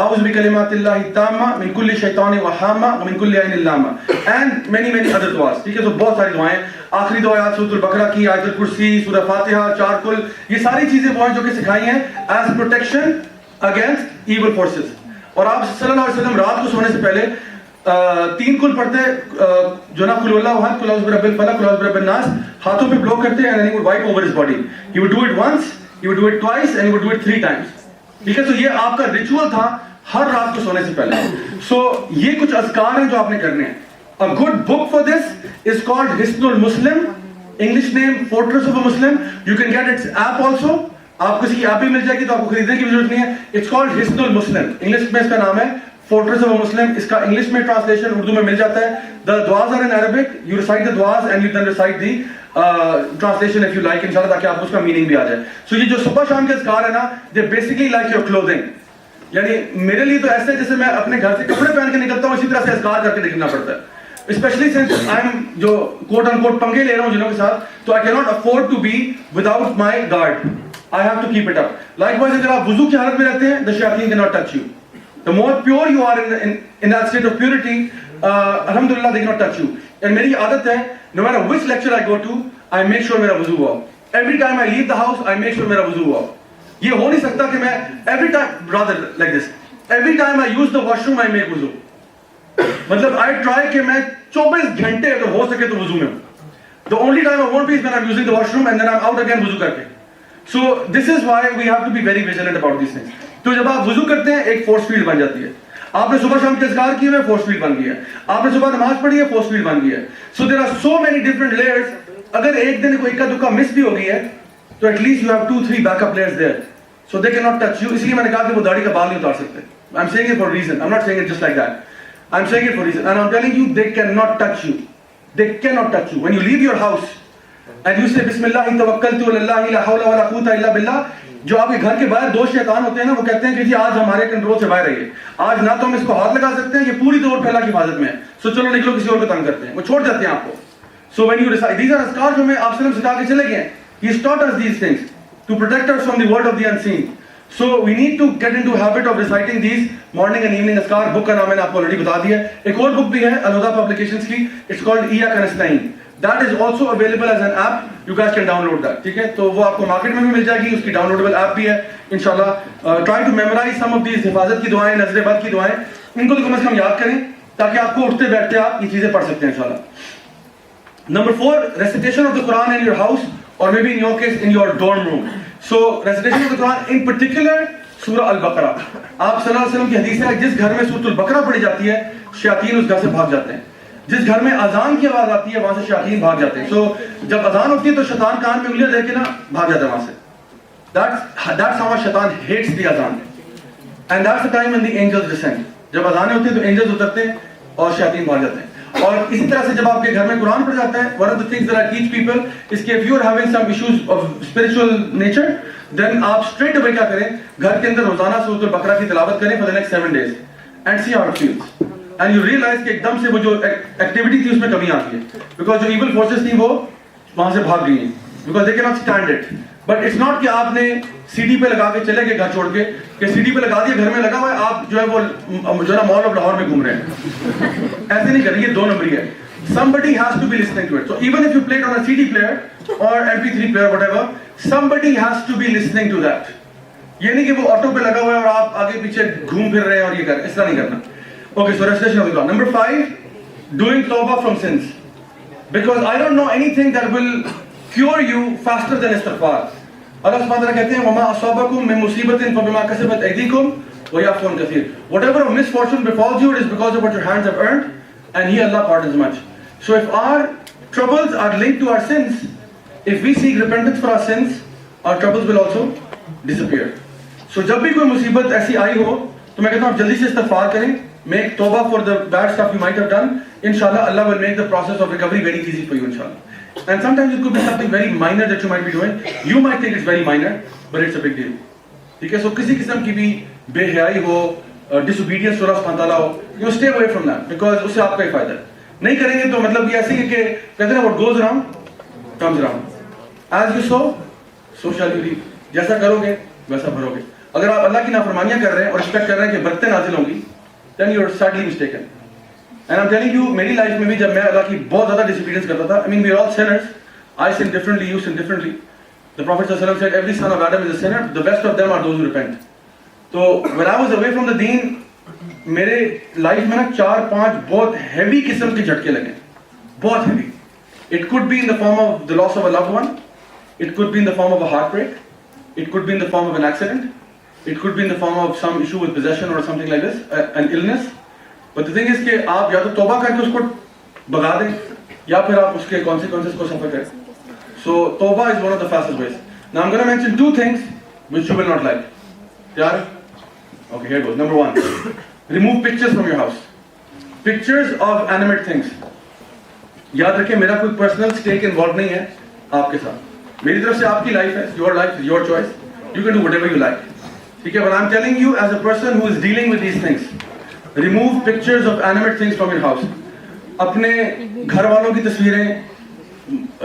A'udhu bi kalimatillahi tamma min kulli shaytanin wa hamma wa min kulli aynin lamma. And many other du'as. ठीक है? तो बहुत सारी दुआएं, आखिरी दो आयत सूरह बकरा की, आयतुल कुर्सी, सूरह फातिहा, चार कुल, ये सारी चीजें वो हैं जो कि सिखाई हैं as protection against evil forces. और आप सल्लल्लाहु अलैहि वसल्लम रात को सोने से पहले 3 कुल पढ़ते जो ना कुल वल्लाहु अहद, कुल औज़ु बिरब्बिल फलक, कुल औज़ु बिरब्बिन नास, हाथों पे ब्लो करते हैं, and he would wipe over his body. He would do it once, he would do it twice, and he would do it 3 times. ठीक है? तो ये आपका रिचुअल था हर रात को सोने से पहले। सो ये कुछ अज़कार हैं जो आपने करने हैं। A good book for this is called Hisnul Muslim, English name Fortress of a Muslim. You can get its app also. आपको इसकी ऐप भी मिल जाएगी, तो आपको खरीदने की जरूरत नहीं है। It's called Hisnul Muslim. English में इसका नाम है Fortress of a Muslim. इसका इंग्लिश में ट्रांसलेशन उर्दू में मिल जाता है। The du'as are in Arabic. You recite the du'as and you then recite the translation if you like, इंशाल्लाह, ताकि आपको उसका मीनिंग भी आ जाए। So ये जो सुबह शाम के अज़कार है ना, they basically like your clothing. यानी मेरे लिए तो ऐसे जैसे मैं अपने घर से कपड़े पहन के निकलता हूँ, इसी तरह से अज़कार करके निकलना पड़ता है। Especially since I'm जो quote unquote पंगे ले रहा हूँ जिनों के साथ, तो I cannot afford to be without my guard. I have to keep it up. Likewise, अगर आप वुज़ू की हालत में रहते हैं, the shayateen cannot touch you. The more pure you are in that state of purity, alhamdulillah, they cannot touch you. And मेरी आदत है, no matter which lecture I go to, I make sure मेरा वुज़ू हुआ। Every time I leave the house, I make sure मेरा वुज़ू हुआ। ये हो नहीं सकता कि मैं every time, rather like this, every time I use the washroom, I make वुज़ू। मतलब I try कि मैं 24 घंटे अगर हो सके तो वुज़ू में हूँ। The only time I won't be is when I'm using the washroom and then I'm out again वुज़ू करके। So this is why we have to be very vigilant about these things. तो जब आप वुज़ू करते हैं, एक फोर्स फील्ड बन जाती है। आपने सुबह शाम के अज़कार किए हुए, फोर्स फील्ड बन गई है। आपने सुबह नमाज पढ़ी है, फोर्स फील्ड बन गई है। So there are so many different layers. अगर एक दिन कोई इक्का दुक्का मिस भी हो गई है, तो at least you have 2-3 backup layers there. So they cannot touch you. इसलिए मैंने कहा कि वो दाढ़ी का बाल नहीं उतार सकते। I'm saying it for a reason. I'm not saying it just like that. I'm saying it for a reason. And I'm telling you, they cannot touch you. They cannot touch you. When you leave your house and you say Bismillahi tawakkaltu alallahi la hawla wa la quwwata illa billah, जो आपके घर के बाहर 2 शैतान होते हैं ना, वो कहते हैं कि जी आज हमारे कंट्रोल से बाहर रहिए, आज ना तो हम इसको हाथ लगा सकते हैं, ये पूरी तौर पर अल्लाह की हिफाजत में है, सो चलो निकलो किसी और को तंग करते हैं, वो छोड़ जाते हैं आपको। So when you recite these are adhkar जो हमें आप सल्लम सिखा के चले गए, he has taught us these things to protect us from the world of the unseen. So we need to get into habit of reciting these morning and evening adhkar. Book का नाम मैंने आपको ऑलरेडी बता दिया। एक और बुक भी है अल-हुदा पब्लिकेशंस की, it's called Iyyaka Nastaeen. That is also available as an app. You guys can download that. ठीक है? तो वो आपको मार्केट में भी मिल जाएगी, उसकी डाउनलोडेबल ऐप भी है इंशाल्लाह। Try to memorize some of these हिफाजत की दुआएं, नजर बद की दुआएं, इनको तो कम से कम याद करें ताकि आपको उठते बैठते आप ये चीजें पढ़ सकते हैं इंशाल्लाह। Number 4, recitation of the Quran in your house, or maybe in your case in your dorm room. So recitation of the Quran in particular सूरह अल-बकरा. आप सल्लल्लाहु अलैहि वसल्लम की हदीस है, जिस घर में सूरह अल-बकरा पढ़ी जाती है शयातीन उस घर से भाग जाते हैं. जिस घर में अजान की आवाज आती है वहां से शयातीन भाग जाते हैं. So जब अजान होती है तो शैतान कान में उंगलियां दे के ना भाग जाता है वहां से. That's how much शैतान hates the azan. And that's the time when the angels descend. जब अजानें होती है तो एंजल्स उतरते हैं और शयातीन भाग जाते हैं. और इसी तरह से जब आपके घर में कुरान पढ़ जाता है, one of the things that I teach people is कि if you are having some issues of spiritual nature, then आप straight away क्या करें, घर के अंदर रोजाना सूरह अल-बकरा की तिलावत करें for the next 7 days and see how it feels. And you realize कि एकदम से वो जो एक्टिविटी थी उसमें कमी आती है, because जो evil forces थी वो वहां से भाग गई हैं, because they cannot stand it. But it's not कि आपने सीडी पे लगा के चले गए घर छोड़ के, कि सीडी पे लगा दिया घर में लगा हुआ है, आप जो है वो जो है मॉल ऑफ लाहौर में घूम रहे हैं. ऐसे नहीं करेंगे, 2 नंबरी है. Somebody has to be listening to it. So even if you play it on a CD player or MP3 player, whatever, somebody has to be listening to that. ये नहीं कि वो ऑटो पे लगा हुआ है और आप आगे पीछे घूम फिर रहे हैं और ये कर रहे हैं, इस तरह नहीं करना. Okay, so recitation of the Quran. Number 5, doing tawbah from sins. Because I don't know anything that will cure you faster than istighfar. Allah subhanahu wa ta'ala कहते हैं वमा असाबकुम मिन मुसीबतिन फबिमा कसबत ऐदीकुम व याफून कसीर. Whatever misfortune befalls you, it is because of what your hands have earned, and He, Allah, pardons much. So if our troubles are linked to our sins, if we seek repentance for our sins, our troubles will also disappear. So जब भी कोई मुसीबत ऐसी आई हो तो मैं कहता हूँ आप जल्दी से इस्तिग़फ़ार करें, make tawbah for the bad stuff you might have done. Inshallah, Allah will make the process of recovery very easy for you, inshallah. And sometimes it could be something very minor that you might be doing. You might think it's very minor, but it's a big deal. ठीक है, so किसी किस्म की भी बेहयाई हो, disobedience to Allah subhanahu wa ta'ala हो, you stay away from that, because उससे आपका ही फायदा है. नहीं करेंगे तो मतलब ये ऐसे ही कि कहते हैं what goes around comes around. As you sow, so shall you reap. जैसा करोगे वैसा भरोगे. अगर आप अल्लाह की नाफरमानियां कर रहे हैं और एक्सपेक्ट कर रहे हैं कि बरकतें नाजिल होंगी, then you are sadly mistaken. And I'm telling you, मेरी लाइफ में भी जब मैं अल्लाह की बहुत ज़्यादा डिसोबीडियंस करता था, I mean we are all sinners. I sin differently, you sin differently. The Prophet ﷺ said, every son of Adam is a sinner. The best of them are those who repent. तो when I was away from the deen, मेरे life में ना 4-5 बहुत heavy किस्म के झटके लगे, बहुत heavy. It could be in the form of the loss of a loved one. It could be in the form of a heartbreak. It could be in the form of an accident. It could be in the form of some issue with possession or something like this, an illness. But the thing is कि आप या तो तौबा करके उसको भगा दें या फिर आप उसके consequences को सफ़र करें. So tawbah is one of the fastest ways. Now I'm going to mention 2 things which you will not like. Yaar? Okay, here goes. Number 1, remove pictures from your house. Pictures of animate things. याद रखें मेरा कोई personal stake involve नहीं है आपके साथ. मेरी तरफ से आपकी लाइफ है, your life, your choice. You can do whatever you like. ठीक है, but I'm telling you as a person who is dealing with these things, remove pictures of animate things from your house. अपने घर वालों की तस्वीरें,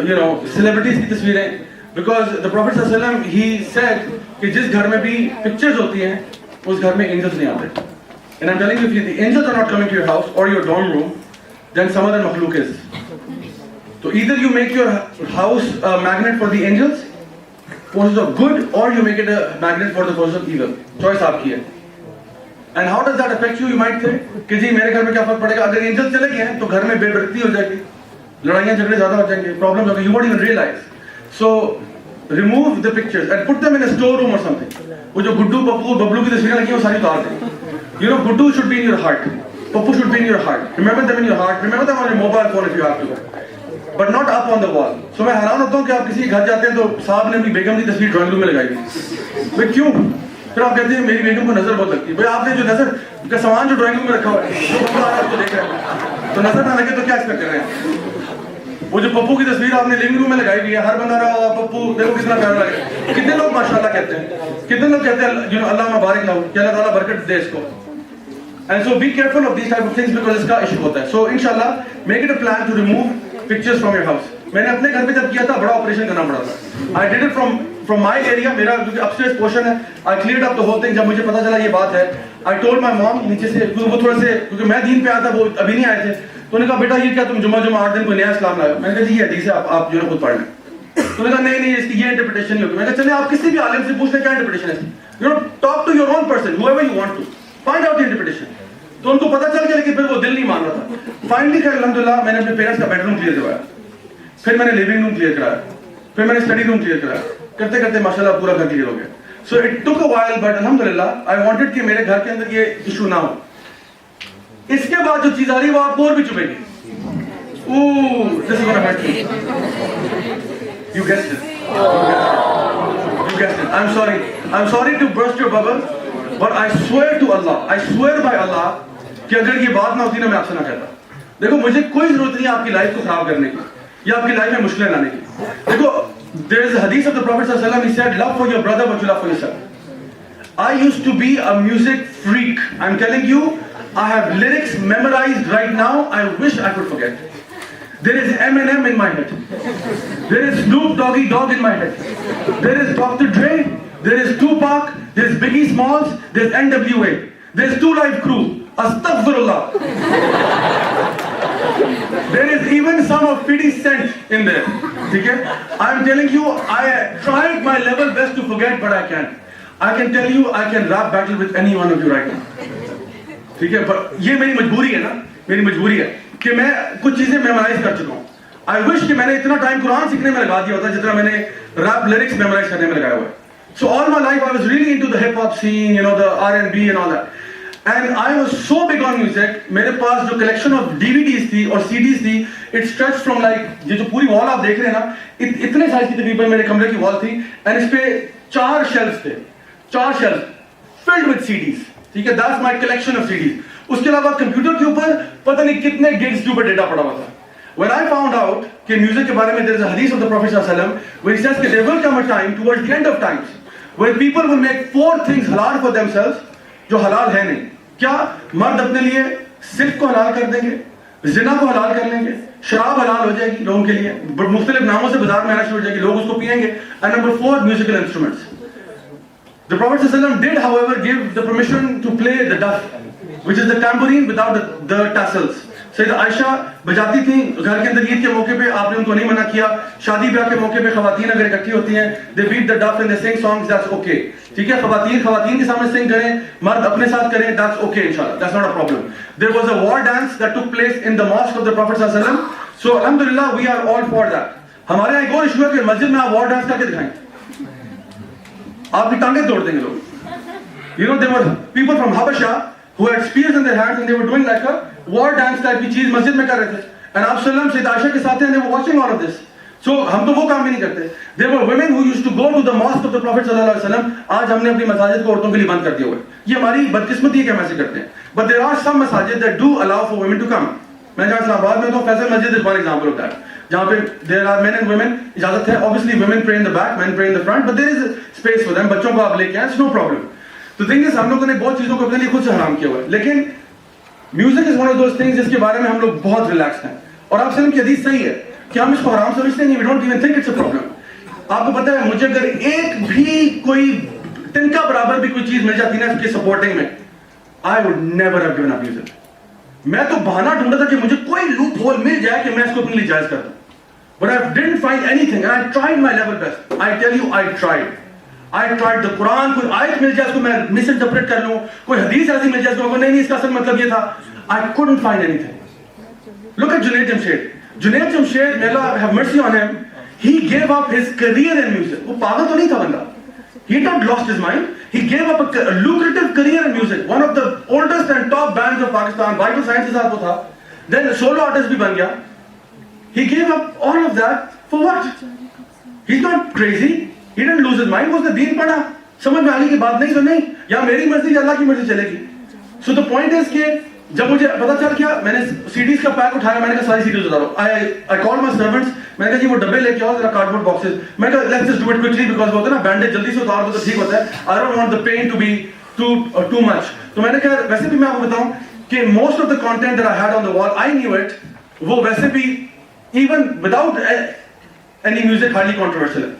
you know, celebrities की तस्वीरें, because the Prophet ﷺ he said कि जिस घर में भी pictures होती हैं उस घर में angels नहीं आते. And I'm telling you, if the angels are not coming to your house or your dorm room, then some other makhluk is. So either you make your house a magnet for the angels, forces of good, or you make it a magnet for the forces of evil. Choice आपकी है. And how does that affect you? You might say कि जी मेरे घर में क्या फर्क पड़ेगा? अगर एंजल चले गए हैं तो घर में बेबरकती हो जाएगी, लड़ाइयाँ झगड़े ज़्यादा हो जाएंगे, प्रॉब्लम होगी. You won't even realize. So remove the pictures and put them in a storeroom or something. वो जो गुड्डू पप्पू बबलू की तस्वीरें लगी हैं वो सारी उतार दें. You know, Guddu should be in your heart. Pappu should be in your heart. Remember them in your heart. Remember them on your mobile phone if you have to. But not up on the wall. So मैं हैरान होता हूँ कि आप किसी घर जाते हैं तो साहब ने अपनी बेगम की तस्वीर ड्राइंग रूम में लगाई हुई. भाई क्यों? फिर आप कहते हैं मेरी बेगम को नजर बहुत लगती है. भाई आपने जो नजर का सामान जो ड्राइंग रूम में रखा हुआ है वो बंदा आपको देख रहा है तो नजर ना लगे तो क्या एक्सपेक्ट कर रहे हैं? वो जो पप्पू की तस्वीर आपने लिविंग रूम में लगाई हुई है, हर बंदा रहा होगा पप्पू देखो कितना प्यारा लगे. कितने लोग माशाल्लाह कहते हैं, कितने लोग कहते हैं you know Allah Mubarak lahu कि अल्लाह ताला बरकत दे इसको. And so be careful of these type of things because इसका इशू होता है. So inshallah make it a plan to remove pictures from your house. मैंने अपने घर पे जब किया था बड़ा ऑपरेशन करना पड़ा था. I did it from my area. मेरा क्योंकि upstairs portion है, I cleared up the whole thing. जब मुझे पता चला ये बात है, I told my mom नीचे से वो थोड़े से क्योंकि मैं दीन पे आया था वो अभी नहीं आए थे, तो उन्होंने कहा बेटा ये क्या तुम जुम्मा 8 दिन कोई नया इस्लाम लाए. मैंने कहा जी ये हदीस है आप जो है खुद पढ़ लें. तो उन्होंने कहा नहीं इसकी ये इंटरप्रिटेशन नहीं होगी. मैंने कहा चलिए आप किसी भी आलिम से पूछ लें क्या इंटरप्रिटेशन है. You know talk to your own person whoever you want to find out the interpretation. तो उनको पता चल गया लेकिन फिर वो दिल नहीं मान रहा था. फाइनली खैर अल्हम्दुलिल्लाह मैंने अपने पेरेंट्स का बेडरूम क्लियर करवाया. फिर मैंने लिविंग रूम क्लियर कराया, फिर मैंने स्टडी रूम क्लियर कराया, करते करते माशाल्लाह पूरा घर क्लियर हो गया. So it took a while but अल्हम्दुलिल्लाह आई वांटेड कि मेरे घर के अंदर ये इशू ना हो. इसके बाद जो चीज आ रही है वो आपको और भी चुभेगी. This is gonna hurt you. You guessed it. You guessed it. I'm sorry to burst your bubble, but I swear to Allah, I swear by Allah कि अगर ये बात ना होती ना मैं आपसे ना कहता. देखो मुझे कोई जरूरत नहीं है आपकी लाइफ को खराब करने की या आपकी लाइफ में मुश्किलें लाने की. देखो there is a hadith of the Prophet sallallahu alaihi wasallam. He said, "Love for your brother what you love for yourself." I used to be a music freak. I'm telling you, I have lyrics memorized right now. I wish I could forget. There is Eminem in my head. There is Snoop Doggy Dogg in my head. There is Dr. Dre. There is Tupac. There is Biggie Smalls. There is NWA. There is Two Live Crew. Astaghfirullah. There is even some of 50 Cent in there. Okay? I am telling you, I tried my level best to forget, but I can't. I can tell you, I can rap battle with any one of you right now. ठीक है, पर ये मेरी मजबूरी है ना, मेरी मजबूरी है कि मैं कुछ चीजें मेमोराइज कर चुका हूँ. आई विश कि मैंने इतना टाइम कुरान सीखने में लगा दिया होता जितना मैंने रैप लिरिक्स मेमोराइज करने में लगाया हुआ है. So all my life I was really into the hip hop scene, you know, the R&B and all that. And I was so big on music. मेरे पास जो कलेक्शन ऑफ DVDs थी और CDs थी, इट स्ट्रेच फ्रॉम लाइक, ये जो पूरी wall आप देख रहे हैं ना, इतने साइज की तकरीबन मेरे कमरे की वॉल थी. एंड इस पे 4 शेल्फ्स थे, 4 शेल्फ फिल्ड विद CDs. ठीक है, that's my collection of CDs. उसके अलावा कंप्यूटर के ऊपर पता नहीं कितने गिग्स के ऊपर डेटा पड़ा हुआ था. When I found out कि म्यूजिक के बारे में there is a hadith of the Prophet sallallahu alaihi wasallam where he says that there will come a time towards the end of times when people will make 4 things halal for themselves जो हलाल है नहीं. क्या? मर्द अपने लिए सिर्फ को हलाल कर देंगे, जिना को हलाल कर लेंगे, शराब हलाल हो जाएगी लोगों के लिए, मुख्तलिफ नामों से बाजार में आना शुरू हो जाएगी, लोग उसको पिएंगे. And number 4, musical instruments. The Prophet sallallahu alaihi wasallam did, however, give the permission to play the duff, which is the tambourine without the tassels. Sayyida Ayesha बजाती थी घर के अंदर ईद के मौके पे, आपने उनको नहीं मना किया. शादी ब्याह के मौके पे खवातीन अगर इकट्ठी होती हैं, they beat the duff and they sing songs, that's okay. ठीक है, खवातीन के सामने सिंग करें, मर्द अपने साथ करें, that's okay inshallah, that's not a problem. There was a war dance that took place in the mosque of the Prophet sallallahu alaihi wasallam. So alhamdulillah we are all for that. हमारे यहाँ एक और issue है कि मस्जिद में आप war dance करके दिखाएं, आपकी टांगे तोड़ देंगे लोग. You know, there were people from Habasha who had spears in their hands and they were doing like a war dance type की चीज मस्जिद में कर रहे थे. And आप सल्लम सैयदा आयशा के साथ हैं, they were watching all of this. So हम तो वो काम भी नहीं करते. There were women who used to go to the mosque of the Prophet sallallahu alaihi wasallam. आज हमने अपनी मसाजिद को औरतों के लिए बंद कर दिया हुआ है. ये हमारी बदकिस्मती है कि हम ऐसे करते हैं. But there are some masajid that do allow for women to come. मैं जहाँ इस्लामाबाद में तो फैसल मस्जिद is one example of that. जहाँ पे there are men and women, इजाजत है. Obviously women pray in the back, men pray in the front, but there is space for them. बच्चों को आप लेके आए, it's no problem. तो थिंग इज हम लोगों ने बहुत चीजों को अपने लिए खुद से हराम किया हुआ है. लेकिन music is one of those things जिसके बारे में हम लोग बहुत रिलैक्स हैं. और आप सल्लम की हदीस सही है कि हम इसको हराम समझते नहीं. We don't even think it's a problem. आपको पता है मुझे अगर एक भी कोई तिनका बराबर भी कोई चीज मिल जाती ना इसके सपोर्टिंग में, I would never have given up music. मैं तो बहाना ढूंढा था कि मुझे कोई लूप होल मिल जाए कि मैं इसको अपने लिए जायज कर दूं. But I didn't find anything and I tried my level best. I tell you, I tried. The Quran, कोई आयत मिल जाए इसको मैं मिस इंटरप्रेट कर लूं, कोई हदीस ऐसी मिल जाए इसको नहीं इसका असल मतलब ये था. I couldn't find anything. Look at Junaid Jamshed. Junaid Jamshed, may Allah have mercy on him, he gave up his career in music. वो पागल तो नहीं था बंदा. He not lost his mind. He gave up a lucrative career in music. One of the oldest and top bands of Pakistan. Bible Science के साथ वो था. Then solo artist भी बन गया. He gave up all of that for what? He's not crazy. He didn't lose his mind. वो उसने दीन पढ़ा, समझ में आने की बात नहीं तो नहीं, या मेरी मर्जी या अल्लाह की मर्जी चलेगी. So the point is कि जब मुझे पता चल गया, मैंने CDs का पैक उठाया, मैंने कहा सारी CDs उतारो. I called my servants. मैंने कहा जी वो डब्बे लेके आओ, जरा कार्डबोर्ड बॉक्सेस. मैंने कहा let's just do it quickly because वो होता है ना बैंडेज जल्दी से उतार दो तो ठीक होता है. I don't want the pain to be too much. तो मैंने कहा वैसे भी मैं आपको बताऊं कि most of the content that I had on the wall, I knew it. वो वैसे भी even without any music hardly controversial है.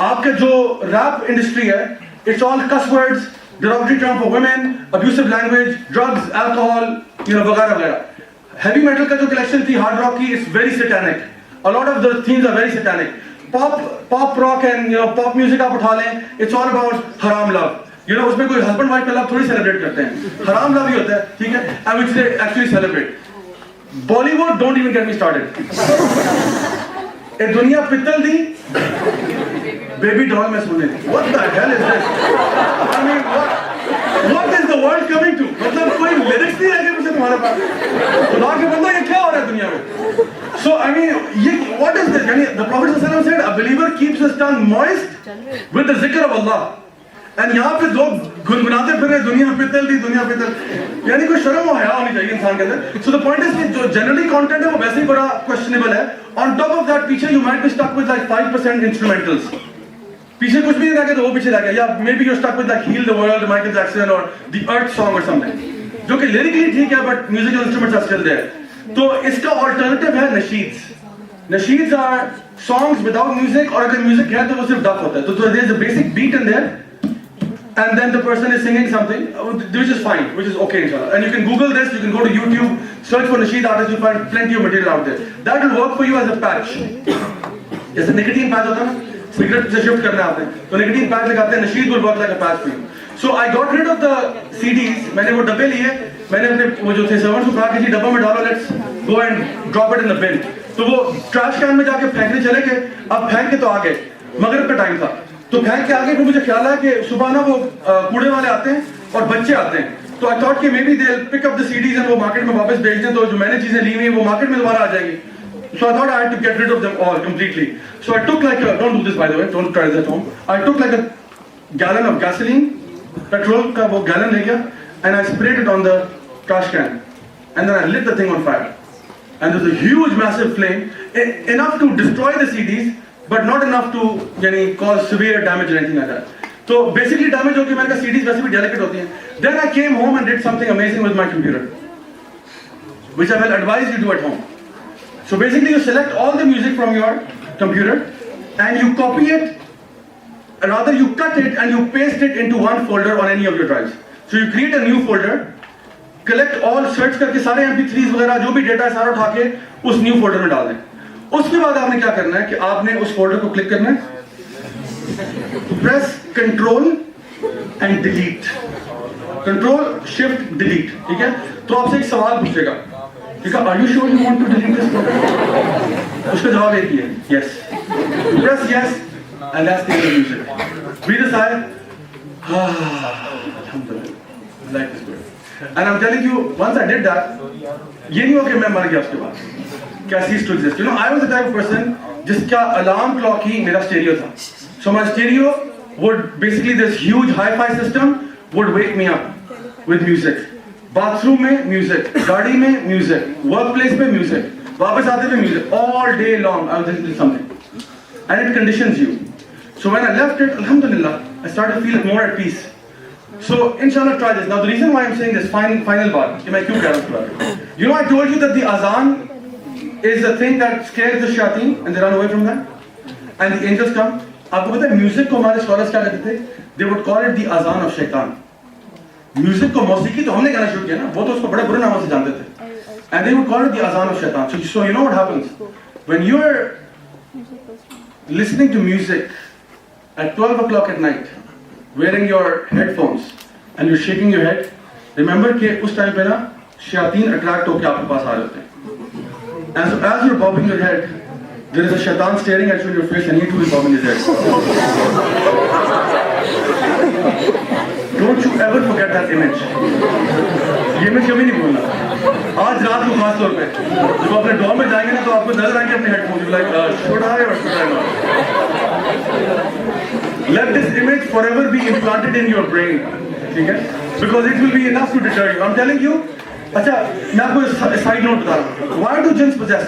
आपका जो रैप इंडस्ट्री है, it's all cuss words, derogatory term for women, abusive language, drugs, alcohol, वगैरह वगैरह. Heavy metal का जो collection थी hard rock की, it's very satanic. A lot of the themes are very satanic. Pop rock and pop music आप उठा लें, it's all about haram love. उसमें कोई husband wife का love थोड़ी celebrate करते हैं. haram love ही होता है, ठीक है? And which they actually celebrate. Bollywood, don't even get me started. ए दुनिया पित्तल दी बेबी डॉल में सोने दी। What the hell is this? I mean, what is the world coming to? मतलब कोई लिरिक्स नहीं रखे मुझे तुम्हारे पास। खुदा के बंदा ये क्या हो रहा है दुनिया में? So I mean, ये what is this? यानी the Prophet ﷺ said, a believer keeps his tongue moist with the zikr of Allah. And यहाँ पे लोग गुनगुनाते फिर रहे दुनिया पित्तल दी दुनिया पित्तल। यानी कोई शर्म और हया होनी चाहिए इंसान के अंदर। So the point is कि जो generally content है वो वैसे ही बड़ा questionable है। On top of that पीछे you might be stuck with like 5% instrumentals. पीछे कुछ भी नहीं रह गया तो वो पीछे रह गया, या maybe you're stuck with like Heal the World, Michael Jackson or the Earth song or something, जो कि lyrically ठीक है but musical instruments are still there. तो इसका alternative है नशीद्स. Nasheeds are songs without music, और अगर music है तो वो सिर्फ डफ होता है. तो there's a basic beat in there, and then the person is singing something, which is fine, which is okay inshallah. And you can Google this, you can go to YouTube, search for nasheed artists, you'll find plenty of material out there. That will work for you as a patch. जैसे nicotine patch होता है ना, cigarette से shift करना आते हैं, तो nicotine patch लगाते हैं, nasheed will work like a patch for you. So I got rid of the CDs. मैंने वो डब्बे लिए, मैंने अपने वो जो थे सर्वेंट्स को कहा कि जी डब्बा में डालो, let's go and drop it in the bin. तो वो ट्रैश कैन में जाके फेंकने चले गए. अब फेंक के तो आ गए, मगरिब का टाइम था, तो फेंक के आगे फिर मुझे ख्याल आया कि सुबह ना वो कूड़े वाले आते हैं और बच्चे आते हैं, तो आई थॉट कि maybe they pick up the CDs and वो मार्केट में वापस भेज दें, तो जो मैंने चीजें ली हुई वो मार्केट में दोबारा आ जाएगी. So I thought I had to get rid of them all completely. So I took like a, don't do this by the way, don't try this at home. I took like a gallon of gasoline, petrol का वो gallon ले गया, and I sprayed it on the trash can, and then I lit the thing on fire, and there was a huge massive flame, enough to destroy the CDs, but not enough to यानी cause severe damage or anything like that. So basically damage हो गया, मैंने कहा CDs वैसे भी delicate होती हैं. Then I came home and did something amazing with my computer, which I will advise you do at home. So basically you select all the music from your computer and you copy it, rather you cut it and you paste it into one folder on any of your drives. So you create a new folder, collect all, search करके सारे MP3s वगैरह जो भी data है सारा उठा के उस न्यू फोल्डर में डाल दें. उसके बाद आपने क्या करना है कि आपने उस फोल्डर को क्लिक करना है, press control and delete, control shift delete, ठीक है. तो आपसे एक सवाल पूछेगा, ठीक है, are you sure you want to delete this folder? उसका जवाब एक ही है, yes. Press yes and that's the end of music. Breathe a sigh, अल्हम्दुलिल्लाह, like this word. And I am telling you, once I did that, ये नहीं हो कि मैं मर गया उसके बाद, क्या cease to exist. You know, I was the type of person जिसका alarm clock ही मेरा stereo था. So my stereo would basically, this huge hi-fi system would wake me up with music. Bathroom में music, गाड़ी में music, workplace में music, वापस आते हुए music, all day long I was listening to something, and it conditions you. So when I left it, alhamdulillah, I started to feel more at peace. So inshallah try this. Now the reason why I'm saying this final part, कि मैं क्यों कह रहा हूँ, you know I told you that the azan is the thing that scares the shayateen and they run away from that, and the angels come. आपको पता है music को हमारे स्कॉलर्स क्या कहते थे? They would call it the azan of shaitan. Music को मौसीकी तो हमने कहना शुरू किया ना, वो तो उसको बड़े बुरे नामों से जानते थे, and they would call it the azan of shaitan. So you know what happens when you are listening to music at 12 o'clock at night, wearing your headphones and you're shaking your head. Remember कि उस time पे ना शयातीन attract होकर आपके पास आ रहे होते हैं. And so as you're bobbing your head, there is a shaitan staring at you in your face and he too is bobbing his head. Don't you ever forget that image. ये image कभी नहीं भूलना. आज रात को खास तौर पे जब अपने डॉर्म में जाएंगे ना तो आपको नजर आएंगे अपने headphone, like should I or should I not? Let this image forever be implanted in your brain, ठीक है? Because it will be enough to deter you. I'm telling you. अच्छा, मैं आपको साइड नोट बता रहा हूँ. Why do jinns possess?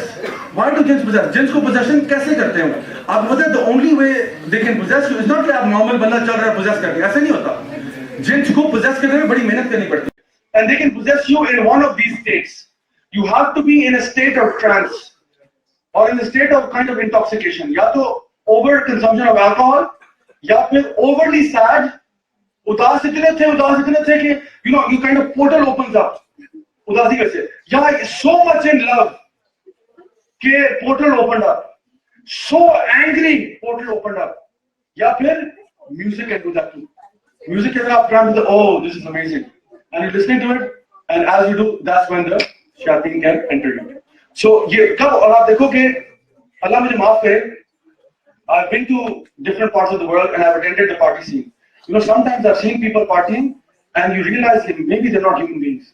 Why do jinns possess? Jeans को possession कैसे करते हैं? आपको पता है the only way they can possess you is not कि आप normal बंदा चल रहा है possess करते हैं, ऐसे नहीं होता. जिन्स को possess करने में बड़ी मेहनत करनी पड़ती है. And they can possess you in one of these states. You have to be in a state of trance or in a state of kind of intoxication. या तो over consumption of alcohol या फिर overly sad. उदास इतने थे कि you know you kind of portal opens up. उदासी वैसे, या so much in love के portal opened up, so angry portal opened up, या फिर music can do that too. Music के आप plan with oh this is amazing and you're listening to it, and as you do that's when the shayateen can enter you. So ये कब, और आप देखो कि Allah मुझे माफ करे, I've been to different parts of the world and I've attended the party scene. You know, sometimes I've seen people partying and you realize that maybe they're not human beings.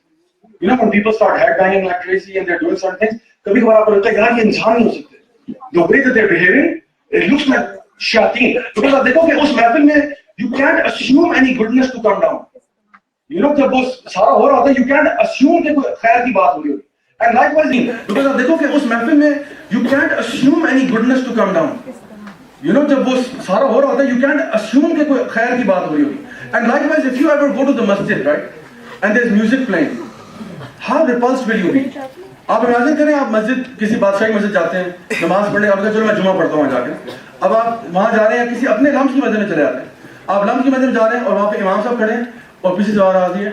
You know, when people start headbanging like crazy and they're doing certain things, कभी कभार आपको लगता है यार ये इंसान नहीं हो सकते. The way that they're behaving, it looks like shayateen. Because आप देखोगे उस महफिल में you can't assume any goodness to come down. You know, जब वो सारा हो रहा होता है, you can't assume कि कोई खैर की बात हो रही होगी. And likewise, because आप देखो कि उस महफिल में you can't assume any goodness to come down. You know, जब वो सारा हो रहा होता है, you can't assume कि कोई खैर की बात हो रही होगी. And likewise, if you ever go to the masjid, right, and there's music playing, how repulsed will you be? आप इमेजिन करें, आप मस्जिद किसी बादशाही मस्जिद जाते हैं, नमाज पढ़ने, आपका चलो मैं जुमा पढ़ता हूँ वहाँ जाके. अब आप वहाँ जा रहे हैं, किसी अपने लम्स की मस्जिद में चले जाते हैं. आप लम्स की मस्जिद में जा रहे हैं और वहाँ पे इमाम साहब खड़े हैं और पीछे से आवाज आती है.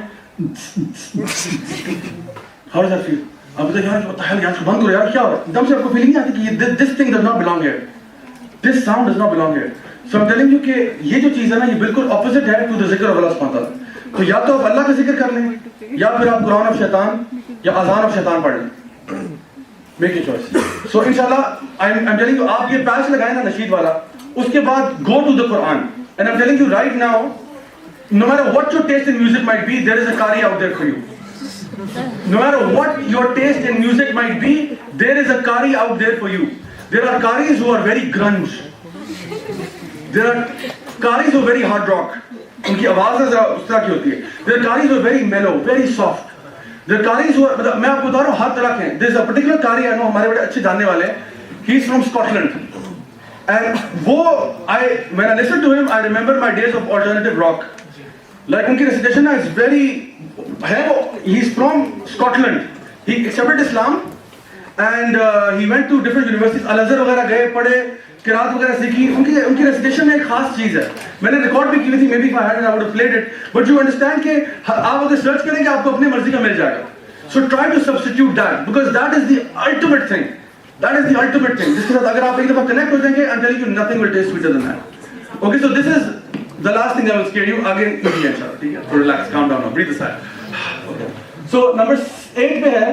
How does that feel? आप बोलते हैं यार what the hell, यार बंद करो यार, क्या हो रहा है? एकदम से आपको फीलिंग नहीं आती कि this thing does not belong here. This sound does not belong here. So I'm telling you कि ये जो चीज़ है ना, ये बिल्कुल opposite है to the zikr of Allah subhanahu wa ta'ala. तो या तो आप अल्लाह का जिक्र कर लें या फिर आप कुरान ऑफ शैतान या अज़ान ऑफ शैतान पढ़ लें. Make your choice. So inshallah, I'm telling you, आप ये पैच लगाए ना नशीद वाला, उसके बाद go to the Quran. And I'm telling you right now, no matter what your taste in music might be, there is a qari out there for you. No matter what your taste in music might be, there is a qari out there for you. There are qaris who are very grunge. There are qaris who are very hard rock. उनकी आवाज़ जरा उस तरह की होती है. There are qaris who are very mellow, very soft. There are qaris who are, मतलब मैं आपको बता रहा हूँ हर तरह के हैं. There is a particular qari I know, हमारे बड़े अच्छे जानने वाले हैं. He is from Scotland. And when I listen to him, I remember my days of alternative rock. Like उनकी recitation is very, he's from Scotland. He accepted Islam and he went to different universities. Al-Azhar वगैरह गए, पढ़े, किरात वगैरह सीखी. उनकी recitation में एक खास चीज़ है. मैंने रिकॉर्ड भी की थी. Maybe if I had it, I would have played it. But you understand कि आप अगर सर्च करेंगे आपको अपनी मर्जी का मिल जाएगा. So try to substitute that because that is the ultimate thing. That is the ultimate thing. जिसके साथ अगर आप एक दफा connect हो जाएंगे, I'm telling you, nothing will taste sweeter than that. Okay, so this is the last thing that will scare you. आगे नहीं है इंशाल्लाह, ठीक है? So relax, calm down now, breathe a sigh. Okay. So number 8 पे है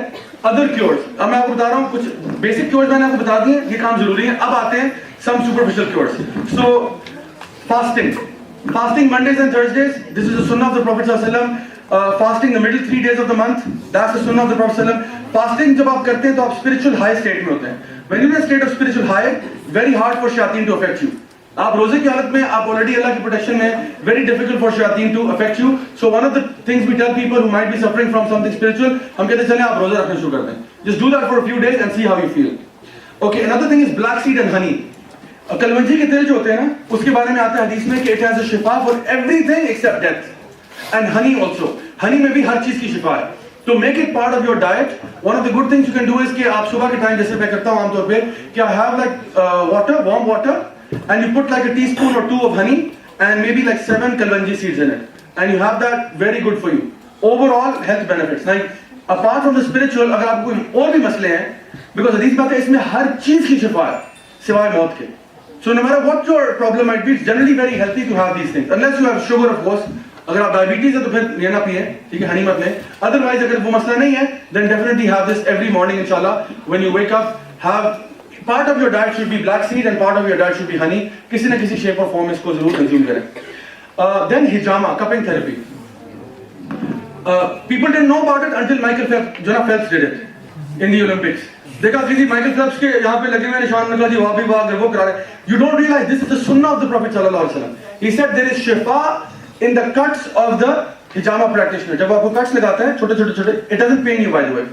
other cures. अब मैं आपको बता रहा हूँ कुछ basic cures मैंने आपको बता दिए, ये काम जरूरी है. अब आते हैं some superficial cures. So fasting. Fasting Mondays and Thursdays. This is the sunnah of the Prophet sallallahu alaihi wasallam. Fasting the middle 3 days of the month. That's the sunnah of the Prophet sallallahu alaihi wasallam. Fasting जब आप करते हैं तो आप spiritual high state में होते हैं. When you're in a state of spiritual high, very hard for shayateen to affect you. आप रोजे की हालत में आप already अल्लाह की protection में, very difficult for shayateen to affect you. So one of the things we tell people who might be suffering from something spiritual, हम कहते हैं चलें आप रोजा रखना शुरू कर दें. Just do that for a few days and see how you feel. Okay, another thing is black seed and honey. Kalonji के तेल जो होते हैं ना, उसके बारे में आता है हदीस में कि it has a Shifa for everything except death. And honey also. Honey में भी हर चीज की शिफा है. To make it part of your diet, one of the good things you can do is कि आप सुबह के टाइम जैसे मैं करता हूँ आमतौर पे कि I have like water, warm water, and you put like a teaspoon or 2 of honey and maybe like 7 kalwanji seeds in it, and you have that, very good for you. Overall health benefits. Like apart from the spiritual, अगर आपको कोई और भी मसले हैं, because हदीस बात है इसमें हर चीज की शिफा है सिवाय मौत के. So no matter what your problem might be, it's generally very healthy to have these things. Unless you have sugar, of course. अगर आप डायबिटीज है तो फिर ये ना पिए, ठीक है, हनी मत लें. Otherwise अगर वो मसला नहीं है, then definitely have this every morning inshallah. When you wake up, have part of your diet should be black seed and part of your diet should be honey. किसी न किसी shape or form इसको जरूर consume करें. Then hijama, cupping therapy. People didn't know about it until Michael Phelps did it in the Olympics. देखा किसी Michael Phelps के यहाँ पे लगे हुए निशान लगा जी वहाँ भी वहाँ वो करा रहे. You don't realize this is the sunnah of the Prophet sallallahu alaihi wasallam. He said there is shifa in the cuts of the hijama practitioner. जब आपको cuts लगाते हैं छोटे छोटे छोटे, it doesn't pain you by the way.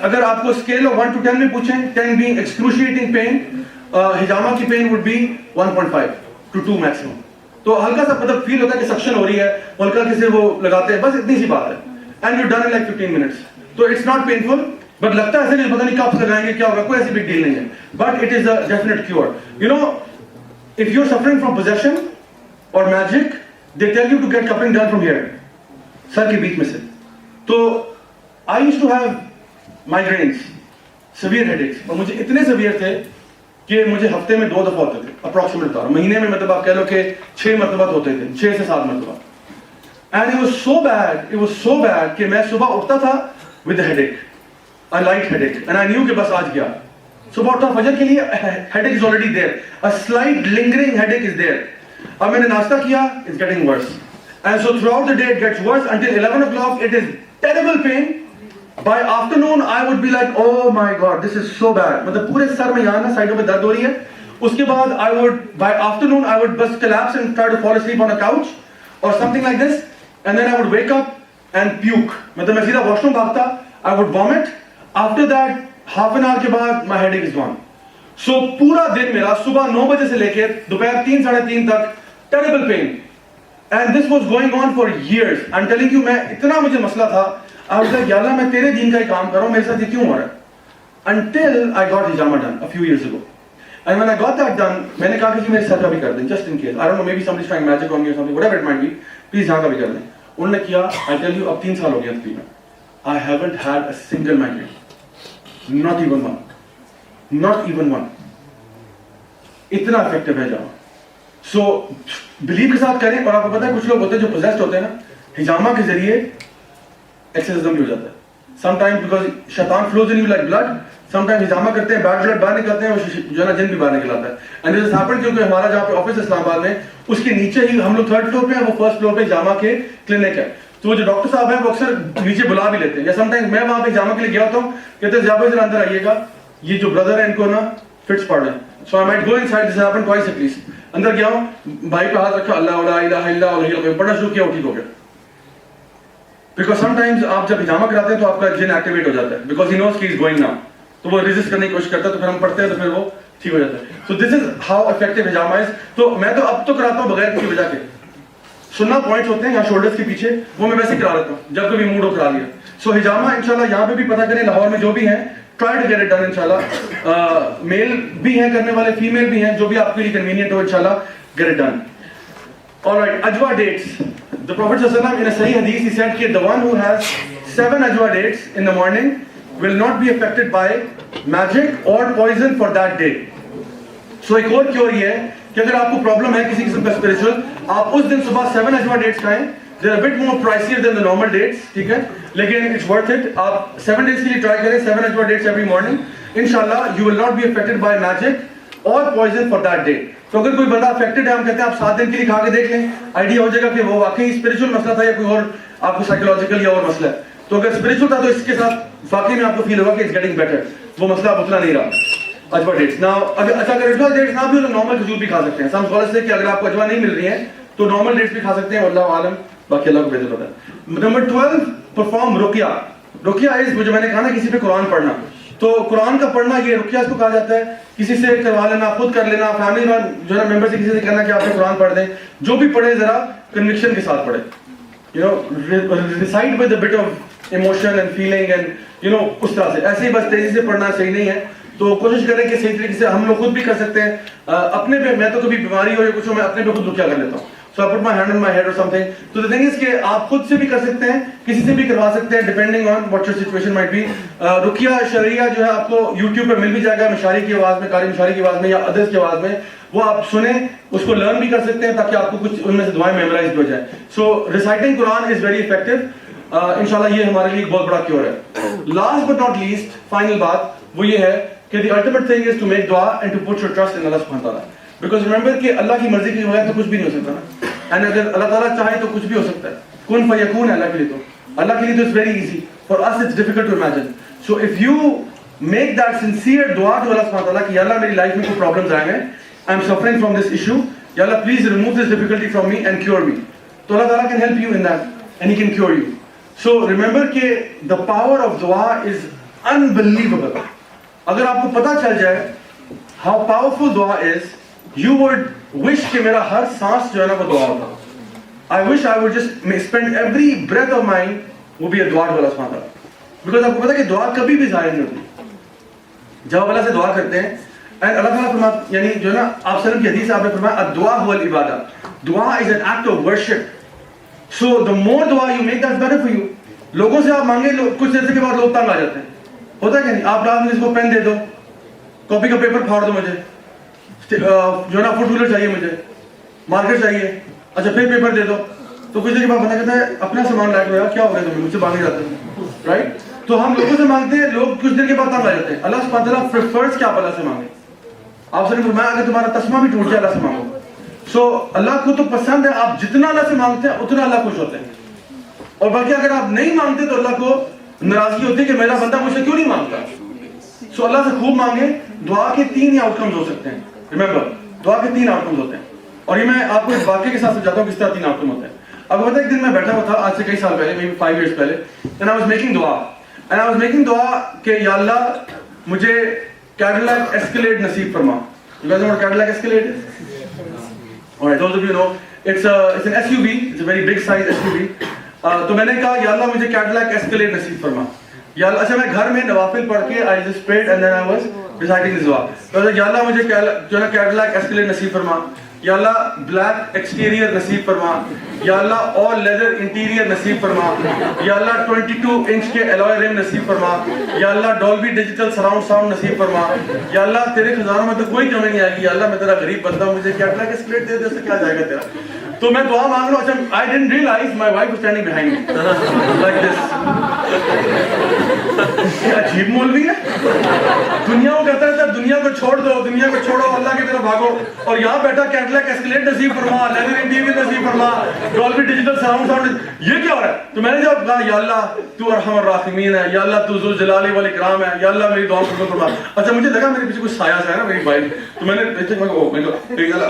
अगर आपको scale of 1 to 10 में पूछें, 10 being excruciating pain, hijama की pain would be 1.5 to 2 maximum. तो हल्का सा मतलब फील होता है कि सक्शन हो रही है, हल्का किसी वो लगाते हैं, बस इतनी सी बात है. And you're done in like 15 minutes. तो it's not painful. बट लगता है ऐसे नहीं, पता नहीं कब लगाएंगे क्या होगा, कोई ऐसी बिग डील नहीं है. But it is a definite cure. You know, if you are suffering from possession or magic, they tell you to get cupping done from here, सर के बीच में से. तो I used to have migraines, severe headaches, और मुझे इतने severe थे कि मुझे हफ्ते में 2 दफा होते थे अप्रॉक्सीमेट बता रहा हूं. महीने में मतलब आप कह लो कि 6 मरतबा होते थे, 6 से 7 मरतबा. And it was so bad कि मैं सुबह उठता था with headache, a light headache, and I knew कि बस आज गया. सुबह उठा फजर के लिए, headache is already there, a slight lingering headache is there. अब मैंने नाश्ता किया, it's getting worse, and so throughout the day it gets worse until 11 o'clock. It is terrible pain. By afternoon I would be like, oh my god, this is so bad. मतलब पूरे sir में यहाँ ना साइडों पे दर्द हो रही है. उसके बाद I would, by afternoon I would just collapse and try to fall asleep on a couch or something like this, and then I would wake up and puke. मतलब मैं सीधा वॉशरूम भागता, I would vomit. After that half an hour के बाद my headache is gone. So पूरा दिन मेरा सुबह 9 बजे से लेके दोपहर 3 साढ़े 3 तक terrible pain, and this was going on for years. I'm telling you, मैं इतना मुझे मसला था, I was like, या अल्लाह मैं तेरे दीन का ही काम कर रहा हूँ, मेरे साथ ये क्यों हो रहा है? Until I got hijama done a few years ago, and when I got that done, मैंने कहा कि मेरे सर का भी कर दें, just in case. I don't know, maybe somebody's trying magic on me or something, whatever it might be. Please यहाँ का भी कर दें. उन्होंने किया. I tell you, अब 3 साल हो गया तकरीबन. I haven't had a single migraine, not even one, not even one. इतना इफेक्टिव है जामा. So बिलीव के साथ करें. और आपको पता है कुछ लोग होते हैं जो पोजेस्ड होते हैं ना, हिजामा के जरिए एक्सरसाइज भी हो जाता है. Sometimes because शैतान flows in you like blood. Sometimes हिजामा करते हैं, बैड ब्लड बाहर निकलते हैं, वो जो है ना जिन भी बाहर निकल आता है. And this has happened क्योंकि हमारा जहाँ पे ऑफिस इस्लामाबाद में, उसके नीचे ही हम लोग 3rd फ्लोर पे हैं, वो 1st फ्लोर पे हिजामा के क्लिनिक है. तो वो जो डॉक्टर साहब हैं वो अक्सर नीचे बुला भी लेते हैं. या समटाइम्स मैं वहाँ पे हिजामा के लिए गया होता हूँ, कहते हैं जाबे जरा अंदर आइएगा, ये जो ब्रदर है इनको ना फिट्स पड़ रहे हैं. So I might go inside. This happened twice at least. अंदर गया हूँ, भाई पे हाथ रखा, अल्लाह ला इलाहा इल्ला अल्लाह, पढ़ना शुरू किया, ठीक हो गया. Because sometimes आप जब हिजामा कराते हैं तो आपका जिन एक्टिवेट हो जाता है, because he knows he is going now. तो वो रेजिस्ट करने की कोशिश करता है, तो फिर हम पढ़ते हैं तो फिर वो ठीक हो जाता है. So this is how effective hijama is. तो मैं तो अब तो कराता हूँ बगैर किसी वजह के. सुनना पॉइंट्स होते हैं यहाँ शोल्डर्स के पीछे, वो मैं वैसे करा लेता हूँ जब कभी मूड हो करा लिया. सो हिजामा इंशाल्लाह यहाँ पे भी पता करें, लाहौर में जो भी हैं, try to get it done इंशाल्लाह. मेल भी हैं करने वाले, फीमेल भी हैं, जो भी आपके लिए कन्वीनियंट हो इंशाल्लाह gate it done. Alright, ajwa dates. The Prophet ﷺ in a Sahih Hadith, he said that the one who has 7 ajwa dates in the morning will not be affected by magic or poison for that day. So एक और cure ये है कि अगर आपको problem है किसी किस्म का स्पिरिचुअल, आप उस दिन सुबह 7 ajwa dates खाएं. They're a bit more pricier than the normal dates, ठीक है, लेकिन it's worth it. आप 7 days के लिए ट्राई करें, 7 ajwa dates every morning. इंशाल्लाह you will not be affected by magic or poison for that day. तो अगर कोई बंदा अफेक्टेड है, हम कहते हैं आप 7 दिन के लिए खा के देख लें, आइडिया हो जाएगा कि वो वाकई स्पिरिचुअल मसला था या कोई और आपको साइकोलॉजिकल या और मसला है. तो अगर स्पिरिचुअल था तो इसके साथ वाकई में आपको फील होगा कि इट्स गेटिंग बेटर, वो मसला अब उतना नहीं रहा. अजवा डेट्स ना, अगर अजवा डेट्स ना भी हो तो नॉर्मल खजूर भी खा सकते हैं. सम स्कॉलर्स से कि अगर आपको अजवा नहीं मिल रही है तो नॉर्मल डेट्स भी खा सकते हैं. अल्लाह आलम, बाकी अल्लाह को बेहतर पता है. Number 12, perform ruqyah. Ruqyah is, जो मैंने कहा ना, किसी पे कुरान पढ़ना. तो कुरान का पढ़ना, ये रुकिया इसको कहा जाता है. किसी से करवा लेना, खुद कर लेना, फैमिली जो है मेंबर से किसी से कहना कि आपने कुरान पढ़ दें. जो भी पढ़े जरा कन्विक्शन के साथ पढ़े, you know, recite with a bit of emotion and feeling and you know, उस तरह से. ऐसे ही बस तेजी से पढ़ना सही नहीं है. तो कोशिश करें कि सही तरीके से, हम लोग खुद भी कर सकते हैं. अपने पे, मैं तो कभी बीमारी हो या कुछ हो, मैं अपने पे खुद रुकिया कर लेता हूँ. So I put my hand on my head or something. So the thing is कि आप खुद से भी कर सकते हैं, किसी से भी करवा सकते हैं, depending on what your situation might be. रुकिया शरिया जो है आपको YouTube पे मिल भी जाएगा, मिशारी की आवाज में, कारी मिशारी की आवाज में या अदर्स की आवाज में. वो आप सुने, उसको लर्न भी कर सकते हैं ताकि आपको कुछ उनमें से दुआएं मेमोराइज भी हो जाए. So reciting Quran is very effective. इंशाल्लाह ये हमारे लिए एक बहुत बड़ा क्योर है. Last but not least, final बात वो ये है कि the ultimate thing is to make dua and to put your trust in Allah subhanahu wa ta'ala. Because remember कि अल्लाह की मर्जी के बगैर तो कुछ भी नहीं हो सकता ना. And अगर अल्लाह ताला चाहे तो कुछ भी हो सकता है. कुन फयकून है अल्लाह के लिए. तो अल्लाह के लिए तो it's very easy. For us it's difficult to imagine. So if you make that sincere dua to Allah subhanahu wa ta'ala कि या अल्लाह मेरी लाइफ में कोई प्रॉब्लम्स आए हैं, I am suffering from this issue, या अल्लाह please remove this difficulty from me and cure me. तो अल्लाह ताला can help you in that and he can cure you. So remember कि the power of dua is unbelievable. अगर आपको पता चल जाए how powerful dua is, you would wish कि मेरा हर सांस जो है ना वो दुआ होता. I wish I would just spend every breath of mine वो भी दुआ to Allah subhanahu wa ta'ala. Because आपको पता है कि दुआ कभी भी ज़ाहिर नहीं होती. जब अल्लाह से दुआ करते हैं, and अल्लाह ताला फरमाता, यानी जो है ना, आप सल्लम की हदीस आपने फरमाया दुआ हुवल इबादा. दुआ is an act of worship. So the more dua you make, that's better for you. लोगों से आप मांगे, कुछ देर के बाद लोग तंग आ जाते हैं. होता है कि नहीं? आप रात में इसको पेन दे दो, कॉपी का पेपर फाड़ दो, मुझे जो है ना फुट व्हीलर चाहिए, मुझे मार्केट चाहिए, अच्छा फिर पेपर दे दो. तो कुछ देर के बाद बंदा कहता है अपना सामान लाके यार क्या हो गया तुम्हें, मुझसे मांगे जाते हैं, राइट. तो हम लोगों से मांगते हैं, लोग कुछ देर के बाद तंग आ जाते हैं। अल्लाह सुब्हानहू व तआला प्रेफर्स क्या आप अल्लाह से मांगे। आपसे ने फरमाया अगर तुम्हारा तस्मा भी टूट जाए अल्लाह से मांगो। सो अल्लाह को तो पसंद है आप जितना अल्लाह से मांगते हैं उतना अल्लाह खुश होते हैं। और बल्कि अगर आप नहीं मांगते तो अल्लाह को नाराजगी होती है कि मेरा बंदा मुझसे क्यों नहीं मांगता। सो अल्लाह से खूब मांगे। दुआ के 3 ही आउटकम्स हो सकते हैं। रिमेंबर, दुआ के 3 आउटकम्स होते हैं। और ये मैं आपको इस वाक्य के साथ समझाता हूँ किस तरह 3 आउटकम होते हैं। अब पता है एक दिन मैं बैठा हुआ था आज से कई साल पहले, मे बी 5 years पहले, एंड आई वाज मेकिंग दुआ कि या अल्लाह मुझे कैडिलैक एस्केलेड नसीब फरमा। You guys know what Cadillac Escalade is? Alright, those of you know, it's an SUV, it's a very big size SUV. तो मैंने कहा या अल्लाह मुझे Cadillac Escalade नसीब फरमा। या अल्लाह, अच्छा मैं घर में नवाफिल पढ़ के I just prayed and then I was reciting this dua. तो या अल्लाह मुझे जो है Cadillac Escalade नसीब फरमा। या अल्लाह ब्लैक एक्सटीरियर नसीब फरमा। या अल्लाह ऑल लेदर इंटीरियर नसीब फरमा। या अल्लाह 22 इंच के एलॉय रिम नसीब फरमा। या अल्लाह डॉल्बी डिजिटल सराउंड साउंड नसीब फरमा। या अल्लाह तेरे खजानों में तो कोई कमी नहीं आएगी। या अल्लाह मैं तेरा गरीब बंदा, मुझे कैडिलैक एस्केलेड दे दे, उससे क्या जाएगा तेरा। तो मैं दुआ मांग रहा हूँ। अच्छा I didn't realize my wife was standing behind me like this. ये अजीब मौलवी है। दुनिया को कहता है दुनिया को छोड़ दो, दुनिया को छोड़ो, अल्लाह की तरफ भागो, और यहाँ बैठा कैडिलैक एस्केलेड नसीब फरमा, लेदर इंटीरियर नसीब फरमा, डॉल्बी डिजिटल सराउंड साउंड, ये क्या हो रहा है। तो मैंने जब कहा या अल्लाह तू अरहमर राहिमीन है, या अल्लाह तू जुल जलाली वल इकराम है, या अल्लाह मेरी दुआ कबूल फरमा। अच्छा मुझे लगा मेरे पीछे कुछ साया सा है ना मेरी वाइफ, तो मैंने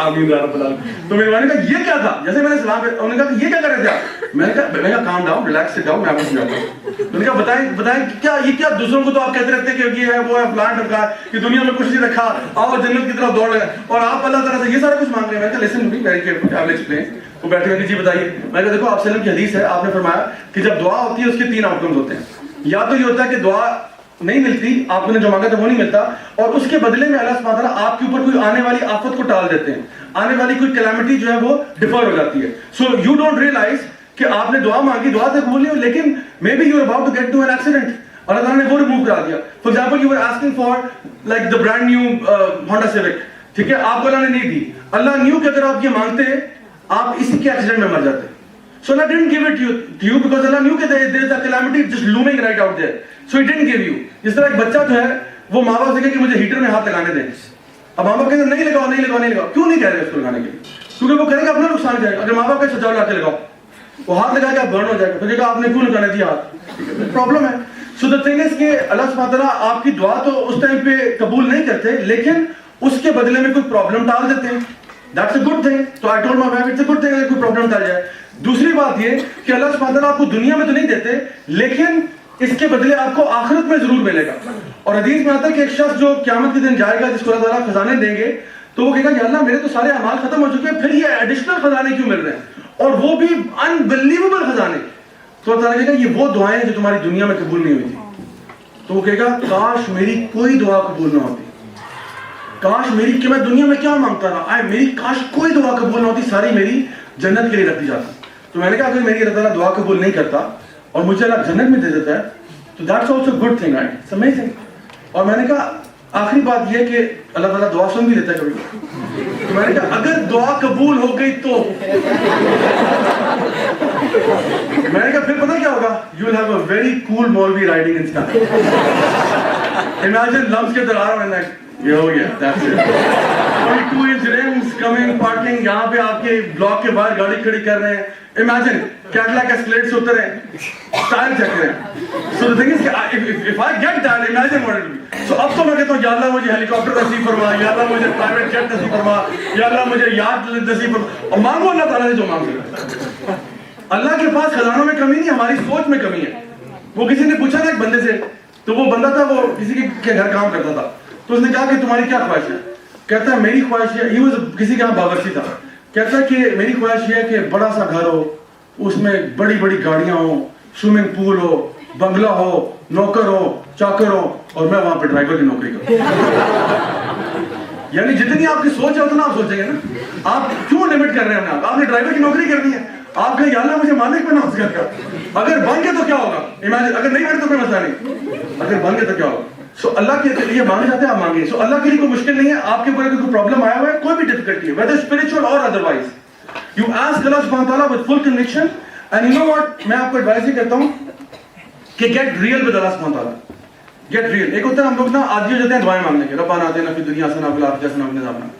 आमीन या रब्बल आलमीन। तो मेरी वाइफ ने कहा ये क्या था। जैसे मैंने सलाम किया उन्होंने कहा ये क्या कर रहे थे आप। मैंने कहा calm down, relax sit down, मैं आपको समझाता हूँ। उन्होंने कहा बताएं क्या ये क्या, दूसरों को तो आप कहते रहते हैं कि ये है वो है प्लांट रखा कि दुनिया में कुछ नहीं रखा, आओ जन्नत की तरफ दौड़ रहे हैं, और आप अल्लाह ताला से ये सारा कुछ मांग रहे हैं। मैंने कहा listen to me very carefully, I will explain. वो बैठे हुए जी बताइए। मैंने कहा देखो आप सल्लम की हदीस है, आपने फरमाया कि जब दुआ होती है उसके 3 आउटकम्स होते हैं। या तो ये होता है कि दुआ नहीं मिलती, आपने जो मांगा था वो नहीं मिलता, और उसके बदले में अल्लाह सुब्हानहू व तआला आपके ऊपर कोई आने वाली आफत को टाल देते हैं, आने वाली कोई कैलामिटी जो है वो डिफर हो जाती है। सो यू डोंट रियलाइज कि आपने दुआ मांगी, दुआ तक बोली हो, लेकिन maybe you are about to get to an accident, Allah ताला ने वो रिमूव करा दिया। For example you are asking for like the brand new Honda Civic, ठीक है, आपको अल्लाह ने नहीं दी। अल्लाह न्यू कि अगर आप ये मांगते आप इसी के एक्सीडेंट में मर जाते। So Allah didn't give it to you because Allah knew that there is a calamity just looming right out there. So He didn't give you. जिस तरह एक बच्चा जो है वो माँ बाप से कहे कि मुझे हीटर में हाथ लगाने दें, अब माँ बाप कहते नहीं लगाओ नहीं लगाओ नहीं लगाओ। क्यों नहीं कह रहे उसको लगाने के लिए? क्योंकि वो कहेंगे अपना नुकसान जाएगा। अगर माँ बाप कहे सजाओ लाके लगाओ, वो हाथ लगा के बर्न हो जाएगा, तो कहेगा आपने क्यों लगाने दिया हाथ, प्रॉब्लम है। सो द थिंग इज कि अल्लाह सुब्हानहू व तआला आपकी दुआ तो उस टाइम पे कबूल नहीं करते, लेकिन उसके बदले में कोई प्रॉब्लम टाल देते हैं। That's a good thing. तो I told my wife it's a good thing अगर कोई प्रॉब्लम टाल जाए। दूसरी बात ये कि अल्लाह सुब्हानहू व तआला आपको दुनिया में तो नहीं देते, लेकिन इसके बदले आपको आखिरत में जरूर मिलेगा। और हदीस में आता है कि एक शख्स जो क़यामत के दिन जाएगा जिसको अल्लाह ताला खजाने देंगे, तो वो कहेगा या अल्लाह मेरे तो सारे अमाल खत्म हो चुके हैं, फिर ये एडिशनल खजाने क्यों मिल रहे हैं, और वो भी अनबिलीवेबल खजाने। तो अल्लाह ताला कहेगा ये वो दुआएं जो तुम्हारी दुनिया में कबूल नहीं हुई थी। तो वो कहेगा काश मेरी कोई दुआ कबूल ना होती, काश मेरी कि मैं दुनिया में क्या मांगता रहा, मेरी काश कोई दुआ कबूल ना होती, सारी मेरी जन्नत के लिए रख दी जाती। तो मैंने कहा अगर मेरी अल्लाह ताला दुआ कबूल नहीं करता और मुझे अल्लाह जन्नत में दे देता है तो that's also good thing, right, it's amazing. और मैंने कहा आखिरी बात यह कि अल्लाह ताला दुआ सुन भी लेता है कभी। तो मैंने कहा अगर दुआ कबूल हो गई तो मैंने कहा फिर पता क्या होगा, you will have a very cool maulvi riding in sky. Imagine लम्स के दरार में ये हो गया, that's it. 22 inch rims coming, parking, यहाँ पे आपके ब्लॉक के बाहर गाड़ी खड़ी कर रहे हैं। Imagine Cadillac Escalade से उतर रहे हैं, टायर चेक रहे हैं। So the thing is, if I get that, imagine what it will be. So अब तो मैं कहता हूँ या अल्लाह मुझे हेलीकॉप्टर नसीब फरमा, या अल्लाह मुझे प्राइवेट जेट नसीब फरमा, या अल्लाह मुझे याट नसीब फरमा, और मांगो अल्लाह ताला से जो मांग सकते। अल्लाह के पास खजानों में कमी नहीं, हमारी सोच में कमी है। वो किसी ने पूछा था एक बंदे से, तो वो बंदा था वो किसी के घर काम करता था, तो उसने कहा कि तुम्हारी क्या ख्वाहिश है। कहता है मेरी ख्वाहिश है, किसी के यहाँ बावर्ची था, कहता है कि मेरी ख्वाहिश है कि बड़ा सा घर हो, उसमें बड़ी बड़ी गाड़ियां हो, स्विमिंग पूल हो, बंगला हो, नौकर हो, चाकर हो, और मैं वहां पे ड्राइवर की नौकरी करूं। यानी जितनी आपकी सोच है उतना आप सोचेंगे ना। आप क्यों लिमिट कर रहे हैं अपने, आपने ड्राइवर की नौकरी करनी है, आप कहें या अल्लाह मुझे मालिक बना उस घर का। अगर बन गए तो क्या होगा, इमेजिन, अगर नहीं बने तो कोई मसला नहीं, अगर बन गए तो क्या होगा। सो अल्लाह के लिए मांगे जाते हैं, आप मांगे। सो अल्लाह के लिए कोई मुश्किल नहीं है, आपके ऊपर कोई प्रॉब्लम आया हुआ है, कोई भी डिफिकल्टी है, वेदर स्पिरिचुअल और अदरवाइज, यू आस्क अल्लाह सुब्हानहू व तआला with full conviction. And you know what, मैं आपको एडवाइस ही करता हूं कि गेट रियल विद अल्लाह सुब्हानहू व तआला, गेट रियल। एक होता है हम लोग ना आदि हो जाते हैं दुआएं मांगने के, रब्बाना आतिना फिद दुनिया हसना व फिल आखिरति हसना व क़िना अज़ाबन्नार,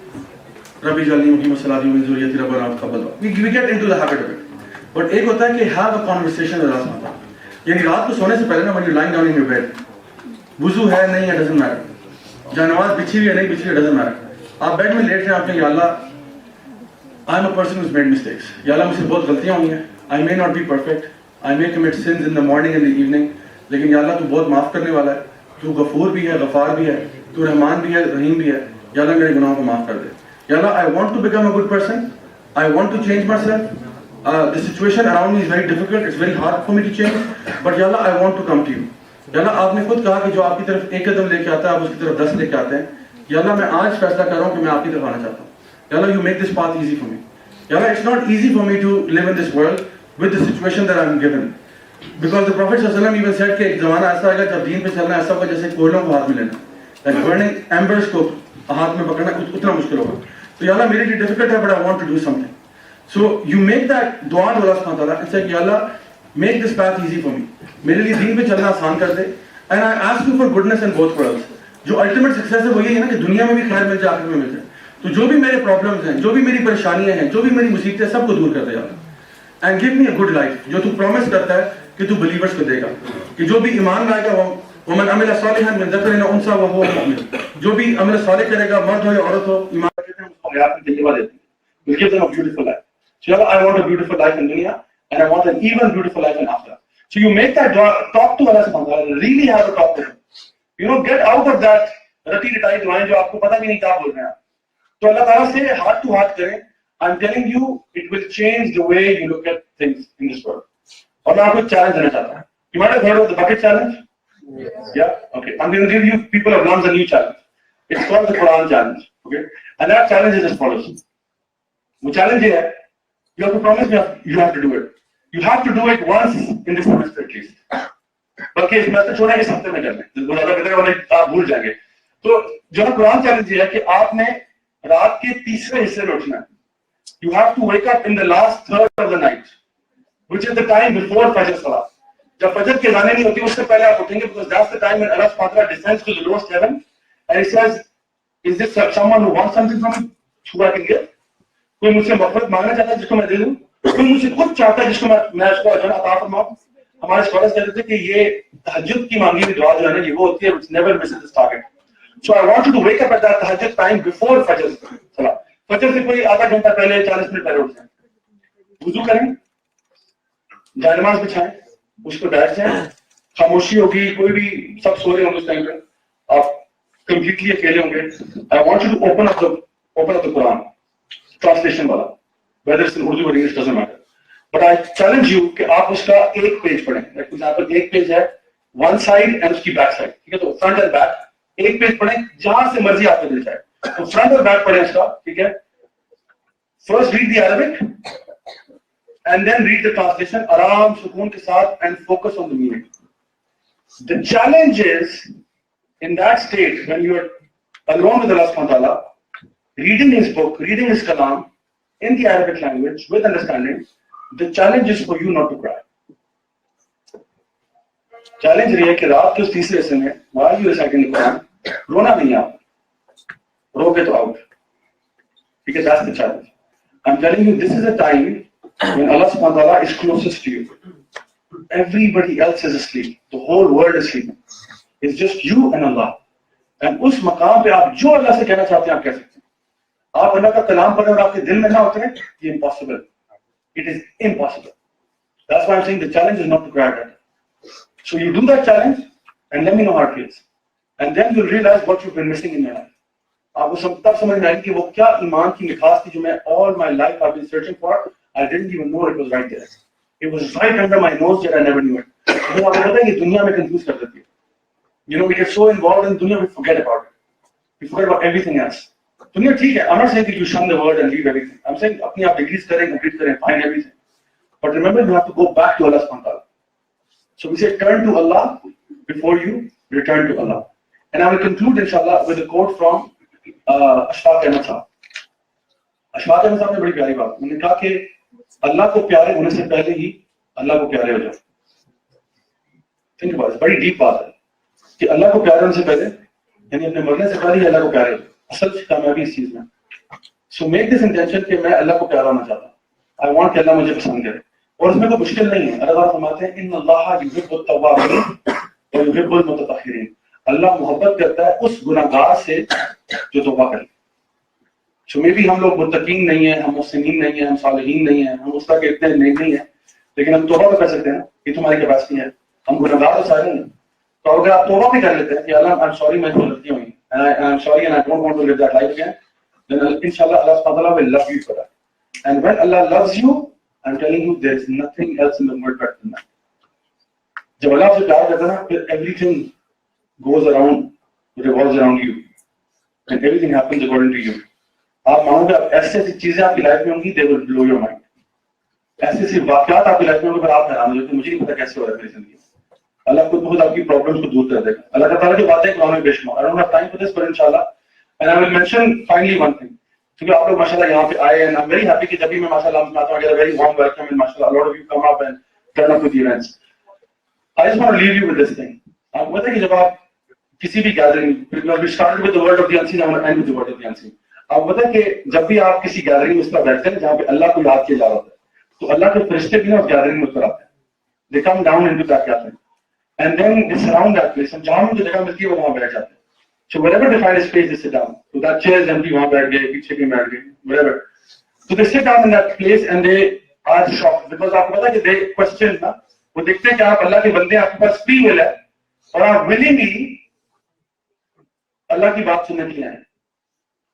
रब्बी जअलनी मुक़ीम अस्सलाति व मिन ज़ुर्रिय्यति रब्बना तक़ब्बल दुआ। We get into the habit of it. But एक होता है कि have a conversation with Allah सुब्हानहू व तआला, यानी रात को सोने से पहले ना, when you lying down in your bed, वुजू है नहीं है डजंट मैटर, जानमाज बिछी हुई है नहीं बिछी हुई डजंट मैटर, आप बेड में लेट रहे हैं, आपने या Allah I am a person who has made mistakes, या अल्लाह मुझसे बहुत गलतियां हुई हैं, I may not be perfect, I may commit sins in the morning and the evening, लेकिन या अल्लाह तू बहुत माफ करने वाला है, तू गफूर भी है, गफार भी है, तू रहमान भी है, रहीम भी है, या अल्लाह मेरे गुनाहों को माफ कर दे। या Allah I want to become a good person, I want to change myself, the situation around me is very difficult, it's very hard for me to change, but या Allah I want to come to you. या अल्लाह आपने खुद कहा कि जो आपकी तरफ एक कदम लेके आता है आप उसकी तरफ 10 लेके आते हैं, या अल्लाह मैं आज फैसला कर रहा हूँ कि मैं आपकी तरफ आना चाहता हूँ। या Allah you make this path easy for me, या Allah it's not easy for me to live in this world with the situation that I am given, because the prophet सल्लल्लाहु अलैहि वसल्लम इवन सेड कि एक जमाना ऐसा आएगा जब दीन पे चलना ऐसा होगा जैसे कोयलों को हाथ में लेना, लाइक बर्निंग एम्बर्स को हाथ में पकड़ना उतना मुश्किल होगा। तो या अल्लाह मेरे लिए डिफिकल्ट है, but I want to do something, so you make that dua to Allah सुब्हानहू व तआला एंड से कि Allah make this path easy for me, मेरे लिए दीन पे चलना आसान कर दे, and I ask you for goodness in both worlds. जो अल्टीमेट सक्सेस है वो यही है ना कि दुनिया में भी खैर मिल जाए, आखिरत में मिल जाए। तो जो भी मेरे प्रॉब्लम्स हैं, जो भी मेरी परेशानियां हैं, जो भी मेरी मुसीबतें, सबको दूर कर दे Allah, and give me a good life, जो तू प्रॉमिस करता है कि तू बिलीवर्स को देगा, कि जो भी ईमान लाएगा वो वमन अमिल सालिहन मिन ज़करिन अव उनसा व हुवा मुमिन, जो भी अमल सालिह करेगा, मर्द हो या औरत हो, ईमान रखते हैं उसको हयात में तय्यबा देते हैं, will give them a beautiful life. So I want a beautiful life in dunya, and I want an even beautiful life in akhirah. So you make that dua, talk to Allah subhanahu wa ta'ala, really have a talk to him. You know, get out of that रटी रटाई दुआएं जो आपको पता भी नहीं क्या बोल रहे हैं। तो अल्लाह ताला से हाथ टू हाथ करें। I'm telling you, it will change the way you look at things in this world. और मैं आपको चैलेंज देना चाहता हूँ। You might have heard of the bucket challenge? Yes. Yeah? Okay. I'm going to give you, people have launched a new challenge. It's called the Quran challenge. Okay? And that challenge is as follows. वो challenge है, you have to promise me you have to do it. You have to do it once in this semester at least. बल्कि इस semester छोड़े इस हफ्ते में करना है। ज़्यादा बेहतर वाले आप भूल जाएंगे। तो जो ना कुरान चैलेंज है कि आपने रात के तीसरे हिस्से में उठना है। You have to wake up in the last third of the night, which is the time before Fajr Salah. जब फजर की अज़ानें नहीं होती उससे पहले आप उठेंगे, because that's the time when Allah Subhanahu wa Ta'ala descends to the lowest heaven and He says, "Is this someone who wants something from me? Who I can give?" कोई मुझसे मग़फ़िरत मांगना चाहता है जिसको मैं दे दूं, कोई मुझसे कुछ चाहता है जिसको मैं उसको अजर अता फरमाऊं। हमारे स्कॉलर्स कहते थे कि ये तहज्जुद की मांगी हुई दुआ जो है ना, ये वो होती है which never misses its target. So I want you to wake up at that tahajjud time before Fajr Salah. फजर से कोई आधा घंटा पहले 40 मिनट पहले उठ जाए, वुजू करें, जायनमाज बिछाएं, उस पर बैठ जाएं, खामोशी होगी, कोई भी सब सो रहे होंगे उस टाइम पे, आप कंप्लीटली अकेले होंगे। I want you to open up the Quran translation वाला, वेदर इट्स इन उर्दू और English doesn't matter, but I challenge you कि आप उसका एक पेज पढ़ें। फॉर एग्जांपल एक पेज है वन साइड एंड उसकी बैक साइड, ठीक है, तो फ्रंट एंड बैक एक पेज पढ़ें, जहां से मर्जी आपको मिल जाए, तो फ्रंट और बैक पढ़ें उसका, ठीक है। First read the Arabic and then read the translation आराम सुकून के साथ and focus on the meaning. The challenge is in that state when you are alone with Allah Subhanahu wa Ta'ala, reading His book, reading His kalam in the Arabic language with understanding. The challenge is for you not to cry. Challenge ये है कि रात के उस तीसरे हिस्से में while you reciting the Quran, रोना नहीं आप, रोगे तो out. ठीक है, that's the challenge. I'm telling you, this is a time when Allah Subhanahu wa Ta'ala is closest to you. Everybody else is asleep. The whole world is sleeping. It's just you and Allah. And उस मकाम पे आप जो अल्लाह से कहना चाहते हैं आप कह सकते हैं। आप अल्लाह का कलाम पढ़ें और आपके दिल में ना होते हैं, ये impossible. It is impossible. That's why I'm saying the challenge is not to cry at it. So you do that challenge and let me know how it feels. And then you'll realize what you've been missing in your life. आपको तब समझ में आएगी कि वो क्या ईमान की मिठास थी जो मैं all my life I've been searching for. I didn't even know it was right there. It was right under my nose, yet I never knew it. तो आपको पता है कि दुनिया में confuse कर देती है. You know, we get so involved in दुनिया, we forget about it. We forget about everything else. दुनिया ठीक है. I'm not saying that you shun the world and leave everything. I'm saying अपनी आप degrees करें, complete करें, find everything. But remember, you have to go back to Allah Subhanahu wa Ta'ala. So we say, turn to Allah before you return to Allah. And I will conclude, inshallah, with a quote from Ashfaq Ahmad साहब। अशफाक अहमद साहब ने बड़ी प्यारी बात, उन्होंने कहा कि अल्लाह को प्यारे होने से पहले ही अल्लाह को प्यारे हो जाओ। थिंक अबाउट इट, बड़ी डीप बात है कि अल्लाह को प्यार होने से पहले, यानी अपने मरने से पहले ही अल्लाह को प्यार है, असल कामयाबी इस चीज में। सो मेक दिस इंटेंशन कि मैं अल्लाह को प्यार होना चाहता हूँ, आई वांट कि अल्लाह मुझे पसंद करे, और इसमें कोई मुश्किल नहीं है। अल्लाह ताला फरमाते हैं इन्नल्लाह युहिब्बुत तव्वाबीन व युहिब्बुल मुततahhiरीन, अल्लाह मोहब्बत करता है उस गुनाहगार से जो तौबा करे। सो मे बी हम लोग मुत्तकीन नहीं है, हम मुहसिनीन नहीं है, हम सालिहीन नहीं है, हम उस तरह के इतने नेक नहीं है, लेकिन हम तौबा तो कर सकते हैं, ये तुम्हारी कैपेसिटी है। हम गुनाहगार तो सारे हैं, तो अगर आप तौबा भी कर लेते हैं कि अल्लाह आई एम सॉरी, मैं गलती हुई, I am sorry and I don't want to live that life again, then inshallah Allah subhanahu wa ta'ala will love you for that. And when Allah loves you, I'm telling you, there is nothing else in the world better than that. जब अल्लाह से प्यार करता है ना, फिर everything goes around, revolves around you, and everything happens according to you. आप मानोगे ऐसी ऐसी चीजें आपकी लाइफ में होंगी, they will blow your mind. ऐसे ऐसे वाकयात आपकी लाइफ में होंगे, पर आप हैरान हो जाओगे, मुझे नहीं पता कैसे हो रहा है मेरी जिंदगी में। अल्लाह खुद बहुत आपकी प्रॉब्लम्स को दूर कर देगा। अल्लाह ताला की बातें कुरान में बेशुमार। I don't have time for this, but inshallah, and I will mention finally one thing. क्योंकि आप लोग माशाल्लाह यहाँ पे आए, and I'm very happy कि जब भी मैं माशाल्लाह आपसे आता हूँ, I get a very warm welcome, and माशाल्लाह a lot of you come up and turn up to the events. I just want to leave you with this thing. आपको पता है कि जब आप किसी भी gathering, because we started with the world of the unseen, I want to end with the world of the unseen. आपको पता है कि जब भी आप किसी गैदरिंग में उस पर बैठते हैं जहाँ पे अल्लाह को याद किया जा रहा होता है, तो अल्लाह के फरिश्ते भी ना उस गैदरिंग में उतर आते हैं। They come down into that gathering, and then they surround that place, and जहाँ उनको जगह मिलती है वो वहाँ बैठ जाते हैं। So wherever they find a space, they sit down. So that chair is empty, वहाँ बैठ गए, पीछे भी बैठ गए, whatever. So they sit down in that place and they are shocked because आपको पता है कि they question ना, वो देखते हैं कि आप अल्लाह के बंदे, आपके पास फ्री विल है और आप willingly अल्लाह की बात सुनने के लिए आए,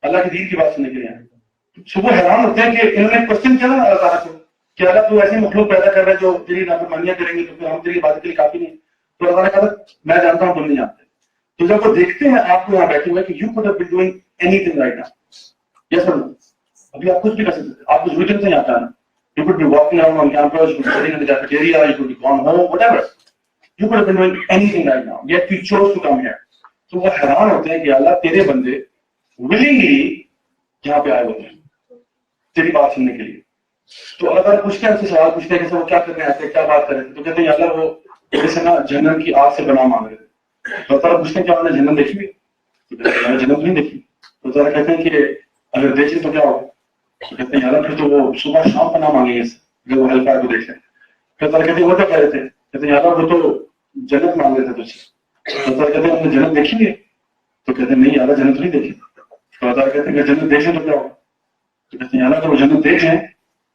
अल्लाह की दीन की बात सुनने के लिए आए। So वो हैरान होते हैं कि इन्होंने क्वेश्चन किया ना अल्लाह ताला को कि अल्लाह तू ऐसे मखलूक पैदा कर रहा है जो तेरी नाफरमानियां करेंगे, तो फिर हम तेरी इबादत के लिए काफी नहीं। तो अल्लाह ने कहा मैं जानता हूँ तुम नहीं जानते। तो जब वो देखते हैं आपको यहाँ बैठे हुए कि you could have been doing anything right now, yes और नो, अभी आप कुछ भी कर सकते हैं, आप कुछ रीजन से आता है ना, you could be walking around on campus, you could be sitting in the cafeteria, you could be gone home, whatever, you could have been doing anything right now, yet you chose to come here. तो वो हैरान होते हैं कि अल्लाह तेरे बंदे willingly यहाँ पे आए होते हैं तेरी बात सुनने के लिए। तो अगर पूछते हैं उससे सवाल पूछते हैं कि वो क्या करने आते हैं, क्या बात कर रहे थे, तो कहते हैं अल्लाह वो जैसे ना जन्नत की आग से बना मांग रहे थे। तो तारा पूछते हैं क्या आपने जन्नत देखी हुई, तो कहते हैं मैंने जन्नत नहीं देखी। तो तारा कहते हैं कि अगर देखें तो क्या होगा, तो कहते हैं यार फिर तो वो सुबह शाम पना मांगेंगे अगर वो हल्का को देखें। फिर तारा कहते हैं वो क्या कह रहे थे, कहते हैं यार वो तो जन्नत मांग रहे थे तुझसे। तो तारा कहते हैं हमने जन्नत देखी है, तो कहते हैं नहीं यार जन्नत नहीं देखी। तो तारा कहते हैं जन्नत देखें तो क्या होगा, तो कहते हैं यार अगर वो जन्नत देख लें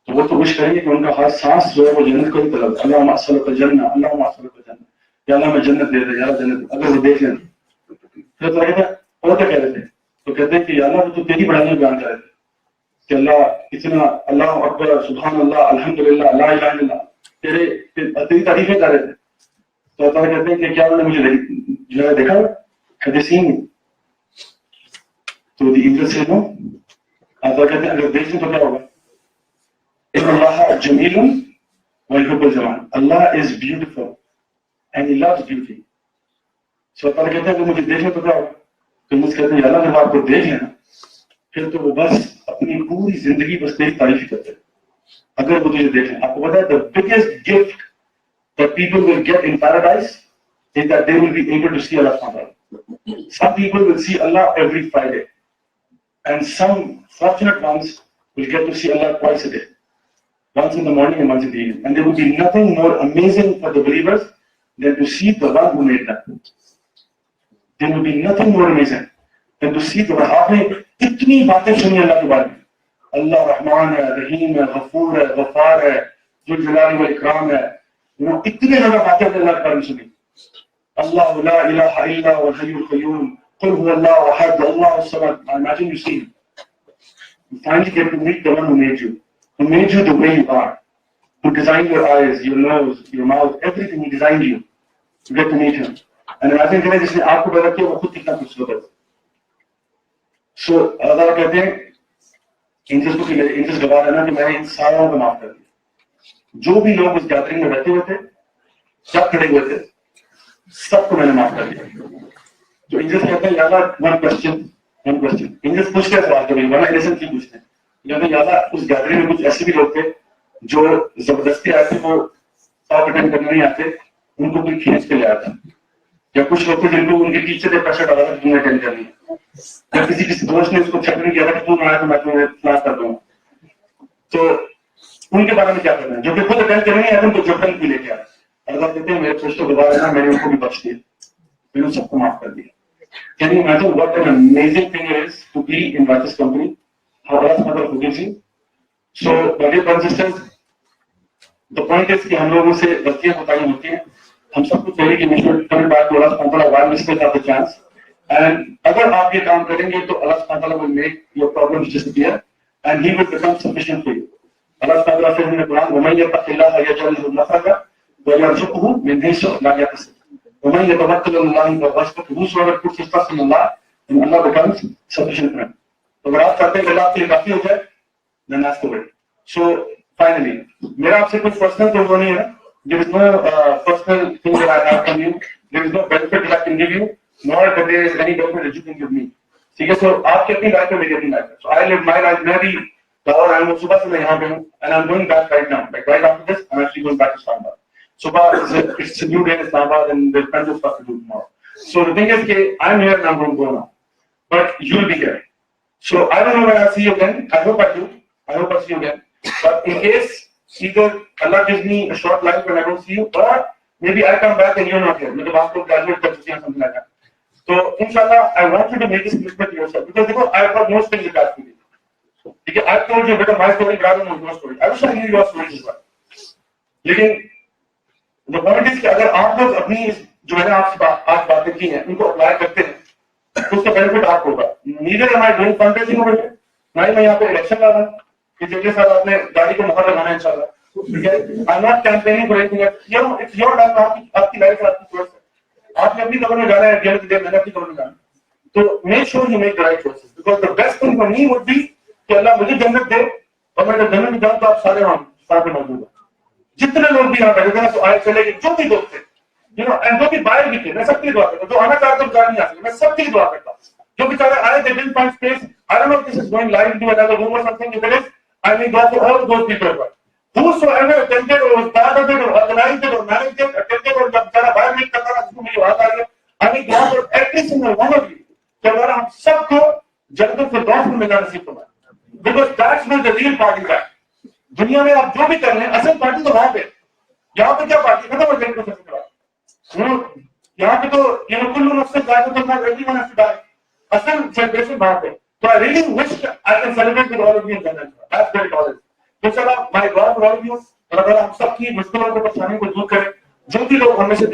तो वो तो विश करेंगे कि उनका हर सांस जो है वो जन्नत को ही तलब, अल्लाहुम्मा अस्सलुका जन्नह, अल्लाहुम्मा अस्सलुका जन्नह, या अल्लाह मैं जन्नत दे दे, यार जन्नत अगर वो देख लें। फिर तो कहते हैं और क्या कह रहे थे, तो कहते हैं कि यार वो तो तेरी बढ़ाइयां बयान कर रहे थे कि अल्लाह इतना, अल्लाह अकबर, सुभान अल्लाह, अल्हम्दुलिल्लाह, ला इलाहा इल्लल्लाह, तेरी तारीफें कर रहे थे। तो अल्लाह कहते हैं कि क्या उन्होंने मुझे जो है देखा, कहते सीन, तो दी एंजल से नो, अल्लाह कहते हैं अगर देखें तो क्या होगा, अल्लाह जमीलुन व युहिब्बुल जमाल, Allah is beautiful and he loves beauty. So Allah कहते हैं कि मुझे देखने तो क्या होगा, तो मुझे कहते हैं अल्लाह जब आपको देख लेना फिर तो वो बस अपनी पूरी जिंदगी बस तेरी तारीफ ही करते हैं अगर वो तुझे देख लें। आपको पता है the biggest gift that people will get in paradise is that they will be able to see Allah subhanahu wa ta'ala. Some people will see Allah every Friday and some fortunate ones will get to see Allah twice a day, once in the morning and once in the evening, and there will be nothing more amazing for the believers than to see the one who made them. There will be nothing more amazing than to see the one. आपने इतनी बातें सुनी अल्लाह के बारे में, अल्लाह रहमान है, रहीम है, गफूर है, गफार है, जुल जलाल व इकराम है, इतने ज्यादा बातें अल्लाह के बारे में सुनी। अल्लाह ला इलाहा इल्ला हुवल हय्युल क़य्यूम, कुल हुवल्लाहु अहद, अल्लाहुस Samad. Imagine you see, you finally get to meet the one who made you the way you are, who designed your eyes, your nose, your mouth, everything. He designed you. You get to meet him. And imagine करें जिसने आपको पैदा किया वो खुद कितना खूबसूरत है। So अल्लाह कहते हैं एंजल्स को कि मेरे एंजल्स गवाह है ना कि मैंने इन सारों को माफ कर दिया। जो भी लोग उस गैदरिंग में बैठे हुए थे, सब खड़े हुए थे, सबको मैंने माफ कर दिया। तो एंजल्स कहते हैं यार वन क्वेश्चन। एंजल्स पूछते हैं सवाल कभी वरना इनसेंटली पूछते हैं, कहते हैं यार उस गैदरिंग में कुछ ऐसे भी लोग थे जो जबरदस्ती आए थे, वो टॉक अटेंड करने नहीं आते, उनको कोई खींच के ले आता है, या कुछ लोग थे जिनको उनके टीचर ने प्रेशर डाला था तुमने अटेंड करनी है, या किसी दोस्त ने उसको थ्रेटन किया था कि तू ना तो मैं तुम्हें क्लास कर दूंगा। तो उनके बारे में क्या करना है, जो कि खुद अटेंड करेंगे या उनको जबरन भी लेके आए। अल्लाह कहते हैं मेरे दोस्तों दोबारा ना मैंने उनको भी बख्श दिया, मैंने सबको माफ कर दिया। Can you imagine what an amazing thing it is to be in this company? How Allah Subhanahu forgives you. So, my dear brothers and sisters, the point is कि हम लोगों से गलतियां बताई होती हैं, हम सबको चाहिए कि we should come back to Allah Subhanahu wa ta'ala while we still have the chance. And अगर आप ये काम करेंगे तो Allah Subhanahu wa ta'ala will make your problems disappear and He will become sufficient for you. Allah Subhanahu wa ta'ala says in the Quran, وَمَن يَتَّقِ اللَّهَ يَجْعَل لَهُ مَخْرَجًا وَيَرْزُقْهُ مِنْ حَيْثُ لَا يَحْتَسِبُ. وَمَن يَتَوَكَّلْ عَلَى اللَّهِ فَهُوَ حَسْبُهُ. Whosoever puts his trust in Allah, then Allah becomes sufficient for him. तो अगर आप चाहते हैं कि Allah के लिए काफी हो जाए, then that's the way. So finally, मेरा आपसे कुछ पर्सनल तो वो नहीं है. There is no personal thing that I have from you. There is no benefit that I can give you, nor that there is any benefit that you can give me. ठीक है? So आपकी अपनी life है, मेरी अपनी life है. So I live my life. मैं भी लाहौर आया हूँ, सुबह से मैं यहाँ पे हूँ, and I'm going back right now. Like right after this, I'm actually going back to Islamabad. Subah, it's a new day in Islamabad and there's plenty of stuff to do tomorrow. So the thing is, okay, I'm here and I'm going to go now. But you'll be here. So I don't know when I'll see you again. I hope I do. I hope I'll see you again. But in case either Allah gives me a short life when I don't see you, or maybe I come back and you're not here. Maybe after graduate or something like that. So inshallah, I want you to make this commitment to yourself. Because you know, I've got no strings attached to you. Okay, I've told you a bit of my story, but I don't know your story. I wish I knew your story as well. लेकिन the point is कि अगर आप लोग अपनी जो मैंने आपसे आज बातें की हैं उनको अप्लाई करते हैं तो उसका बेनिफिट आपको होगा। Neither M I doing fundraising over here, ना ही मैं यहाँ पे इलेक्शन ला रहा हूँ कि अगले साल आपने गाड़ी को मुहर लगाना है इंशाल्लाह, ठीक है? I am not campaigning for anything else, you know it's your life, आपकी लाइफ है, आपकी चॉइस है। आपने अपनी कब्र में जाना है, एट द एंड मैंने अपनी कब्र में जाना है, तो make sure you make the right choices, because the best thing for me would be कि अल्लाह मुझे जन्नत दे और मैं जब जन्नत में जाऊं तो आप सारे वहां पे मौजूद हैं, जितने लोग भी यहाँ बैठे थे ना, तो आए चले गए, जो भी लोग थे, यू नो, एंड जो भी बाहर भी थे, मैं सबके लिए दुआ करता हूँ, जो आना चाहते हैं नहीं आ सकते, मैं सबके लिए दुआ करता हूँ, जो बेचारे आए they didn't find space, I don't know if this is going live to another room or something, if it is, I will go for all those people, whosoever attended or was part of it or organized it or managed it, attended और जब बेचारा बाहर meet करता था, जिसको मेरी बात आ रही है, आई will go for every single one of you, कि हमारा हम सबको जन्नत फिरदौस में मिलना नसीब फरमाए, because that's where the real party है। दुनिया में आप जो भी कर रहे हैं, असल पार्टी तो वहां पे, यहाँ पे क्या पार्टी खत्म हो जाएगी सबसे बड़ा, यहाँ पे तो ये कुल्लू नफ्स जायक़तुल मौत, एवरीवन हैज टू डाई, असल सेलिब्रेशन वहां पे। तो I really wish I can celebrate with all of you in jannat, that's very all. तो चलो my God for all of you, Allah ताला हम सब की मुश्किलों को, परेशानियों को दूर करे, जो भी लोग हमें से